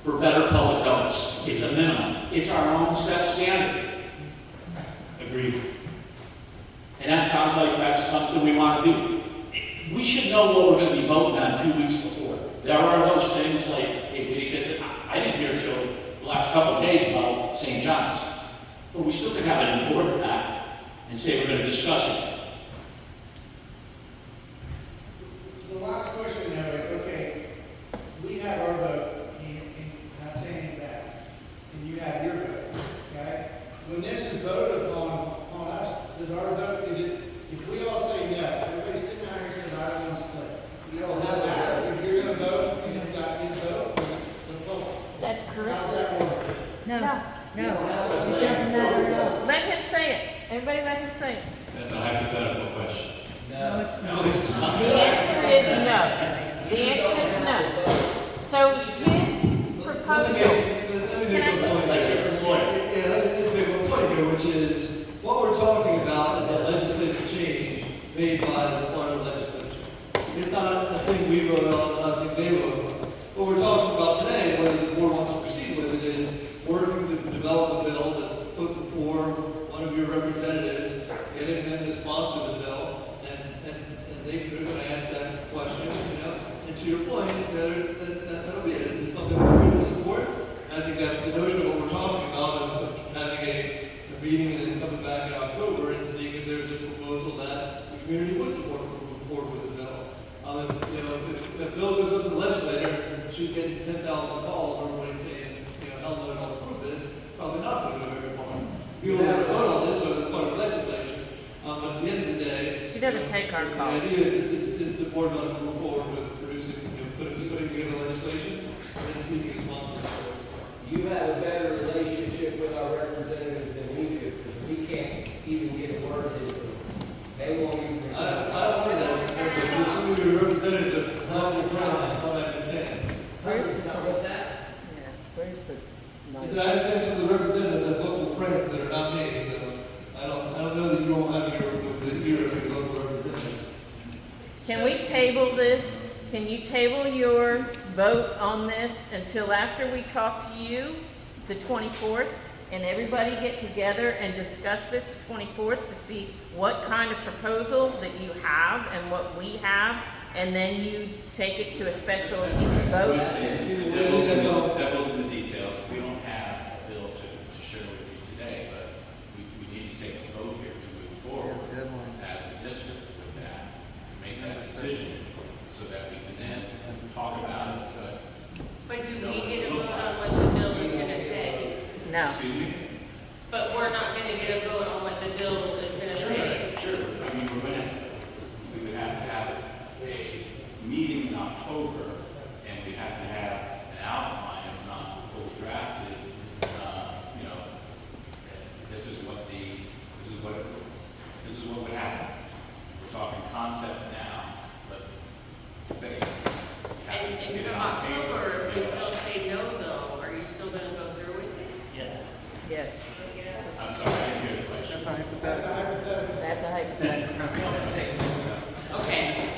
for better public notice. It's a minimum. It's our own set standard. Agreed. And that sounds like that's something we want to do. We should know what we're going to be voting on 2 weeks before. There are those things like, hey, we didn't get I didn't hear until the last couple of days about St. John's. But we still could have it in the board pack and say we're going to discuss it. The last question now is, okay, we have our vote, and not saying that, and you have your vote, okay? When this is voted on us, does our vote, is it, if we all say no, everybody's sitting out here and says, I don't want to split. You don't have that, if you're going to vote, and you've got your vote, the vote. That's correct. How's that work? No, no, it doesn't matter at all. Let him say it. Everybody let him say it. That's a hypothetical question. No, it's not. The answer is no. The answer is no. So his proposal, Let me make a point. Yeah, let's make a point here, which is, what we're talking about is a legislative change made by the Florida legislature. It's not a thing we wrote on, a thing they wrote on. What we're talking about today, whether the board wants to proceed with it, is working to develop a bill that put before one of your representatives, getting them to sponsor the bill, and they're going to ask that question, you know, and to to your point, that'll be it. This is something that the community supports. And I think that's the notion of what we're talking about, of having a meeting and then coming back in October and seeing if there's a proposal that the community would support for moving forward with the bill. And, you know, if the bill goes up to the legislator and she's getting 10,000 calls, everybody's saying, you know, hell no, don't approve this, probably not going to go very far. We will never vote on this, so it's part of legislation. But at the end of the day, She doesn't take our the calls. idea is the board going to move forward with producing, you know, putting together legislation and then seeking sponsors for it. You have a better relationship with our representatives than we do, because we can't even get word into them. They won't even. I don't know that, there's some of your representative, not your friend, what I understand. Where's the, What's that? yeah, where's the He money? said, I understand some of the representatives have local friends that are not me, so I don't know that you don't have your local representatives. Can we table this? Can you table your vote on this until after we talk to you, the 24th? And everybody get together and discuss this the 24th to see what kind of proposal that you have and what we have, and then you take it to a special vote? Devil's in the details. We don't have a bill to share with you today, but we need to take a vote here to move forward as a district with that, make that decision so that we can then talk about it. But do we get a vote on what the bill is gonna say? No. Excuse me? But we're not gonna get a vote on what the bill is gonna say. Sure. I mean, we would have to have a meeting in October, and we have to have an outline, if not fully drafted. You know, this is what would happen. We're talking concept now, but say. And from October, if we still say no though, are you still gonna go through with it? Yes. Yes, I'm sorry, I didn't hear the question. that's a hypothetical. Okay.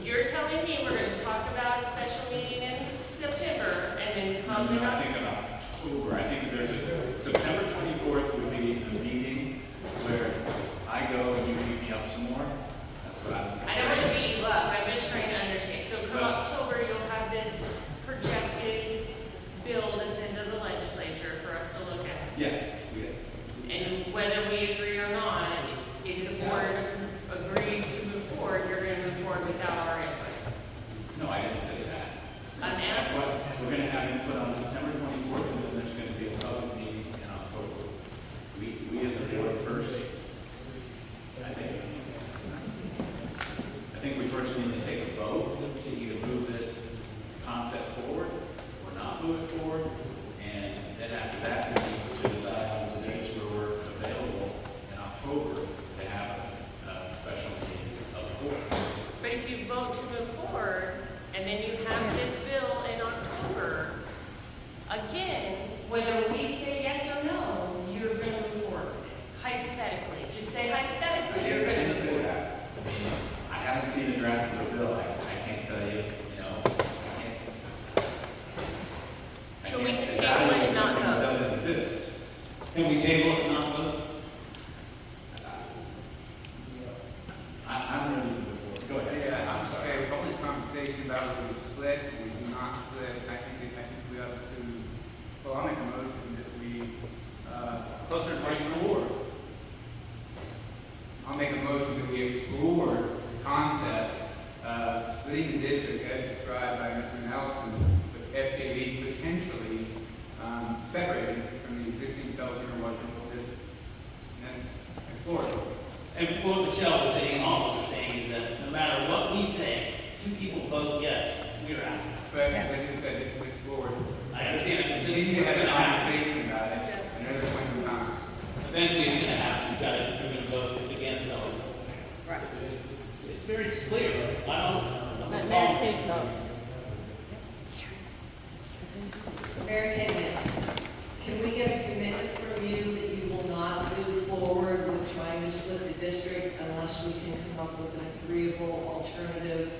You're telling me we're gonna talk about a special meeting in September and then come in I think in October, I think there's September 24th would be a meeting where I go and you beat me up some more. That's what I don't want to beat you up, I'm just trying to understand. So come But- October, you'll have this projected bill to send to the legislature for us to look at. Yes, And whether we agree or not, if the board agrees to move forward, you're gonna move forward without our input. no, I didn't say that. I'm That's asking. what, we're gonna have input on September 24th, and then there's gonna be a public meeting in October. We as a board first, I think we first need to take a vote to either move this concept forward or not move it forward, and then after that, we need to decide on the dates where we're available in October to have a special meeting of the board. But if you vote to move forward, and then you have this bill in October, again, whether we say yes or no, you're gonna move forward. Hypothetically, just say hypothetically, you're I gonna didn't move say forward. that. I mean, I haven't seen a draft of the bill. I can't tell you, you know, I So we can't can table it evaluate and not something that vote. doesn't exist. Can we table it and not vote? I'm ready to move forward. Go ahead. Yeah, I'm sorry. okay, all this conversation about whether we split, we do not split, I think we ought to, well, I'll make a motion that we, Closer to explore. I'll make a motion that we explore the concept of splitting the district as described by Mr. Nelson, with FKV potentially separated from the existing Fellsmere Washington district. And that's exploratory. And what Michelle was saying, and all of us are saying, is that no matter what we say, two people vote yes, we're out. But as I just said, this is exploratory. I understand, We this need is to what's have a gonna happen. conversation about it, another point in time. Eventually, it's gonna happen, you guys are gonna vote against it. Right. It's very clear, I don't. Let Mary Kay talk. Mary Higgins, can we get a commitment from you that you will not move forward with trying to split the district unless we can come up with an agreeable alternative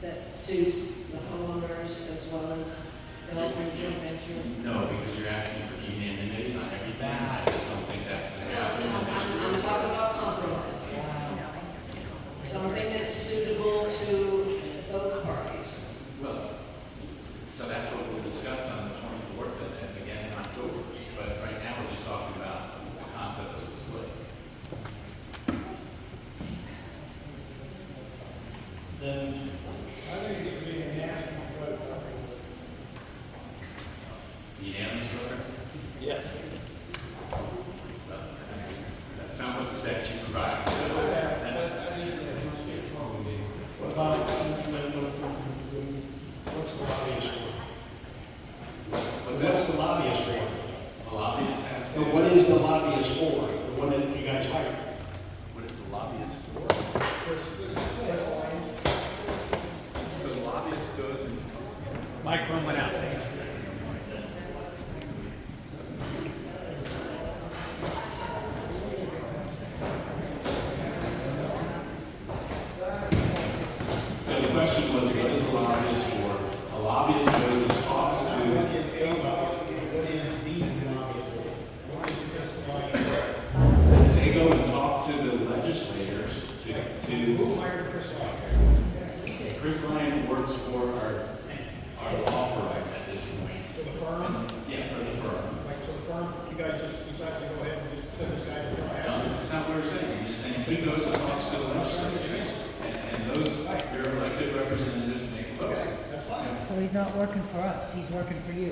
that suits the homeowners as well as the Fellsmere joint venture? No, because you're asking for unanimity on everything. I just don't think that's going to happen. I'm talking about compromise. Something that's suitable to both parties. Microphone went out. So the question was, what is a lobbyist for? A lobbyist goes and talks to, they go and talk to the legislators Chris Ryan works for our law firm at this point. For the firm? Yeah, for the firm. Like, so the firm, you guys just decided to go ahead and just send this guy to Tallahassee? No, that's not what we're saying. We're just saying he goes and talks to the legislators, and those, their elected representatives make a vote. Okay, that's fine. So he's not working for us, he's working for you.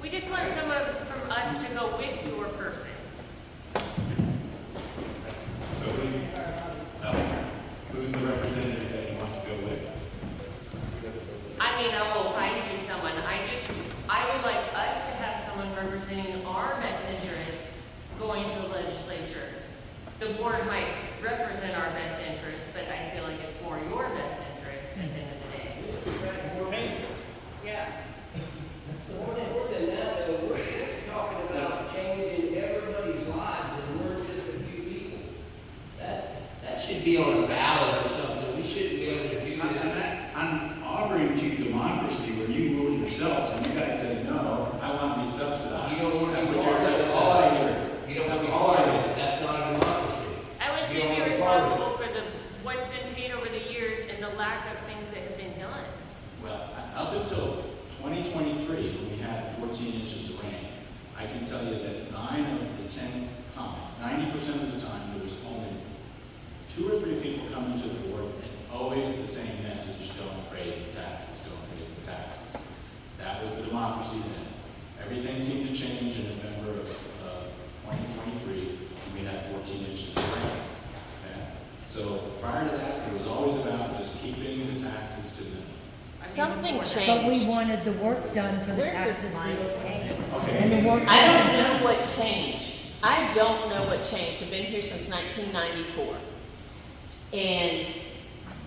We just want someone from us to go with your person. So who's the representative that you want to go with? I mean, I will find you someone. I would like us to have someone representing our best interests going to the legislature. The board might represent our best interests, but I feel like it's more your best interests at the end of the day. Yeah. More than that, though, we're talking about changing everybody's lives, and we're just a few people. That should be on a ballot or something. We shouldn't be able to do that. I'm offering to you democracy where you rule yourselves, and you guys say, no, I want to be subsidized. You don't want to That's be what part you're, of that's that. all I hear. You don't want to That's be all part I of hear. it. That's not a democracy. I want you to be responsible for what's been paid over the years and the lack of things that have been done. Well, up until 2023, when we had 14 inches of rain, I can tell you that 9 of the 10 comments, 90% of the time, there was only 2 or 3 people coming to the board, and always the same message: don't raise the taxes, don't raise the taxes. That was the democracy then. Everything seemed to change in November of 2023, when we had 14 inches of rain. Okay? So prior to that, it was always about just keeping the taxes to the minimum. Something But changed. we wanted the work done for the taxes we were paying. Okay. And the work I don't wasn't know done. what changed. I don't know what changed. I've been here since 1994. And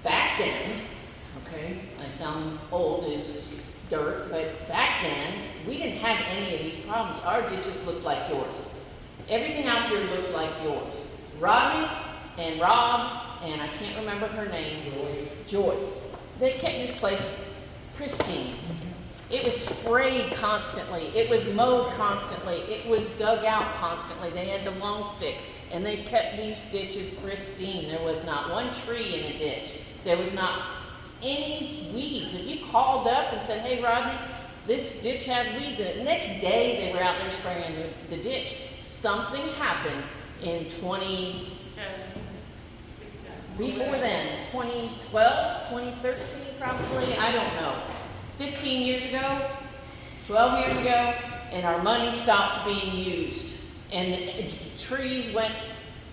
back then, okay, I sound old as dirt, but back then, we didn't have any of these problems. Our ditches looked like yours. Everything out here looked like yours. Rodney and Rob, and I can't remember her name, Joyce. They kept this place pristine. It was sprayed constantly. It was mowed constantly. It was dug out constantly. They had the long stick, and they kept these ditches pristine. There was not one tree in a ditch. There was not any weeds. If you called up and said, hey, Rodney, this ditch has weeds in it, the next day they were out there spraying the ditch. Something happened in before then, 2012, 2013 probably, I don't know. 15 years ago, 12 years ago, and our money stopped being used. And trees went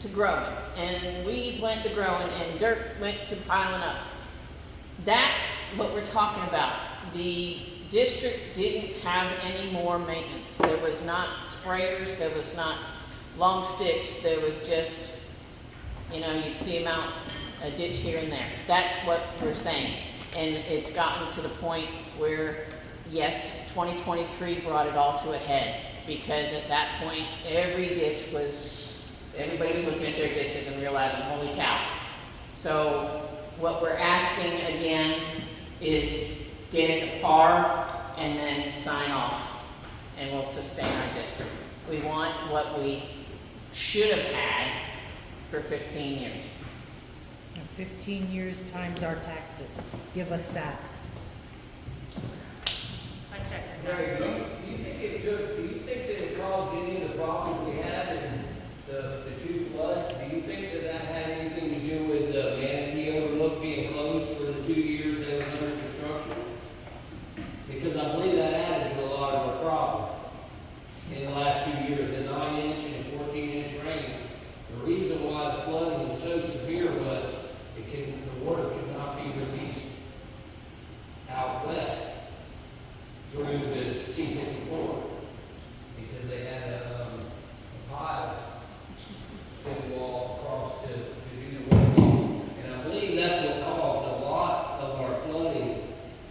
to growing, and weeds went to growing, and dirt went to piling up. That's what we're talking about. The district didn't have any more maintenance. There was not sprayers, there was not long sticks, there was just, you know, you'd see them out a ditch here and there. That's what we're saying. And it's gotten to the point where, yes, 2023 brought it all to a head, because at that point, everybody was looking at their ditches and realizing, holy cow. So what we're asking again is get it to par and then sign off, and we'll sustain our district. We want what we should have had for 15 years. 15 years times our taxes. Give us that. I second Mary, that. do you think that it caused any of the problems we had in the 2 floods? Do you think that that had anything to do with the Manatee Overlook being closed for the 2 years they were under construction? Because I believe that added to a lot of our problem in the last 2 years, the 9-inch and 14-inch rain. The reason why the flooding was so severe was the water could not be released out west through the C-54 because they had a pile spin wall across to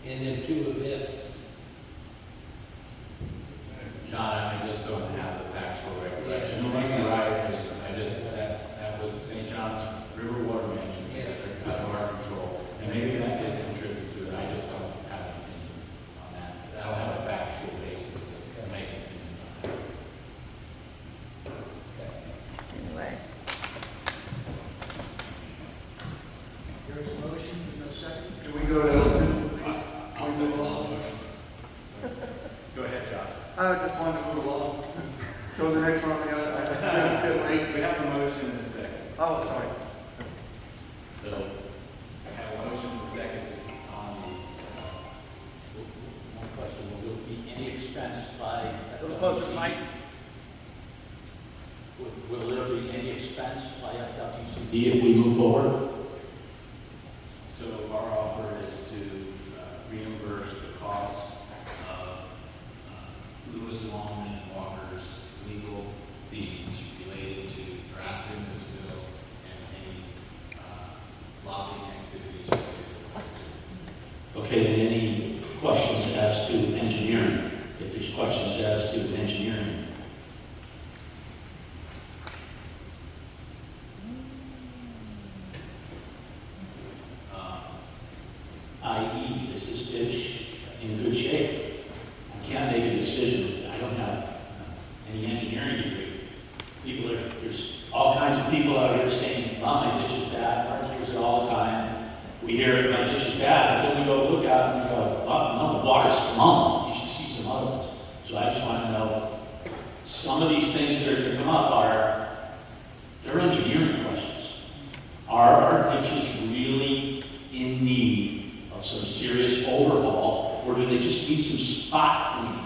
in them two events? John, I just don't have the factual recollection. You might be right, that was St. John's River Water Management District, out of our control. And maybe that did contribute to it, I just don't have an opinion on that. I don't have a factual basis to make an opinion on that. Anyway. There's a motion, no second. Can we go to L2, please? I'll Can we move along? Go ahead, Josh. I just wanted to move along. Go to the next one, it's getting late. We have a motion and a second. Oh, sorry. So, I have a motion and a second, this is on One question, will there be any expense by? A little closer, Mike. Will there be any expense by FWCD if we move forward? So our offer is to reimburse the cost of Lewis, Longman, and Walker's legal fees related to drafting this bill and any lobbying activities related to it. Okay, then any questions as to engineering? If there's questions as to engineering? I.e., is this ditch in good shape? I can't make a decision. I don't have any engineering degree. There's all kinds of people out here saying, well, my ditch is bad. Mark hears it all the time. We hear my ditch is bad, but then we go look at it and we go, oh, no, the water's phenomenal. You should see some other ones. So I just want to know, some of these things that are going to come up they're engineering questions. Are our ditches really in need of some serious overhaul, or do they just need some spot cleaning?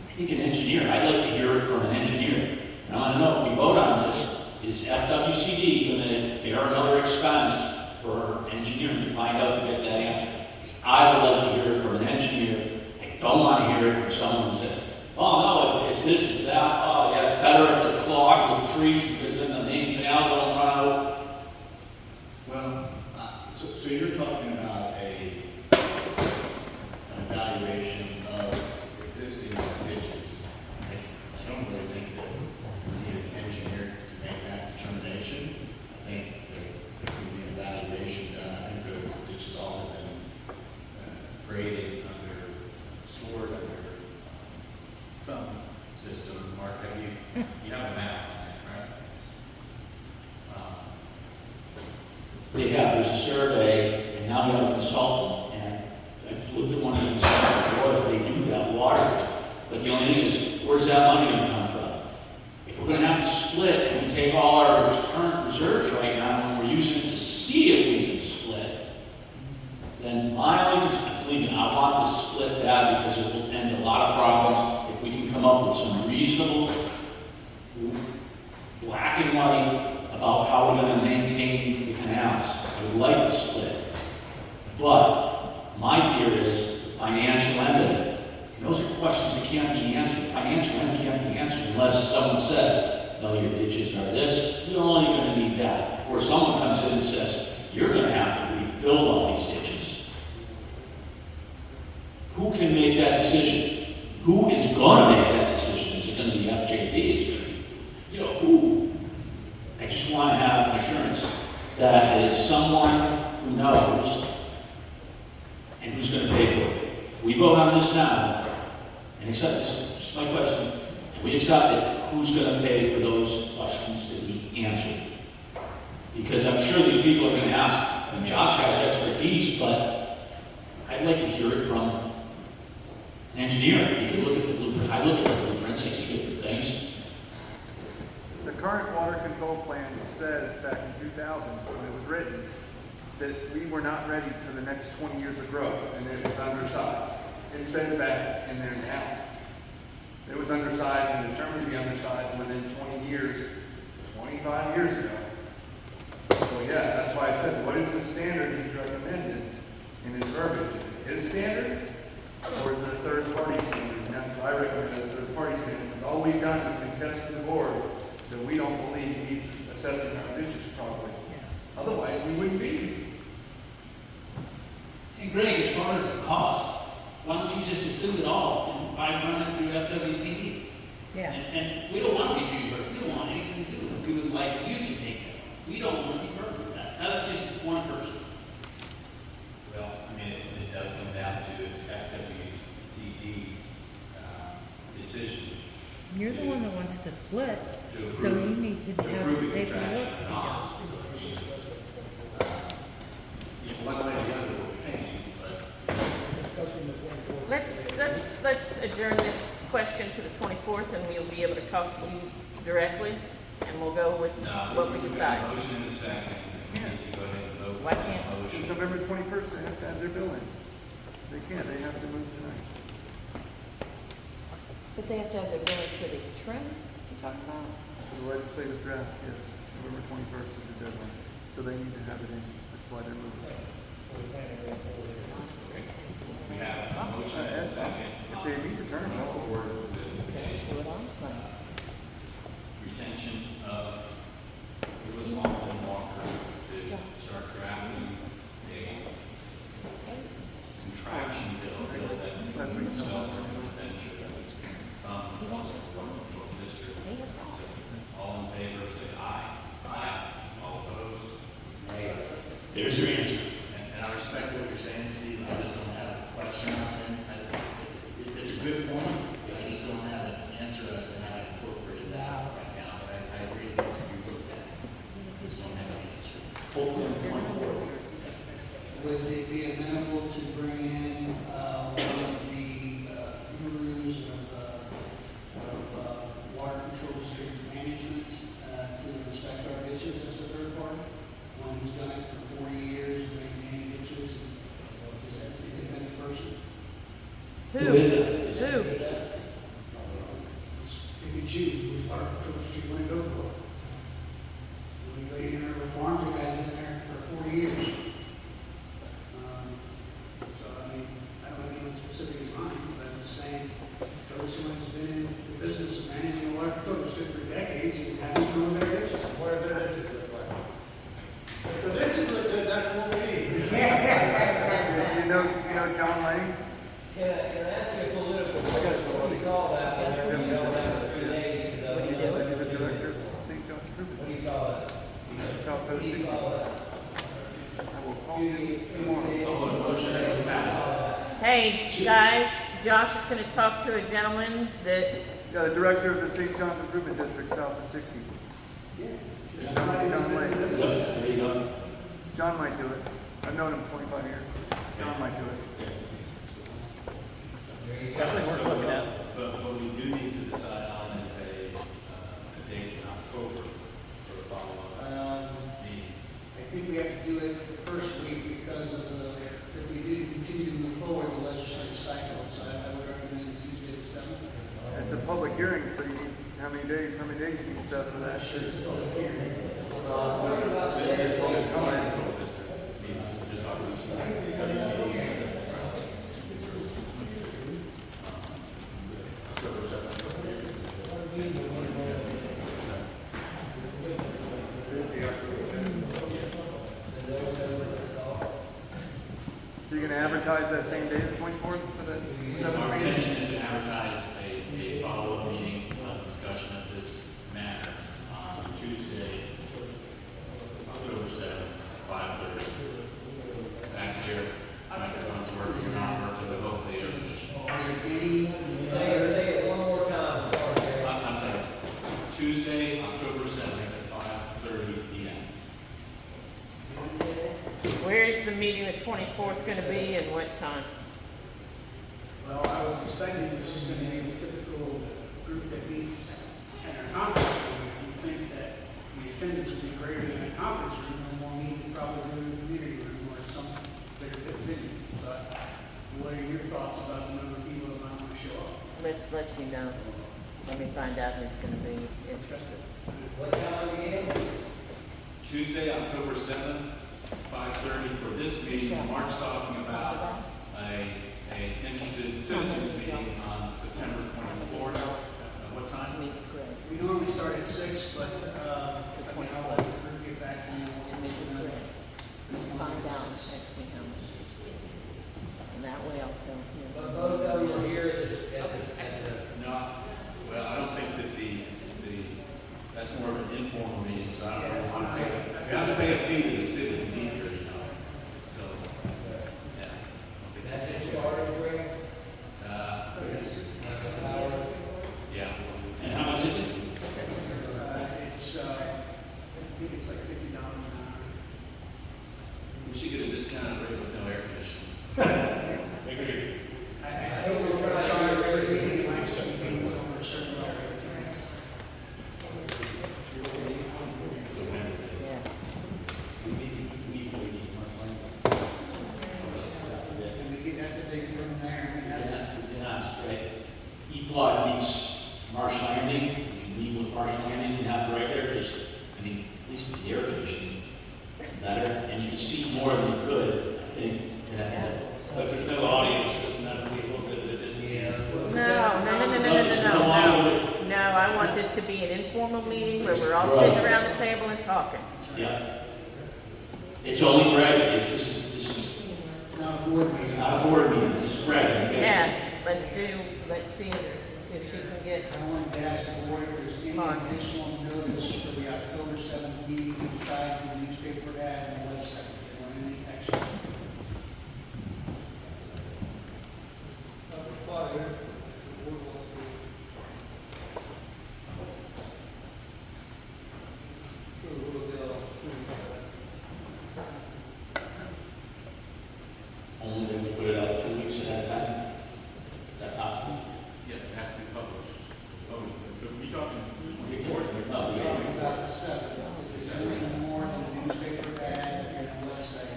I think an engineer, I'd like to hear it from an engineer. And I want to know, if we vote on this, is FWCD going to bear another expense for engineering to find out to get that answer? Because I would like to hear it from an engineer. I don't want to hear it from someone who says, oh no, it's this, it's that, oh yeah, it's better if they're clogged with trees because then the main canal don't run out. Well, so you're talking about an evaluation of existing ditches. I don't really think that we need an engineer to make that determination. I think there could be an evaluation done. I think those ditches all have been graded stored under some system. Mark, you have a map on that, right? They have, there's a survey, and now we have a consultant, and I've looked at one of the consultants before, they do that water. But the only thing is, where's that money gonna come from? If we're gonna have to split, and we take all our current reserves right now, and we're using it to see if we can split, then my only, believe me, I want to split that because it will end a lot of problems if we can come up with some reasonable, black and white about how we're going to maintain the canals. I would like to split. But my fear is the financial end of it. And those are questions that can't be answered. The financial end can't be answered unless someone says, no, your ditches are this, you're only going to need that. Or someone comes in and says, you're going to have to rebuild all these ditches. Who can make that decision? Who is going to make that decision? Is it going to be FJB? Is it going to be, who? I just want to have assurance that it is someone who knows and who's going to pay for it. If we vote on this now, and accept this, just my question, if we accept it, who's going to pay for those questions that we answered? Because I'm sure these people are going to ask, and Josh has expertise, but I'd like to hear it from an engineer. You can look at the blueprint. I look at the blueprints, I see different things. The current water control plan says back in 2000, when it was written, that we were not ready for the next 20 years of growth, and it was undersized. It says that in there now. It was undersized and determined to be undersized within 20 years, 25 years ago. So yeah, that's why I said, what is the standard he's recommended in his verbiage? Is it his standard, or is it a third-party standard? And that's what I recommend, a third-party standard, because all we've done is contest to the board that we don't believe he's assessing our ditches properly. Otherwise, we wouldn't be here. And Greg, as far as the cost, why don't you just assume it all and I run it through FWCD? Yeah. And we don't want to be reimbursed, we don't want anything to do with it, we would like you to take it. We don't want to be burdened with that, that's just one person. Well, I mean, it does come down to its FWCD's decision. You're the one that wants to split, to so approve- you need to to have approve the pay for the contraction work. or not. So, you know, one way or the other, we're paying, but Let's adjourn this question to the 24th, and we'll be able to talk to you directly, and we'll go with what we we've decide. got a motion in a second, and we need to go ahead and vote. Why on the can't- motion. It's November 21st, they have to have their billing. They can't, they have to move tonight. But they have to have their billing for the trim you're talking about? For the legislative draft, yes, November 21st is the deadline, so they need to have it in, that's why they're moving. We have a motion in a second. If they meet the term, Move they'll forward with That's a what I'm saying. retention of Lewis Walker and Walker to start drafting a contraction bill that themselves are joint venture from the local district. So, all in favor, say aye. Aye. All opposed? Nay. There's your answer. And I respect what you're saying, Steve, I just don't have a question on it. It's a good point, but I just don't have an answer as to how to incorporate that right now, but I agree it needs to be looked at. Just don't have an answer. Hopefully on the 24th. Would it be amenable to bring in, one of the, gurus of water control district management, to inspect our ditches as a third party? One who's done it for 40 years, maintaining ditches, and just as an independent person? Who? is it? Who? If you choose, which part of the district you want to go for. When you go in there with farms, you guys have been there for 40 years. So, I mean, I don't have anyone specific in mind, but I'm just saying, go with someone who's been in the business of managing a water control district for decades and hasn't known their ditches. What are their ditches look like? If the ditches look good, that's what we need. You know John Lane? Can I ask you a political question? What do you call that whenever you go down for 3 days? He's the director of St. John's What do Improvement. you call it? South side What of do you 60. call it? I will call him tomorrow. Motion that was passed. Hey, guys, Josh is going to talk to a gentleman that, Yeah, the director of the St. John's Improvement District, south of 60. John Lane. There you go. John might do it. I've known him 25 years. John might do it. Definitely worth looking at. But what we do need to decide on is a date in October for the follow-up meeting. I think we have to do it the first week because of if we do continue to move forward the legislative cycle. So I would recommend Tuesday the 7th. It's a public hearing, so you need, how many days you need set for that? Sure, it's a public hearing. What about the legislative comment? So you're gonna advertise that same day, the 24th, for the Our 7th meeting? intention is to advertise a follow-up meeting on discussion of this matter on Tuesday, October 7th, 5:30. Back here, microphones working, or not working, but hopefully air conditioning. Are there any, Say it one more time. Sorry. I'm sorry, Tuesday, October 7th at 5:30 PM. where's the meeting, the 24th, going to be and what time? well, I was expecting it was just going to be the typical group that meets at our conference room. If you think that the attendance will be greater than a conference room, then we'll need to probably go to the community room or some bigger venue. But what are your thoughts about the number of people that might want to show up? Let's let you know. Let me find out who's going to be interested. What time again? Tuesday, October 7th, 5:30 for this meeting. Mark's talking about a interested citizens meeting on September 24th. What time? Meet Greg. We normally start at 6, but, I mean, I'll let the group get back to you. Meet Greg. Find out and text me how much it is. And and that way I'll tell him. But both of them are here at this, No, well, I don't think that that's more of an informal meeting, so I don't know. We have to pay a fee to the city to be here, you know, so, yeah. That just started, Greg? Hours? Yeah. And how much is it? I think it's like $50 an hour. We should get a discounted rate with no air conditioning. Agreed. I think we're trying to charge every meeting, like, some things over a certain level. It's a Wednesday. Yeah. We usually need more And we get, that's a big room there, I mean, that's. Yeah, straight. E-Plot meets Marsh Landing, you meet with Marsh Landing and have right there, just, I mean, at least the air conditioning better, and you can see more than you could, I think. But there's no audience, there's none of people that Disney has. No, I want this to be an informal meeting where we're all sitting around the table and talking. Yeah. It's only Greg, this is It's not a board meeting. not a board meeting, this is Greg. Yeah, let's see if she can get, I wanted to ask the board if there's any Mark. additional notice for the October 7th meeting besides the newspaper ad and the website. If there were any extra. Only that we put it out 2 weeks ahead of time. Is that possible? Yes, it has to be published. Oh, we talking Before, before? it's not We're the talking about the 7th. If there's anything more than the newspaper ad and the website.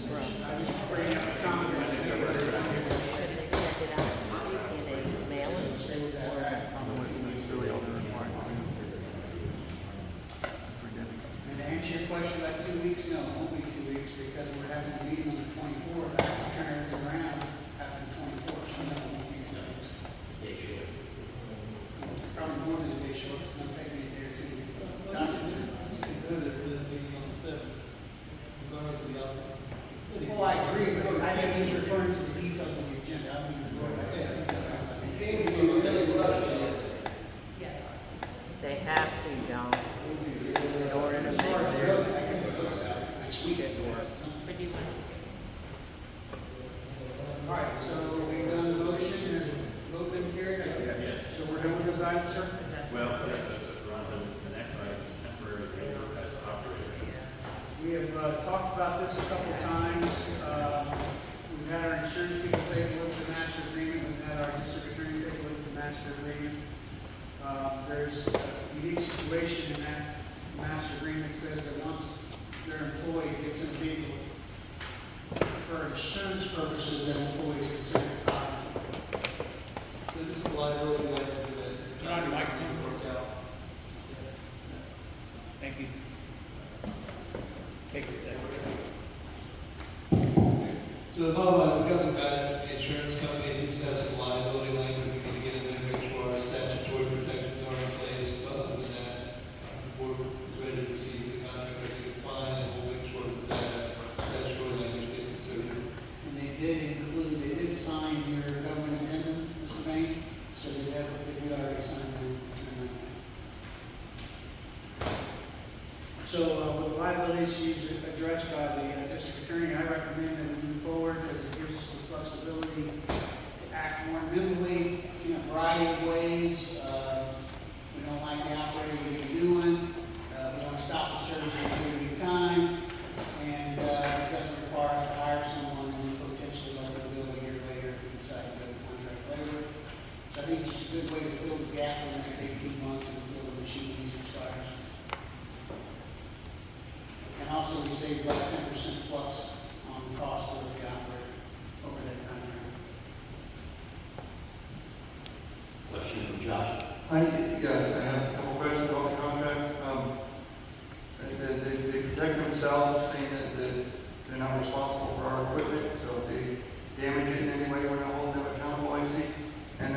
I just bring up a comment on this. should they send it out in a mailing? Stay with that, right? And to answer your question about 2 weeks, no, it won't be 2 weeks because we're having a meeting on the 24th. I have to turn everything around after the 24th, so no, it won't be 2 weeks. Day short. Probably more than a day short, it's not taking me a day or 2 weeks. Notice the meeting on the 7th, regardless of the outcome. Well, I agree, but I think he's referring to the details of the agenda. I mean, You seem to be really rushing this. They have to, John, in order to as make far as it their. goes, I can put those out next week at work. But you want All right, so we've done the motion, has a vote been carried? Yes. So we're done with this item, sir? Well, yes, that's it. We're on to the next item, is temporary waiver as operator. We have talked about this a couple of times. We've had our insurance people take a look at the master agreement. We've had our district attorney take a look at the master agreement. There's a unique situation in that master agreement says that once their employee gets in a vehicle, for insurance purposes, that employee is considered property. So this is liability language that. Turn on your microphone. Work out. Thank you. Take a second. So the bottom line is, we've got some guidance from the insurance companies, we just have some liability language, we need to get in there, make sure our statutory protections are in place, but other than that, the board is ready to receive the contract, I think it's fine, and we'll make sure that statutory language gets inserted. And they did sign your government addendum, Mr. Bain, so they did already sign that. So with liability issues addressed by the district attorney, I recommend that we move forward because it gives us the flexibility to act more nimbly in a variety of ways. We don't like the operator to be doing. We want to stop the service for a period of time. And it doesn't require us to hire someone and potentially let them bill a year later if we decide to go to contract labor. So I think it's just a good way to fill the gap for the next 18 months until the machine lease expires. And also, we save about 10% plus on the cost of the operator over that time frame. Question from Josh. Hi, yes, I have a couple questions about the contract. They protect themselves, saying that they're not responsible for our equipment, so if they damage it in any way, we're not holding them accountable, I see. And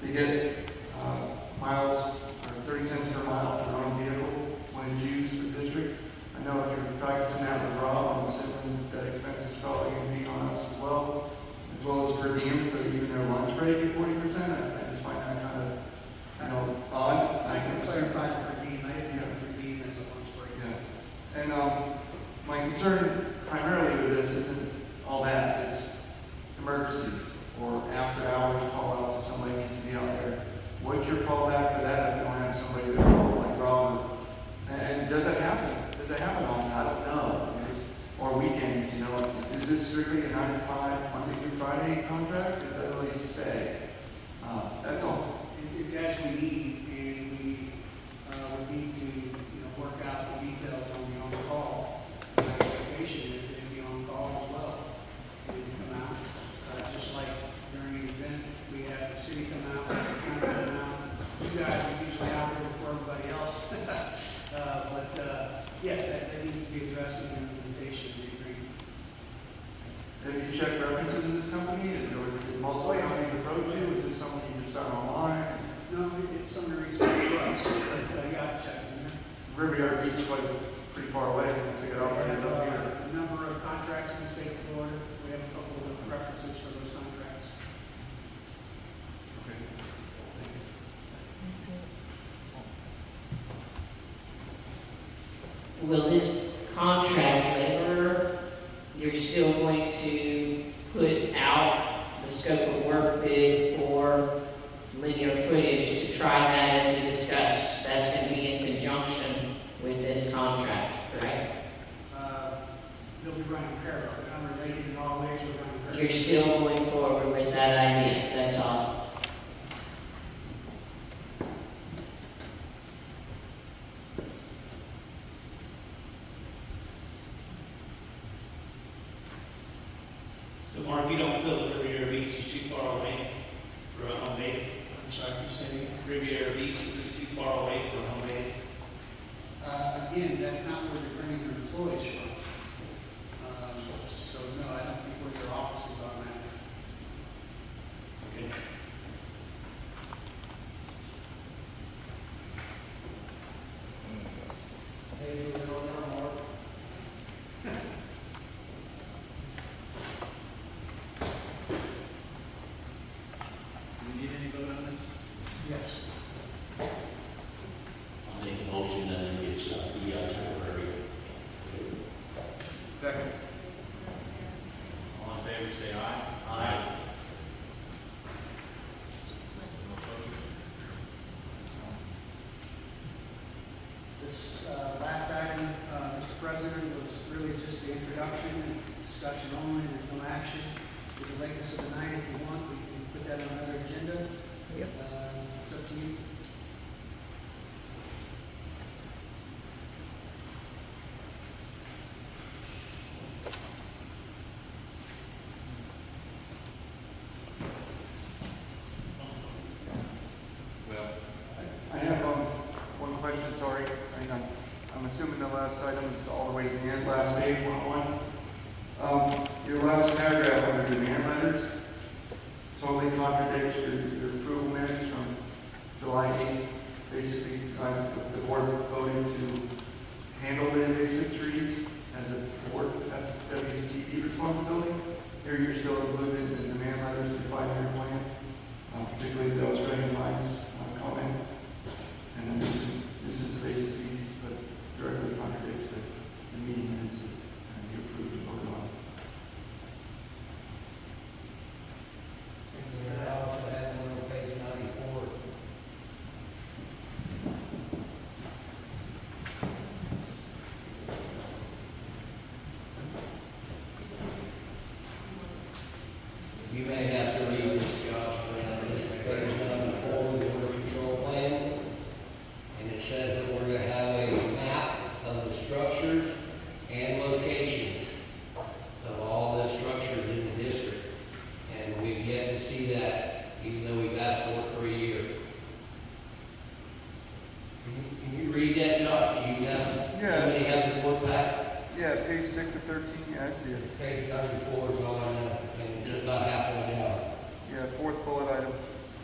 they get miles, or 30 cents per mile for their own vehicle when it's used for the district. I know if you're practicing that with Rob, I'm assuming that expense is strictly a 9 to 5, Monday through Friday contract? It doesn't really say. That's all. It's as we need, and we would need to, work out the details on the on-call. My expectation is that it'd be on-call as well, and come out, just like during the event, we have the city come out, the county come out. You guys are usually out there before everybody else. Yes, that needs to be addressed in the implementation of the agreement. Have you checked references to this company? Did multiple companies approach you? Is this something you just found online? No, it's something to reach out to us, but yeah, I've checked in there. Riviera Beach is pretty far away. Unless they get out We there have up here. a number of contracts in the state of Florida. We have a couple of references for those contracts. Okay. Will this contract laborer, you're still going to put out the scope of work bid for linear footage to try that as we discussed? That's going to be in conjunction with this contract, correct? They'll be running parallel. They're not related in all ways. We're running parallel. You're still going forward with that idea, that's all. So Mark, you don't feel that Riviera Beach is too far away for a home base? I'm sorry, you're saying Riviera Beach is too far away for a home base? Again, that's not where they're bringing their employees from. So no, I don't think where their offices are now. Okay. Hey, we're on our mark. Do we need any vote on this? Yes. I'll make a motion that it gets the temporary. Second. All in favor, say aye. Aye. This last item, Mr. President, was really just the introduction, it's discussion only, there's no action. With the lateness of the night, if you want, we can put that on another agenda. Yep. It's up to you. Well, I have one question, sorry. I'm assuming the last item is all the way to the end, last page, 101. Your last paragraph under demand letters totally contradicts your approval minutes from July 8th. Basically, the board voted to handle the invasive trees as a board WCD responsibility. Here you're still included in the demand letters of the 5-year plan, particularly those drain lines comment. And then nuisance invasive species, but directly contradicts the meeting minutes that you approved and voted on. And I also had one on page 94. You may have to read this, Josh, around this page 94, the water control plan. And it says that we're going to have a map of the structures and locations of all the structures in the district. And we've yet to see that, even though we've asked for it for a year. Can you read that, Josh? Do you have, Yeah. somebody have the book back? Yeah, page 6 of 13, yeah, I see it. It's page 94 is all I know, and it's about halfway down. Yeah, fourth bullet item.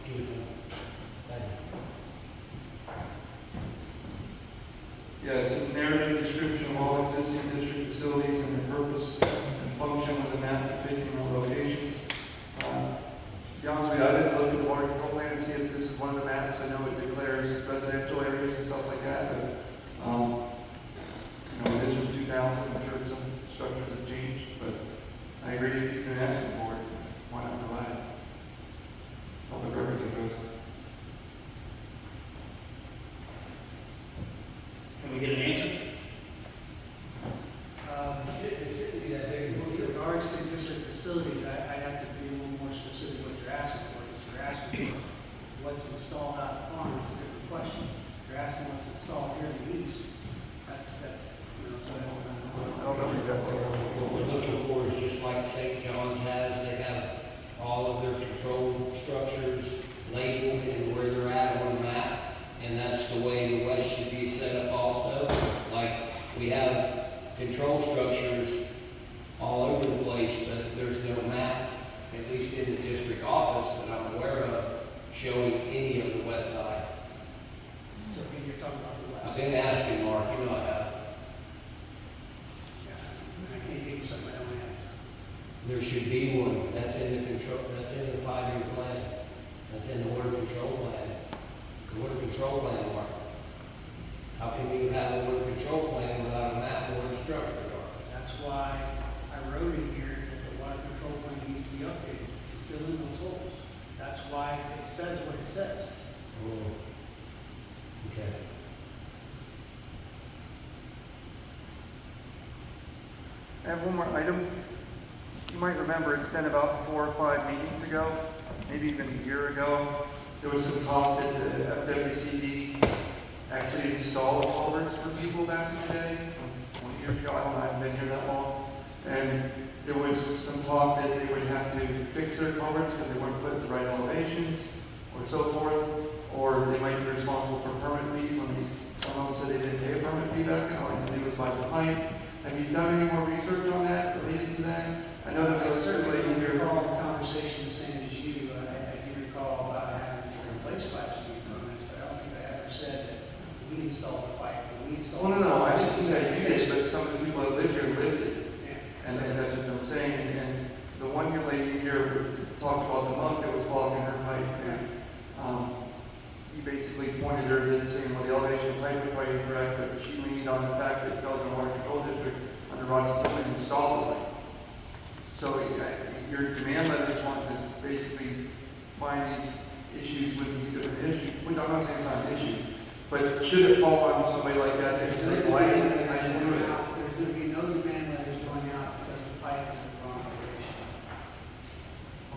Give it to me. Thank you. Yeah, it says narrative description of all existing district facilities and their purpose and function with a map depicting the locations. To be honest with you, I didn't look at the water control plan to see if this is one of the maps. I know it declares residential areas and stuff like that, but, it is from 2000. I'm sure some structures have changed, but I agree if you can ask the board, why not provide it? Public records address. Can we get an answer St. John's has. They have all of their control structures labeled and where they're at on the map. And that's the way the west should be set up also. Like, we have control structures all over the place, but there's no map, at least in the district office that I'm aware of, showing any of the west side. So you're talking about the I've west. been asking Mark, you know I have. Yeah, I can't give you something I don't have. There should be one. That's in the control, that's in the 5-year plan. That's in the water control plan. The water control plan, Mark. How can you have a water control plan without a map or a structure? That's why I wrote in here that the water control plan needs to be updated to fill in those holes. That's why it says what it says. Oh. Okay. I have one more item. You might remember, it's been about 4 or 5 meetings ago, maybe even a year ago. There was some talk that the FWCD actually installed culverts for people back in the day, 20 years ago. I don't know, I haven't been here that long. And there was some talk that they would have to fix their culverts because they weren't put in the right elevations or so forth, or they might be responsible for permit fees when some of them said they didn't pay a permit fee back then, all they did was buy the pipe. Have you done any more research on that related to that? I know there's a certainly circulating don't here. recall the conversation the same as you, but I do recall about having to replace pipes in your comments, but I don't think I ever said that we installed the pipe, but we installed. Well, no, I didn't say you did, did. but some of the people that live here lived it. Yeah. And then that's what I'm saying. And the one young lady here talked about the monk that was clogging her pipe. And you basically pointed her to saying, well, the elevation of the pipe was probably incorrect, but she leaned on the fact that Fellsmere Water Control District under Rodney Tillman installed the pipe. So your demand letters want to basically find these issues with these different issues, which I'm not saying it's not an issue, but should it fall on somebody like that, they can say, why didn't I didn't do it? There's going to be no demand letters going out because the pipe is in the wrong location.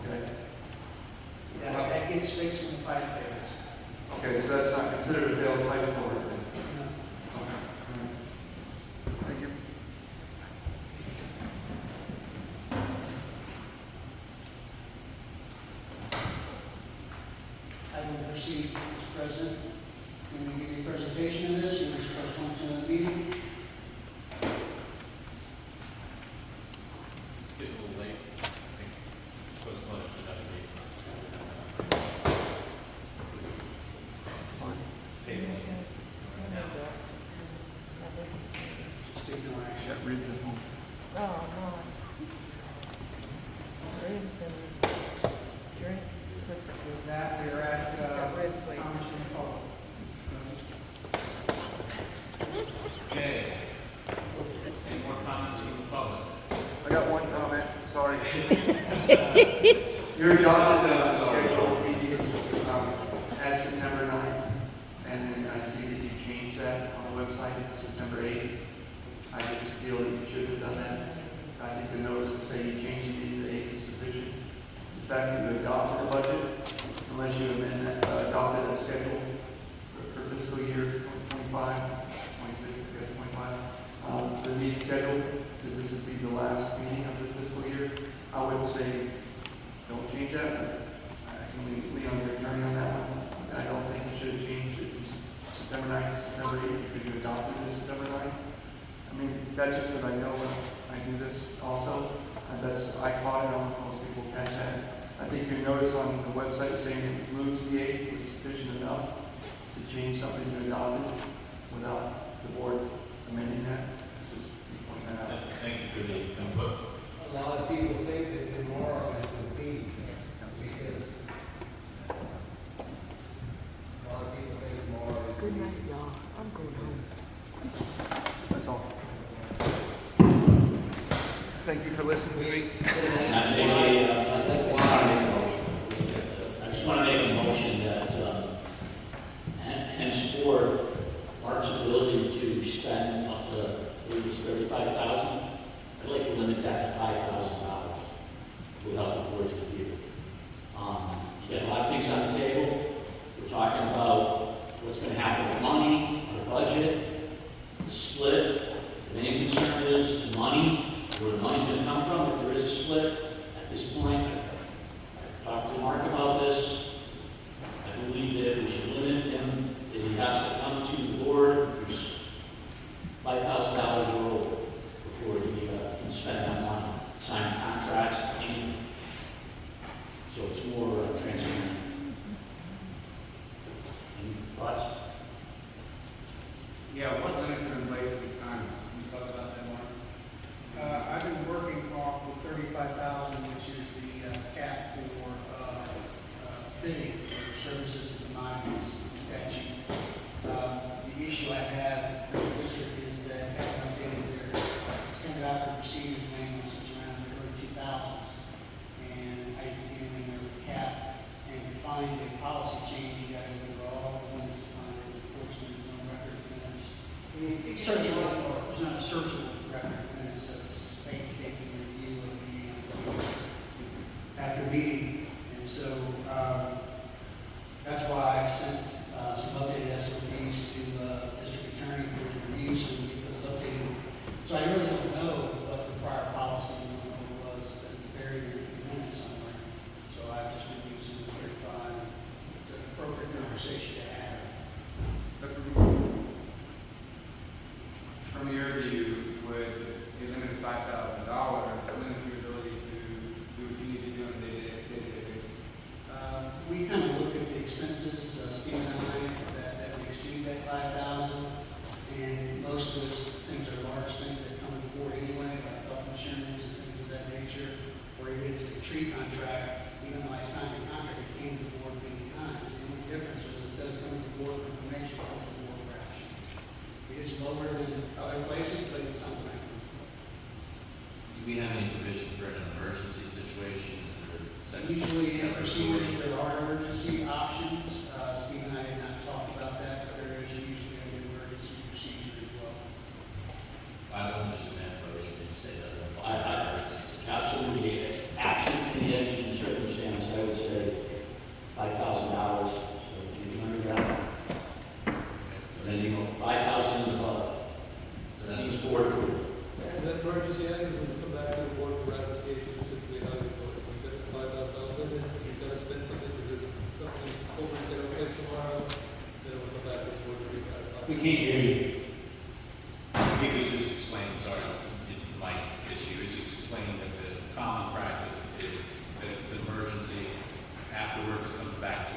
Okay. That gets fixed when the pipe fails. Okay, so that's not considered a failed pipe culvert then? No. Okay. All right. Thank you. I will proceed, Mr. President. When we give you a presentation of this, you will express one to the meeting. It's getting a little late. I think postpone it to that date. Table it. Just take no action. That reads at home. Oh, no. Ribs and drink. With that, we are at, Got ribs waiting. comments from the public. Okay. Any more comments from the public? I got one comment, sorry. Your job is scheduled meetings at September 9th, and then I see that you changed that on the website to September 8th. I just feel that you should have done that. I think the notices say you changed it to the 8th is sufficient. The fact that you adopted the budget, unless you amend that, adopted a schedule for fiscal year 25, 26, I guess 25, the meeting schedule, because this would be the last meeting of the fiscal year, I would say, don't change that. I can lean on your attorney on that one. I don't think you should have changed it from September 9th to September 8th, because you adopted it September 9th. I mean, that's just because I know when I do this also, and that's, I caught it, I don't know if most people catch that. I think your notice on the website saying it was moved to the 8th was sufficient enough to change something to adopt it without the board amending that. It's just me pointing that out. Thank you for the input. A lot of people think that tomorrow is the meeting, because a lot of people think tomorrow is the Good night, meeting. y'all. I'm going home. That's all. Thank you for listening to me. I just want to make a motion that henceforth, Mark's ability to spend up to, I believe it's $35,000, I'd like to limit that to $5,000. your meeting. And so, that's why I sent, some updated SOPs to, district attorney for review, so we get those updated. So I really don't know what the prior policy was, because it's buried in the minutes somewhere. So I just been using the 35. It's an appropriate conversation to have. But from your view, would a limit of $5,000 limit your ability to do what you need to do on a day-to-day basis? We kind of looked at the expenses, Steve and I, that would exceed that 5,000. And most of those things are large things that come to the board anyway, like health insurance and things of that nature. Or even if it's a tree contract, even though I signed the contract, it came to the board many times. The only difference was instead of coming to the board for information, it comes to the board for action. It is lower than other places, but it's something. Do we have any provision for an emergency situation? Is there a second- Usually in procedures, there are emergency options. Steve and I did not talk about that, but there is usually an emergency procedure as well. I don't understand that motion, did you say doesn't apply? Absolutely, absolutely, the exigent circumstance, I would say $5,000, so anything under that. Then you go 5,000 and above. So that's Needs board approval. And that emergency item, when you come back to the board for ratification, typically how you go, you get $5,000, he's got to spend something, because there's something over there, okay, tomorrow, then we'll come back to the board to ratify. We can't hear you. I think it was just explaining, sorry, it's my issue, it's just explaining that the common practice is that it's an emergency, afterwards it comes back to